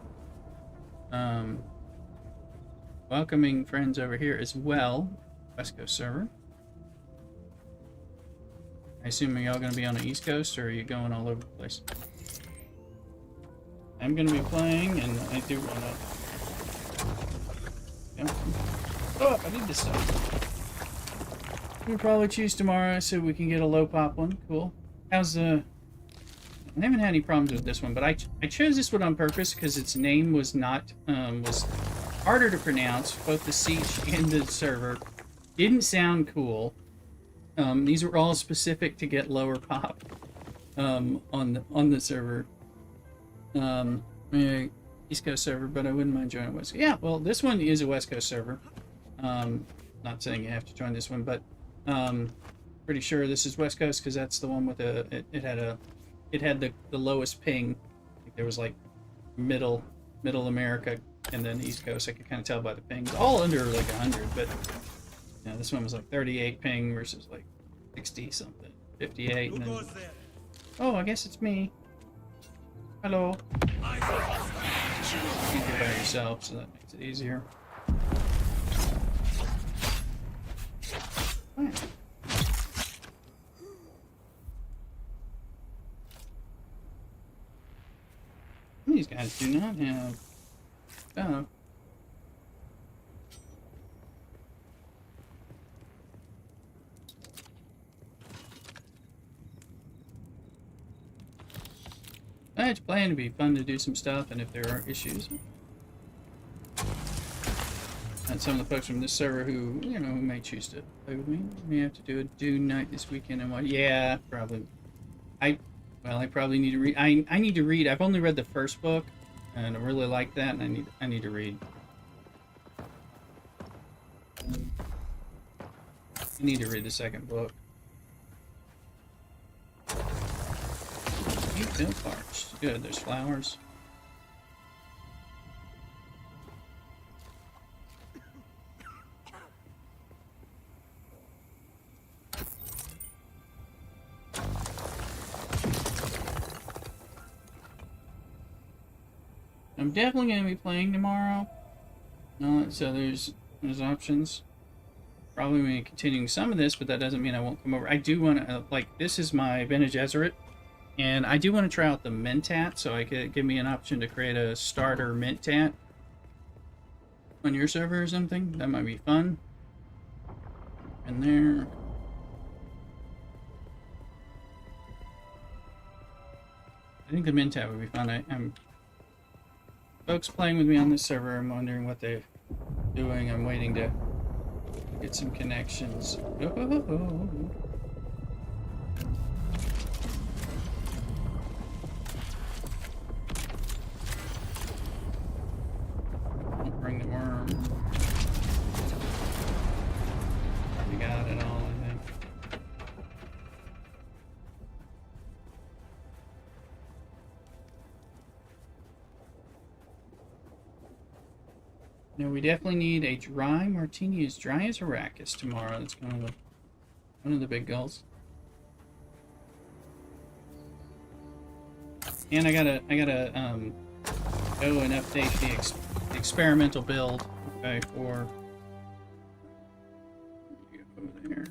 Welcoming friends over here as well. West Coast server. I assume y'all gonna be on the East Coast, or are you going all over the place? I'm gonna be playing, and I do wanna. Oh, I need this stuff. We'll probably choose tomorrow so we can get a low pop one. Cool. How's the... I haven't had any problems with this one, but I chose this one on purpose because its name was not... was harder to pronounce. Both the siege and the server didn't sound cool. These were all specific to get lower pop. on the server. Yeah, East Coast server, but I wouldn't mind joining West. Yeah, well, this one is a West Coast server. Not saying you have to join this one, but pretty sure this is West Coast because that's the one with it had the lowest ping. I think there was like middle America and then East Coast. I could kind of tell by the pings, all under like 100, but yeah, this one was like 38 ping versus like 60 something, 58. And then, oh, I guess it's me. Hello. You can do it by yourself, so that makes it easier. Wow. These guys do not have stuff. It's planned to be fun to do some stuff, and if there are issues, and some of the folks from this server who, you know, who may choose to play with me, may have to do a Dune night this weekend and what? Yeah, probably. I probably need to read. I need to read. I've only read the first book, and I really like that, and I need to read. I need to read the second book. You feel parched. Good. There's flowers. I'm definitely going to be playing tomorrow. So there's options. Probably going to be continuing some of this, but that doesn't mean I won't come over. I do want to, like, this is my Bene Gesserit, and I do want to try out the Mentat, so I could give me an option to create a starter Mentat on your server or something. That might be fun. And there. I think the Mentat would be fun. I'm folks playing with me on this server. I'm wondering what they're doing. I'm waiting to get some connections. Oh. Don't bring the worm. You got it all, I think. No, we definitely need a dry martini as dry as Arrakis tomorrow. That's one of the big goals. And I gotta go and update the experimental build. Okay, for over there.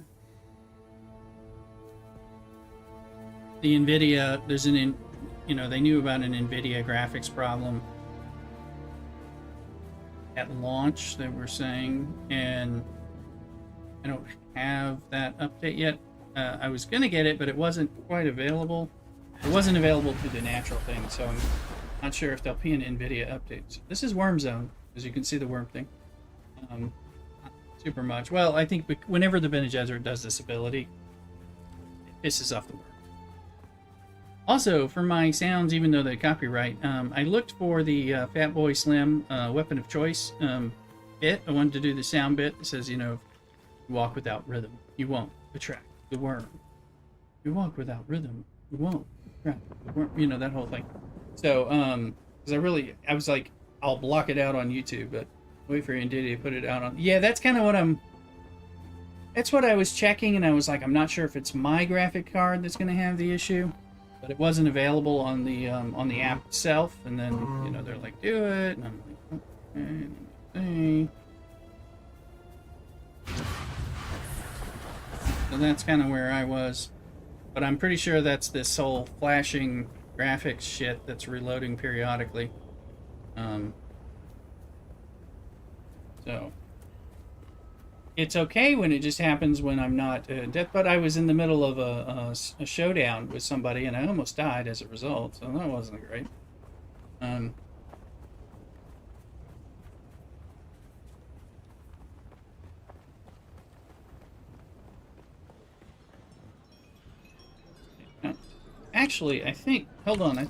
The NVIDIA. There's they knew about an NVIDIA graphics problem at launch, they were saying, and I don't have that update yet. I was gonna get it, but it wasn't quite available. It wasn't available through the natural thing, so I'm not sure if there'll be an NVIDIA update. So this is Worm Zone, as you can see the worm thing. Not super much. Well, I think whenever the Bene Gesserit does this ability, it pisses off the worm. Also, for my sounds, even though they copyright, I looked for the Fatboy Slim weapon of choice bit. I wanted to do the sound bit. It says, you walk without rhythm, you won't attract the worm. You walk without rhythm, you won't attract the worm. That whole thing. So, because I was like, I'll block it out on YouTube, but wait for NVIDIA to put it out on. Yeah, that's kind of what that's what I was checking, and I was like, I'm not sure if it's my graphic card that's going to have the issue. But it wasn't available on the app itself, and then they're like, do it, and I'm like, okay. So that's kind of where I was, but I'm pretty sure that's this whole flashing graphics shit that's reloading periodically. So it's okay when it just happens when I'm not dead, but I was in the middle of a showdown with somebody, and I almost died as a result, so that wasn't great. Actually, I think... Hold on, I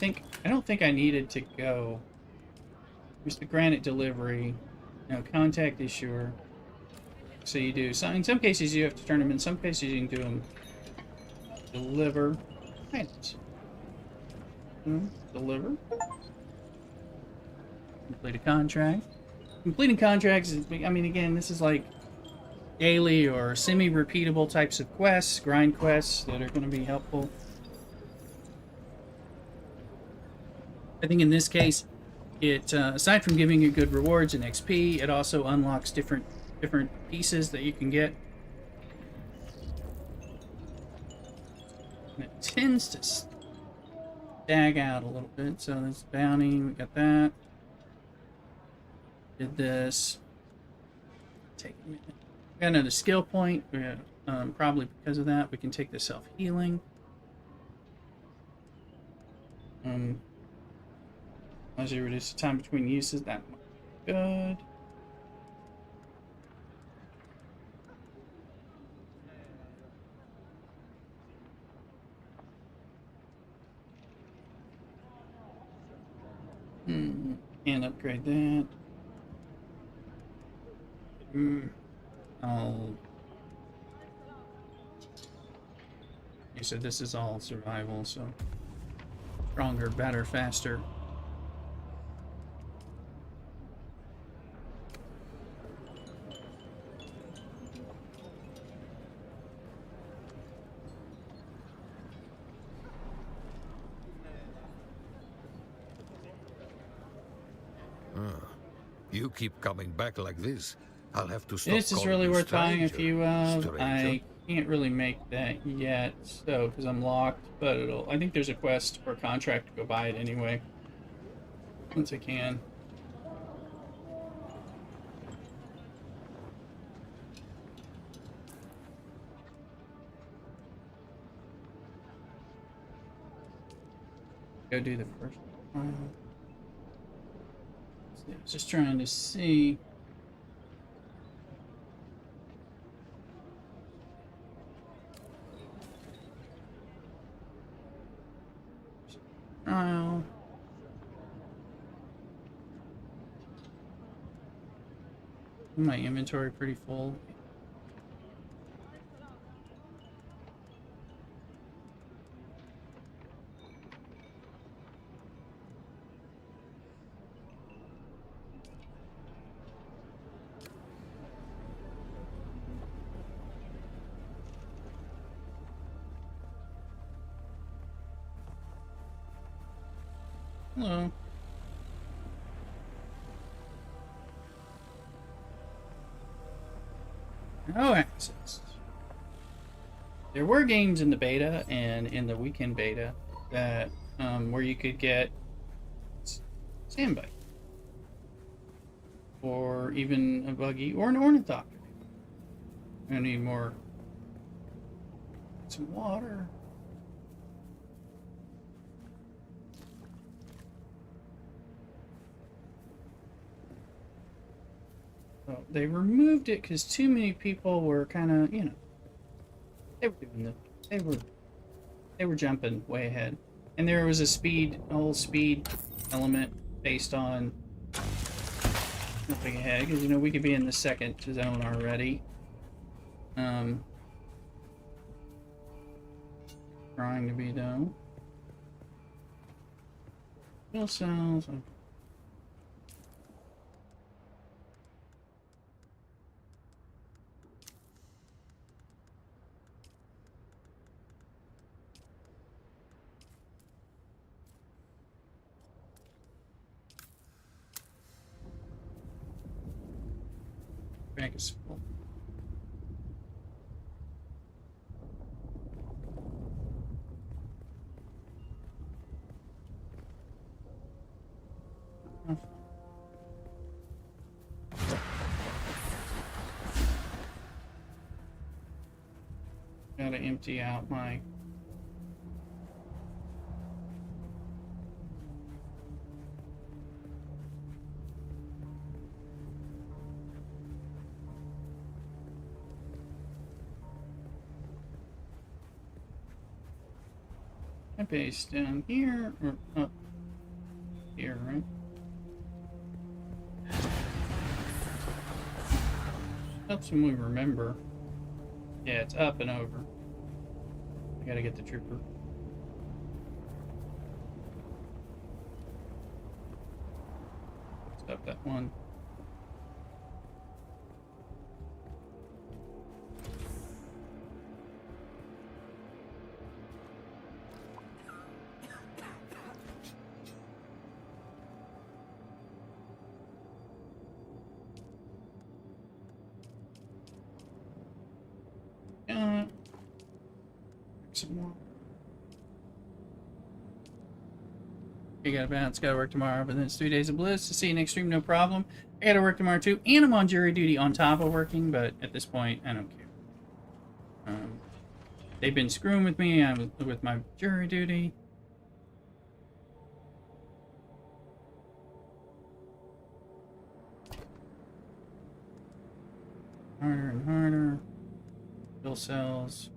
don't think I needed to go... Here's the granite delivery. No, contact issuer. So you do... in some cases you have to turn them in. Some cases you can do them... Deliver. Items. Deliver. Complete a contract. Completing contracts is... I mean, again, this is like... daily or semi-repeatable types of quests, grind quests that are going to be helpful. I think in this case, it aside from giving you good rewards and XP, it also unlocks different pieces that you can get. And it tends to stag out a little bit. So there's bounty, we got that. Did this. Take a minute. Got another skill point. Probably because of that, we can take the self-healing. As you reduce the time between uses, that might be good. Can't upgrade that. You said this is all survival, so stronger, better, faster. You keep coming back like this, I'll have to stop. This is calling really you worth buying a stranger, few of. stranger. I can't really make that yet, so because I'm locked. But it'll. I think there's a quest or contract to go buy it anyway. Once I can. Go do the first one. I was just trying to see. Trial. My inventory pretty full. Hello. No access. There were games in the beta and in the weekend beta that where you could get sandbike, or even a buggy, or an ornithopter. I need more. Some water. So they removed it because too many people were kind of, you know, they were doing they were jumping way ahead, and there was a whole speed element based on jumping ahead because, you know, we could be in the second zone already. Trying to be though. Fuel cells. Bank is full. Gotta empty out my My base down here or up here, right? Helps when we remember. Yeah, it's up and over. I gotta get the trooper. Stop that one. Some more. I gotta bounce, gotta work tomorrow, but then it's 3 days of bliss. To see you next stream, no problem. I gotta work tomorrow too, and I'm on jury duty on top of working, but at this point, I don't care. They've been screwing with me with my jury duty. Harder and harder. Bill cells.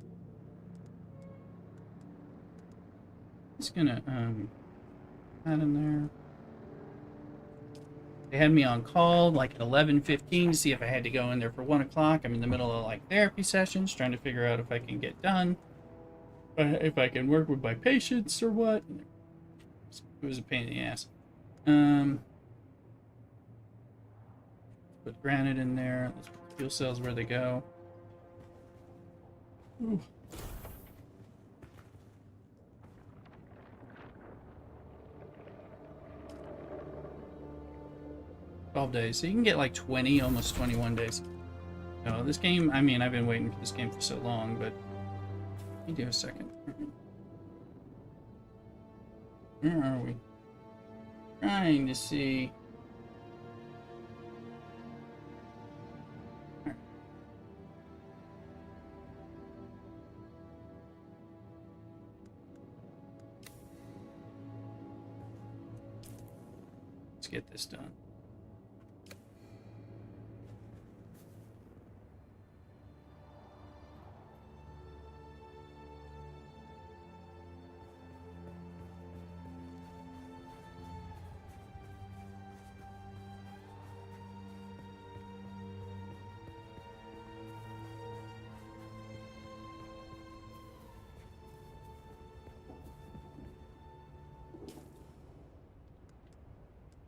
Just gonna that in there. They had me on call like at 11:15 to see if I had to go in there for 1 o'clock. I'm in the middle of like therapy sessions, trying to figure out if I can get done, if I can work with my patients or what. It was a pain in the ass. Put granite in there. Let's put the fuel cells where they go. Ooh. 12 days. So you can get like 20, almost 21 days. No, this game, I mean, I've been waiting for this game for so long, but let me do a second. Where are we? Trying to see. Let's get this done.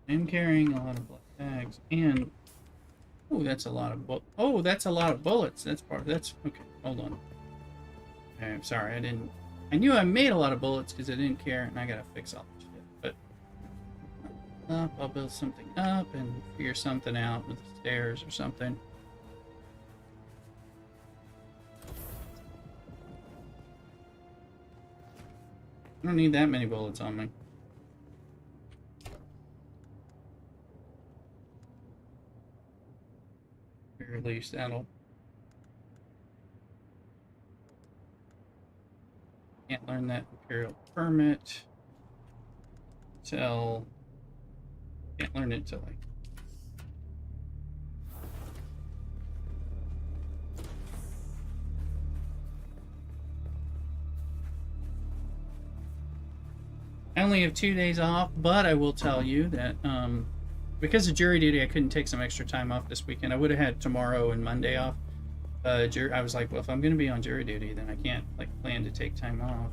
I'm carrying a lot of black bags, and oh, that's a lot of that's a lot of bullets. That's okay. Hold on. Okay, I'm sorry, I knew I made a lot of bullets because I didn't care, and I gotta fix all this shit. But I'll build something up and figure something out with the stairs or something. I don't need that many bullets on me. Release that'll. Can't learn that Imperial permit till can't learn it till like I only have 2 days off, but I will tell you that because of jury duty, I couldn't take some extra time off this weekend. I would have had tomorrow and Monday off. I was like, well, if I'm going to be on jury duty, then I can't like plan to take time off.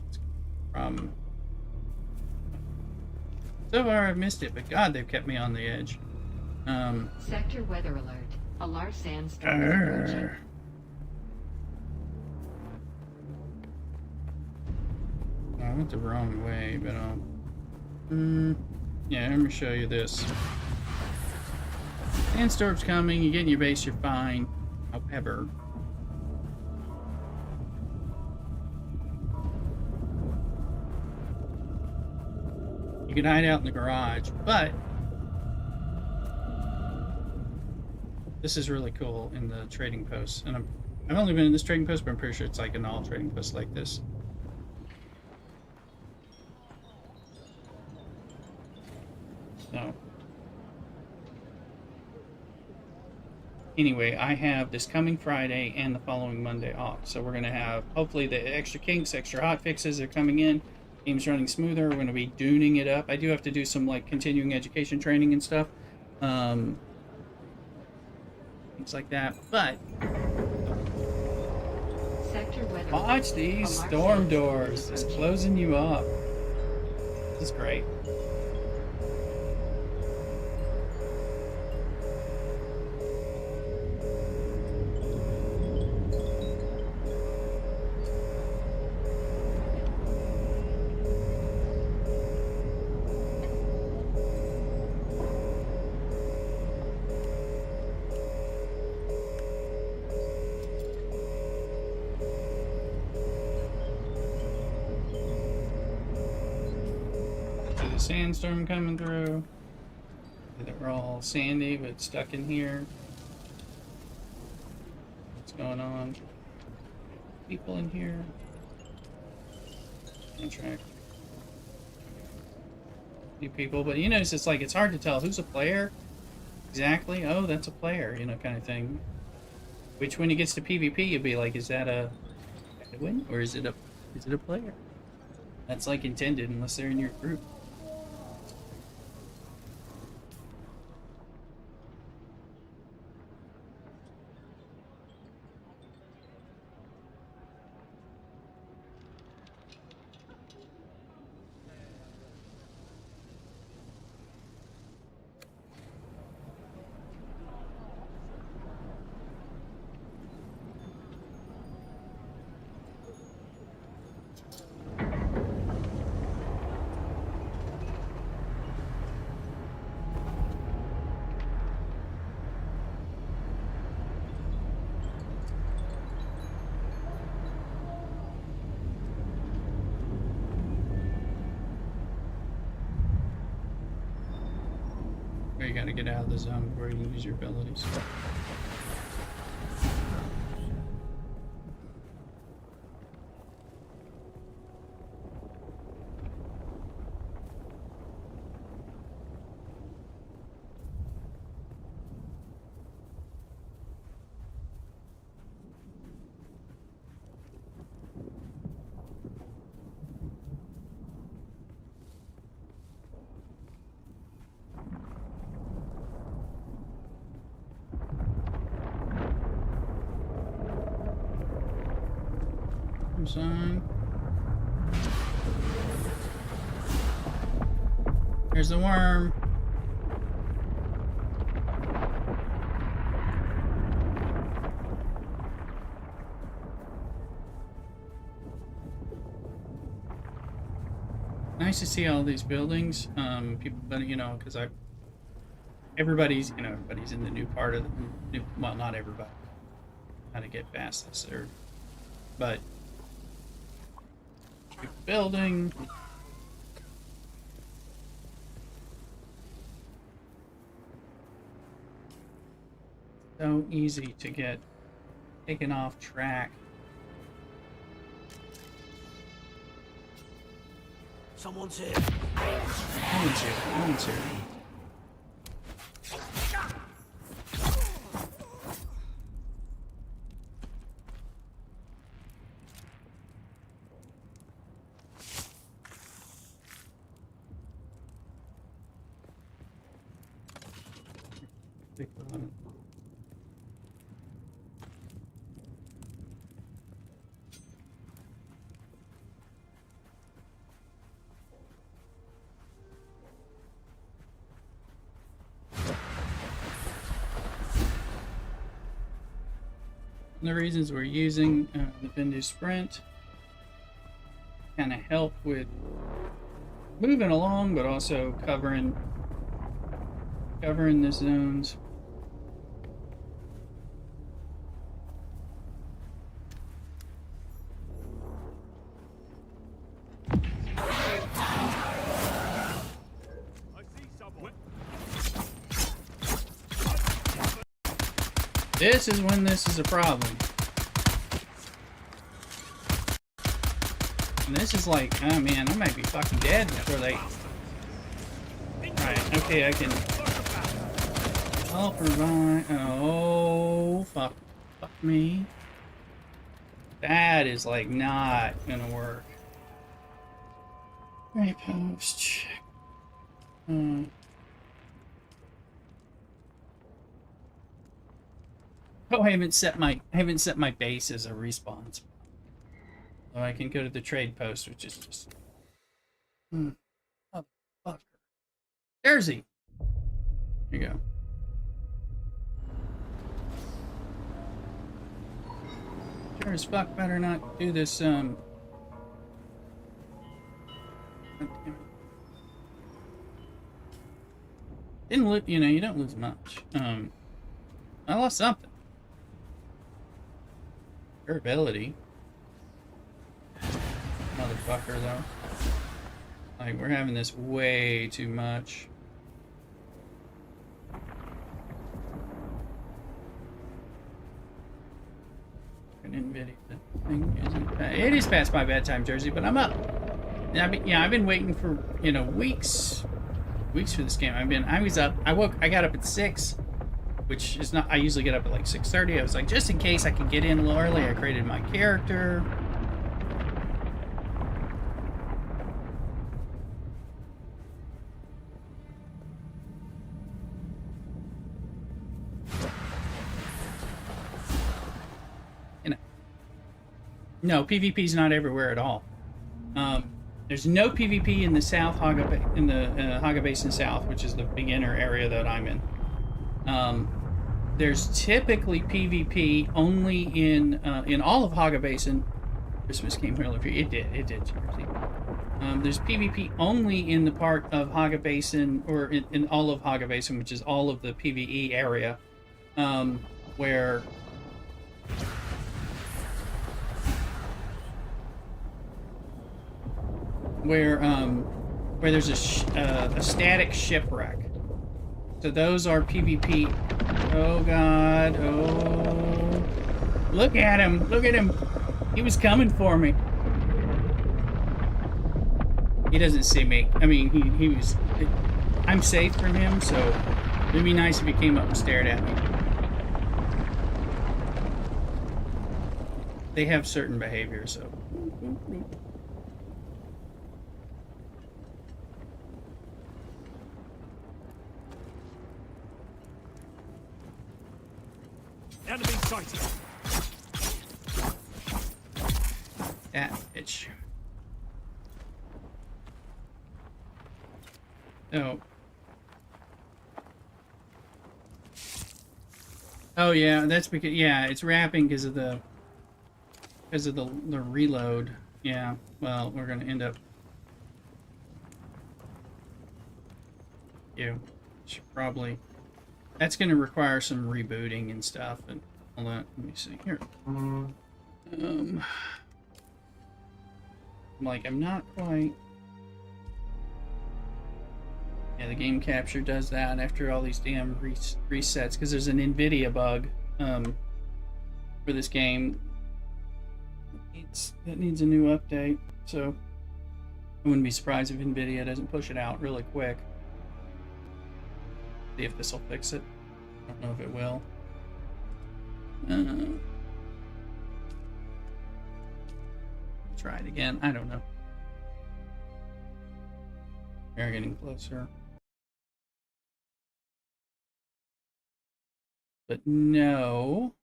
So far, I've missed it, but God, they've kept me on the edge. Sector weather alert. A large sandstorm is approaching. I went the wrong way, but yeah, let me show you this. Sandstorm's coming, you get in your base, you're fine. However, you can hide out in the garage, but this is really cool in the trading post. And I've only been in this trading post, but I'm pretty sure it's like in all trading posts like this. So anyway, I have this coming Friday and the following Monday off. So we're going to have, hopefully, the extra kinks, extra hot fixes are coming in. game's running smoother. We're going to be duning it up. I do have to do some like continuing education training and stuff, things like that. But Sector weather watch alert. these Alarm storm sounds doors. It's approaching. closing you up. This is great. See the sandstorm coming through. They're all sandy but stuck in here. What's going on? People in here. Contract. New people, but you notice it's like it's hard to tell who's a player exactly. Oh, that's a player, you know, kind of thing. Which when it gets to PvP, you'll be like, is that a win or is it a player? That's like intended unless they're in your group. Or you gotta get out of the zone where you use your abilities. Sign. There's the worm. Nice to see all these buildings. People, but you know, because everybody's in the new part of the new. Well, not everybody. How to get past this, but. Building. So easy to get taken off track. Someone's here. No one's here. No one's here. The reasons we're using the Bendu Sprint kind of help with moving along, but also covering the zones. This is when this is a problem. And this is like, oh man, I might be fucking dead before they... Right, okay, I can... I'll provide... Oh, fuck me. That is like not gonna work. Right post. Check. Oh, I haven't set my base as a respawn spot. So I can go to the trade post, which is just oh, fucker. There's he. There you go. Sure as fuck better not do this, God damn it. Didn't look, you don't lose much. I lost something. Durability. Motherfucker, though. Like, we're having this way too much. An NVIDIA thing isn't bad. It is past my bedtime, Jersey, but I'm up. I've been waiting for, weeks for this game. I got up at 6, which is not, I usually get up at like 6:30. I was like, just in case I could get in a little early, I created my character. No, PvP is not everywhere at all. There's no PvP in the South Haga Basin South, which is the beginner area that I'm in. There's typically PvP only in all of Haga Basin. Christmas came earlier. It did. There's PvP only in the part of Haga Basin, or in all of Haga Basin, which is all of the PvE area, where there's a static shipwreck. So those are PvP. Oh god. Oh. Look at him. Look at him. He was coming for me. He doesn't see me. I mean, he was... I'm safe from him, so it'd be nice if he came up and stared at me. They have certain behaviors, so... Enemy sighted. That bitch. Oh. Oh yeah, that's because it's wrapping because of the reload. Yeah. Well, we're gonna end up. Should probably. That's going to require some rebooting and stuff and all that. Let me see here. I'm not quite. Yeah, the game capture does that after all these damn resets because there's an NVIDIA bug for this game. That needs a new update. So I wouldn't be surprised if NVIDIA doesn't push it out really quick. See if this will fix it. I don't know if it will. Try it again. I don't know. We're getting closer. But no.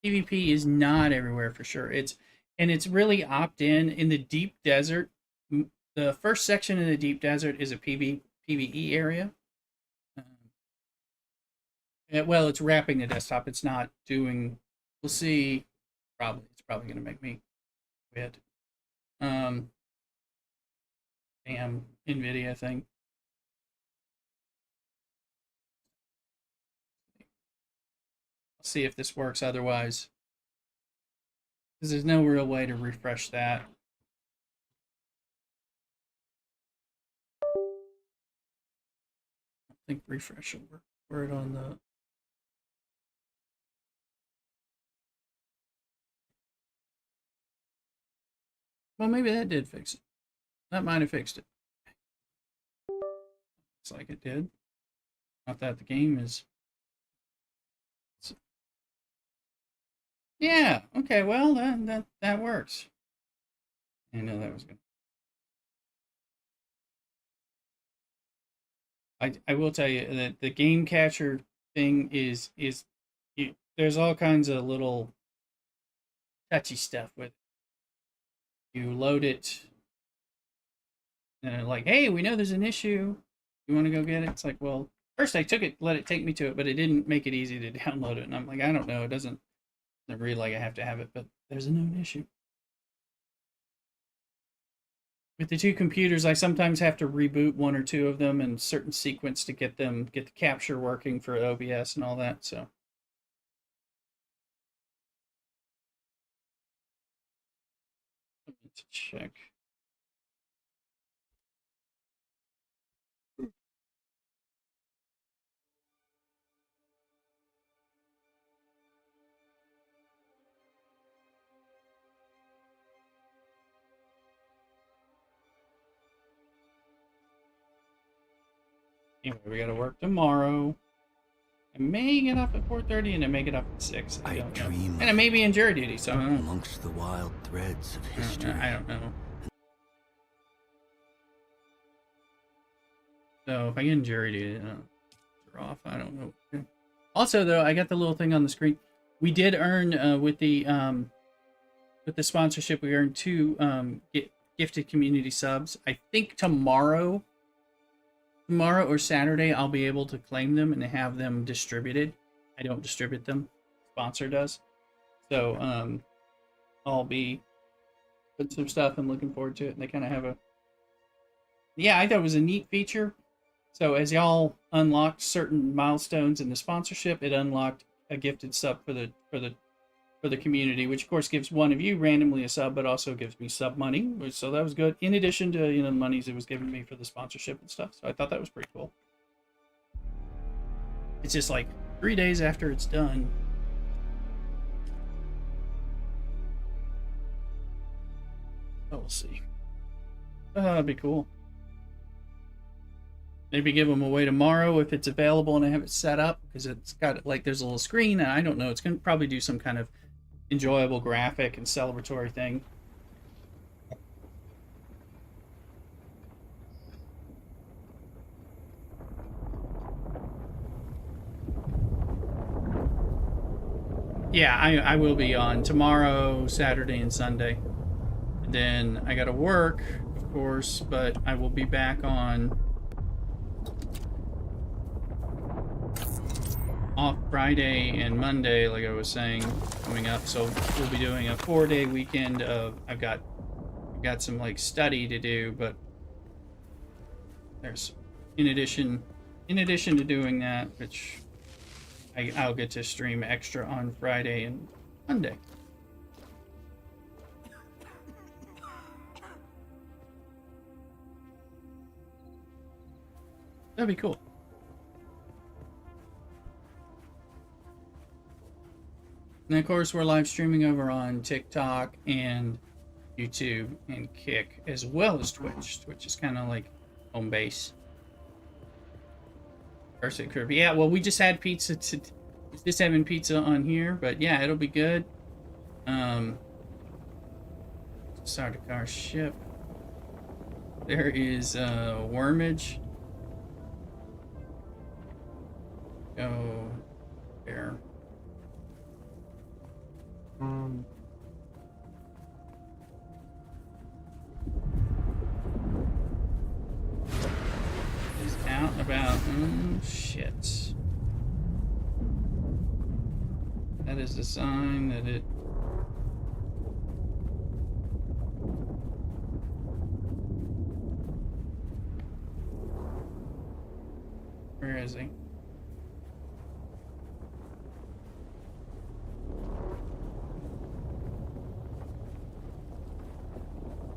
PvP is not everywhere for sure. It's really opt-in the deep desert. The first section of the deep desert is a PvE area. Well, it's wrapping the desktop. It's not doing. We'll see. It's probably going to make me quit. Damn NVIDIA thing. I'll see if this works otherwise. Because there's no real way to refresh that. I think refresh will work for it on the. Well, maybe that did fix it. That might have fixed it. Looks like it did. Not that the game is. Yeah. Okay. Well, that works. I know that was good. I will tell you that the game catcher thing is there's all kinds of little touchy stuff with it. You load it and they're like, hey, we know there's an issue. You want to go get it? It's like, well, first I took it, let it take me to it, but it didn't make it easy to download it. And I'm like, I don't know, it doesn't read like I have to have it, but there's a known issue. With the two computers, I sometimes have to reboot one or two of them in certain sequence to get the capture working for OBS and all that. So let's check. Anyway, we got to work tomorrow. I may get up at 4:30 and I may get up at 6. I don't know. And I may be in jury duty, so I don't know. Amongst the wild threads of history. I don't know. So if I get in jury duty, they're off. I don't know. Also, though, I got the little thing on the screen. We did earn with the sponsorship. We earned 2 gifted community subs. I think tomorrow or Saturday, I'll be able to claim them and have them distributed. I don't distribute them. Sponsor does. So I'll be putting some stuff and looking forward to it. And they kind of have a... Yeah, I thought it was a neat feature. So as y'all unlocked certain milestones in the sponsorship, it unlocked a gifted sub for the community, which of course gives one of you randomly a sub, but also gives me sub money. So that was good. In addition to the monies it was giving me for the sponsorship and stuff. So I thought that was pretty cool. It's just like 3 days after it's done. Oh, we'll see. That'd be cool. Maybe give them away tomorrow if it's available and I have it set up, because it's got like there's a little screen and I don't know, it's gonna probably do some kind of enjoyable graphic and celebratory thing. Yeah, I will be on tomorrow, Saturday, and Sunday. And then I gotta work, of course, but I will be back on off Friday and Monday, like I was saying, coming up. So we'll be doing a 4-day weekend of I've got some like study to do, but there's in addition to doing that, which I'll get to stream extra on Friday and Monday. That'd be cool. And of course, we're live streaming over on TikTok and YouTube and Kick, as well as Twitch. Twitch is kind of like home base. First it could be. Yeah, well, we just had pizza. Just having pizza on here, but yeah, it'll be good. Start a car ship. There is wormage. Go there. Is out and about. Shit. That is the sign that it... Where is he?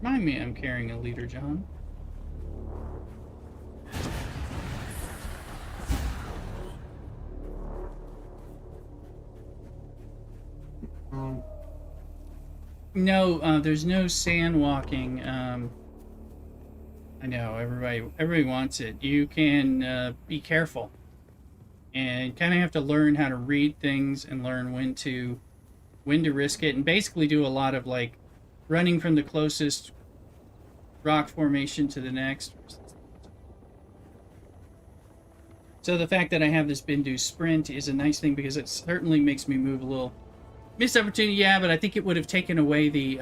Remind me I'm carrying a leader, John. No, there's no sand walking. I know everybody wants it. You can be careful, and kind of have to learn how to read things and learn when to risk it, and basically do a lot of like running from the closest rock formation to the next. So the fact that I have this Bindu sprint is a nice thing because it certainly makes me move a little. Missed opportunity, yeah, but I think it would have taken away the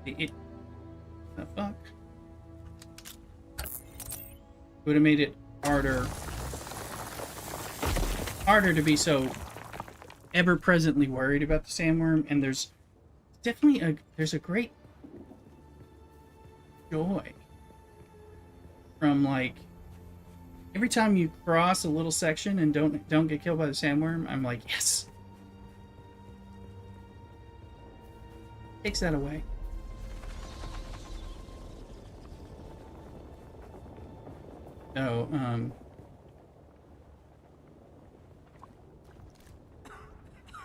the fuck. Would have made it harder to be so ever presently worried about the sandworm, and there's definitely a great joy from like every time you cross a little section and don't get killed by the sandworm. I'm like, yes. Takes that away. So,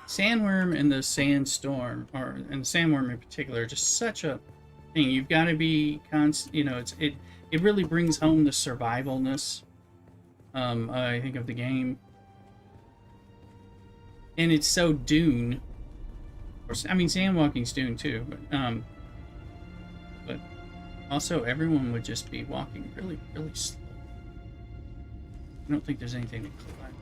sandworm and the sandstorm, and the sandworm in particular, are just such a thing. You've got to be you know, it really brings home the survivalness, I think, of the game. And it's so Dune. I mean, sandwalking's Dune too, but also everyone would just be walking really, really slow. I don't think there's anything to climb.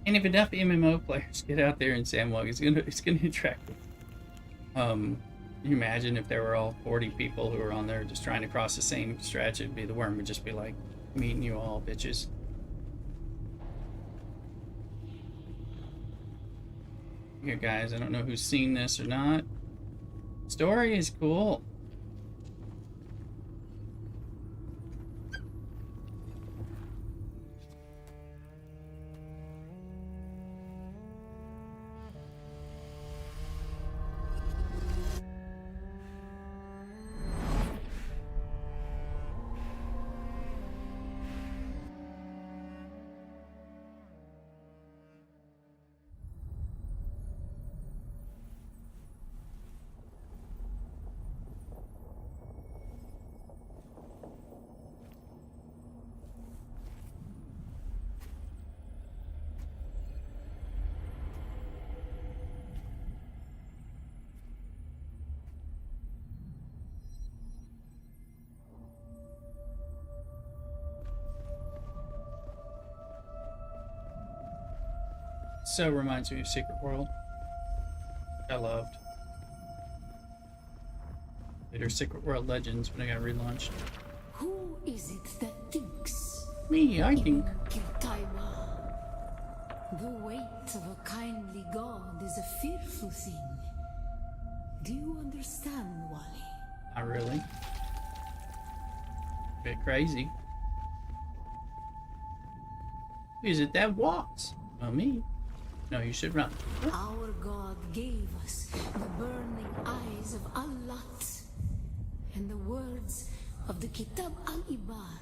And if enough MMO players get out there and sandwalk, it's gonna attract them. Can you imagine if there were all 40 people who were on there just trying to cross the same stretch? It'd be the worm would just be like, meeting you all, bitches. Here, guys, I don't know who's seen this or not. Story is cool. So reminds me of Secret World. I loved. Later Secret World Legends when it got relaunched. Who is it that thinks? Me, I think. The weight of a kindly god is a fearful thing. Do you understand, Wally? Not really. Bit crazy. Who is it that walks? Well, me. No, you should run. Our God gave us the burning eyes of Allat and the words of the Kitab al-Ibar.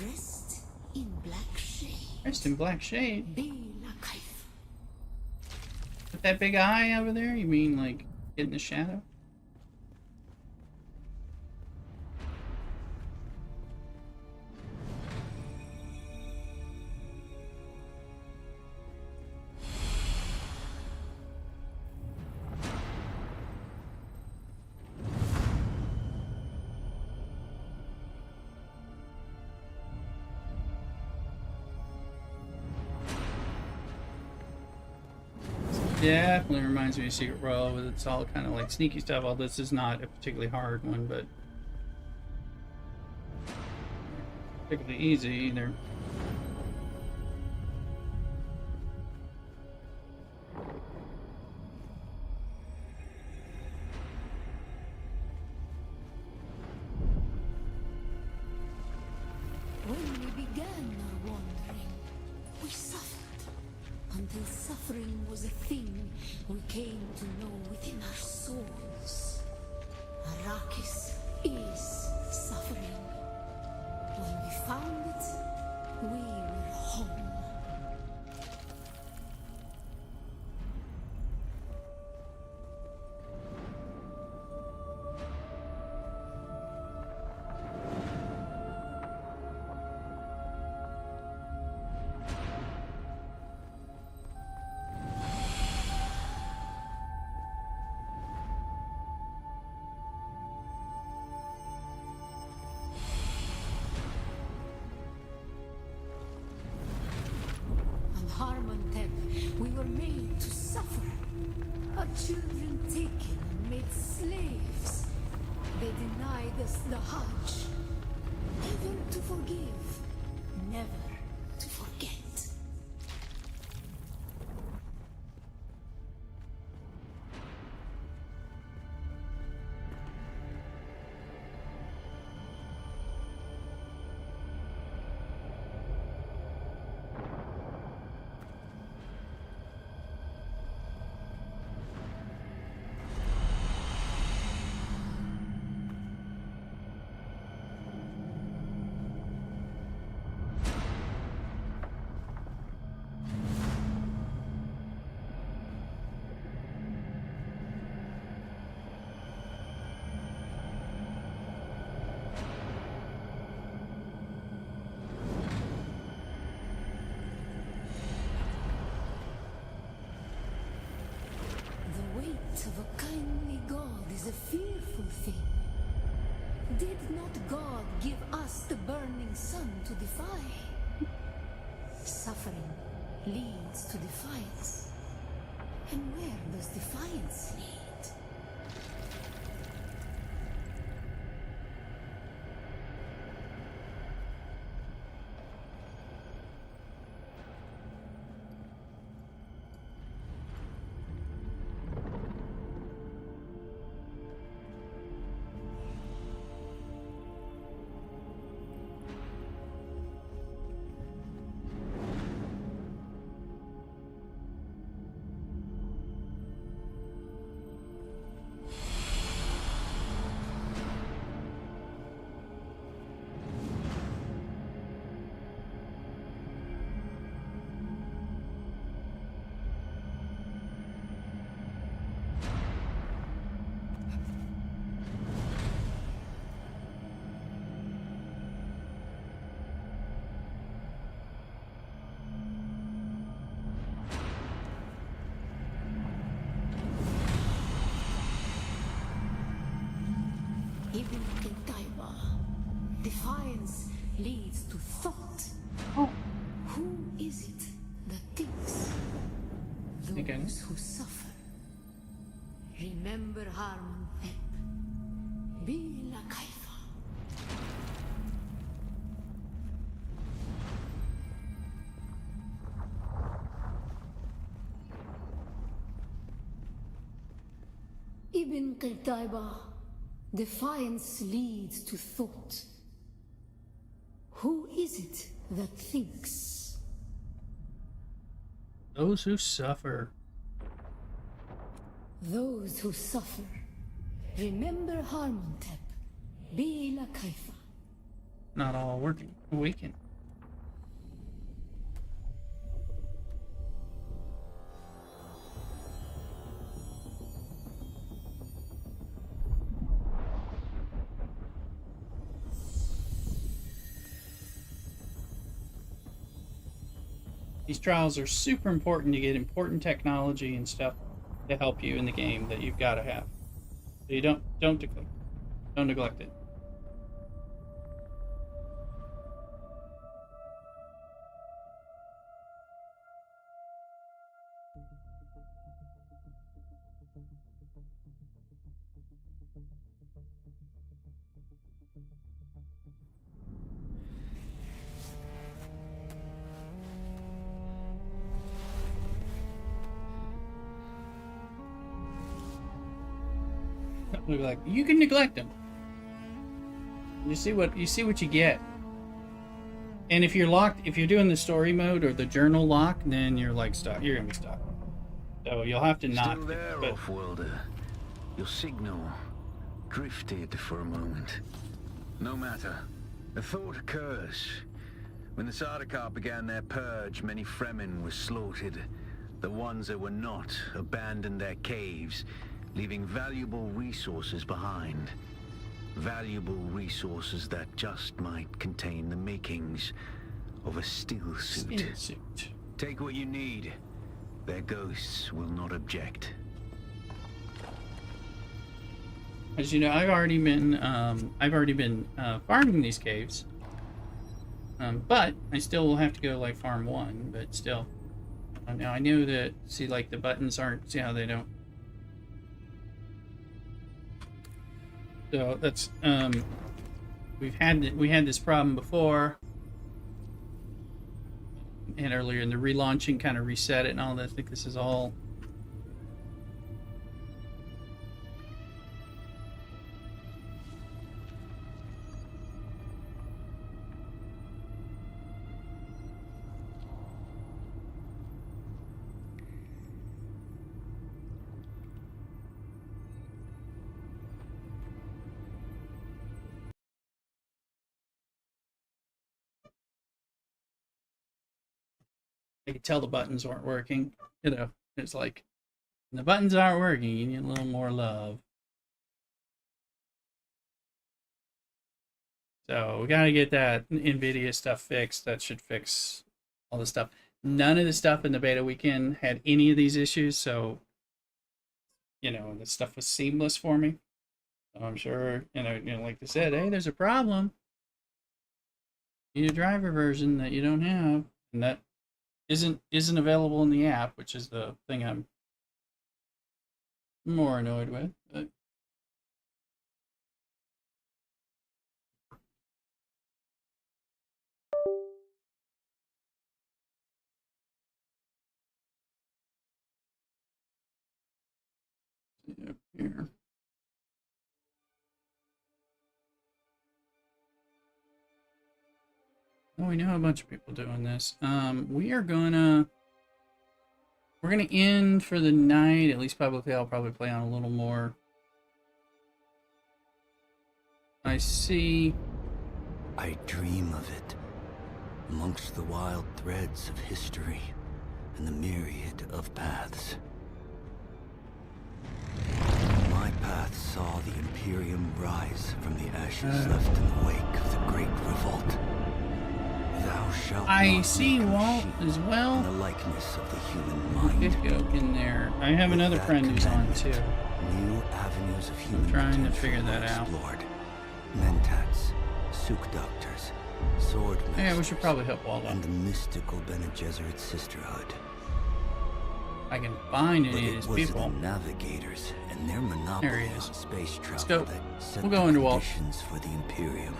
Rest in black shade. Rest in black shade? Bila kaif. With that big eye over there? You mean like get in the shadow? Definitely reminds me of Secret World, but it's all kind of like sneaky stuff. All this is not a particularly hard one, but particularly easy either. When we began our wandering, we suffered. Until suffering was a thing we came to know within our souls. Arrakis is suffering. When we found it, we were home. children taken and made slaves. They denied us the Hajj. Never to forgive, never to forget. The weight of a kindly God is a fearful thing. Did not God give us the burning sun to defy? Suffering leads to defiance. And where does defiance lead? Ibn Qutayba. Defiance leads to thought. Who is it that thinks? Those who suffer. Remember Harmon Pep. Bila Kaifa. Ibn Qutayba. Defiance leads to thought. Who is it that thinks? Those who suffer. Those who suffer. Remember Harmontep. Bila Kaifa. Not all working. Awaken. These trials are super important to get important technology and stuff to help you in the game that you've got to have. So you don't neglect it. Like you can neglect them. You see what you get. And if you're doing the story mode or the journal lock, then you're like stuck. You're gonna be stuck. So you'll have to not. Still there, off-worlder. Your signal drifted for a moment. No matter. A thought occurs. When the Sardaukar began their purge, many Fremen were slaughtered. The ones that were not abandoned their caves, leaving valuable resources behind. Valuable resources that just might contain the makings of a still suit. Take what you need. Their ghosts will not object. As you know, I've already been farming these caves. But I still will have to go like farm one, but still. Now I know that, see, like the buttons aren't, see how they don't So that's we had this problem before, and earlier in the relaunching, kind of reset it and all that. I think this is all. I could tell the buttons weren't working. You know, it's like the buttons aren't working. You need a little more love. So we gotta get that NVIDIA stuff fixed. That should fix all the stuff. None of the stuff in the beta weekend had any of these issues, so you know the stuff was seamless for me. So I'm sure, like they said, hey, there's a problem. You need a driver version that you don't have, and that isn't available in the app, which is the thing I'm more annoyed with. But up here. Oh, we know a bunch of people doing this. We're gonna end for the night. At least publicly, I'll probably play on a little more. I see. I dream of it, amongst the wild threads of history and the myriad of paths. My path saw the Imperium rise from the ashes left in the wake of the Great Revolt. Thou shalt I see Walt as well. in the likeness of the human mind. Could go in there. I have With another that friend who's on commandment, too. New avenues of human I'm trying to potential figure were that out. explored. Mentats, Sook doctors, sword masters, Yeah, we should probably help Walt out. and the mystical Bene Gesserit sisterhood. I can find But any of it his was people. the navigators and their monopoly There he is. on space travel go. that set We'll go the into Walt. conditions for the Imperium.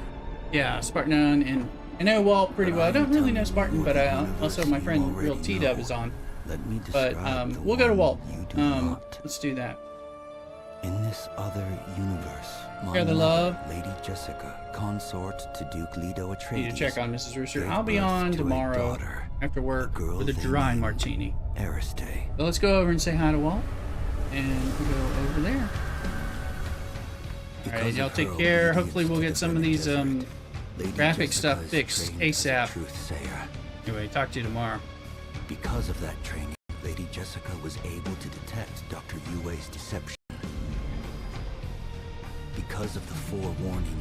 Yeah, Spartan, and I know Walt pretty well. I don't really know Spartan, but also my friend Real T-Dub is on. Let me But describe the we'll go to one Walt. you do not. Let's do that. In this other universe, my Share the mother, love. Lady Jessica, consort to Duke Leto Atreides, Need to check on Mrs. Rooster. gave I'll be birth on to a tomorrow daughter, after work girl with a they dry named martini. Ariste. So let's go over and say hi to Walt, and we'll go over there. All right, Because y'all of take her care. obedience Hopefully, we'll to get the some of Bene these Gesserit, Lady graphic stuff Jessica is fixed trained as a ASAP. truthsayer. Anyway, talk to you tomorrow. Because of that training, Lady Jessica was able to detect Dr. Yue's deception. Because of the forewarning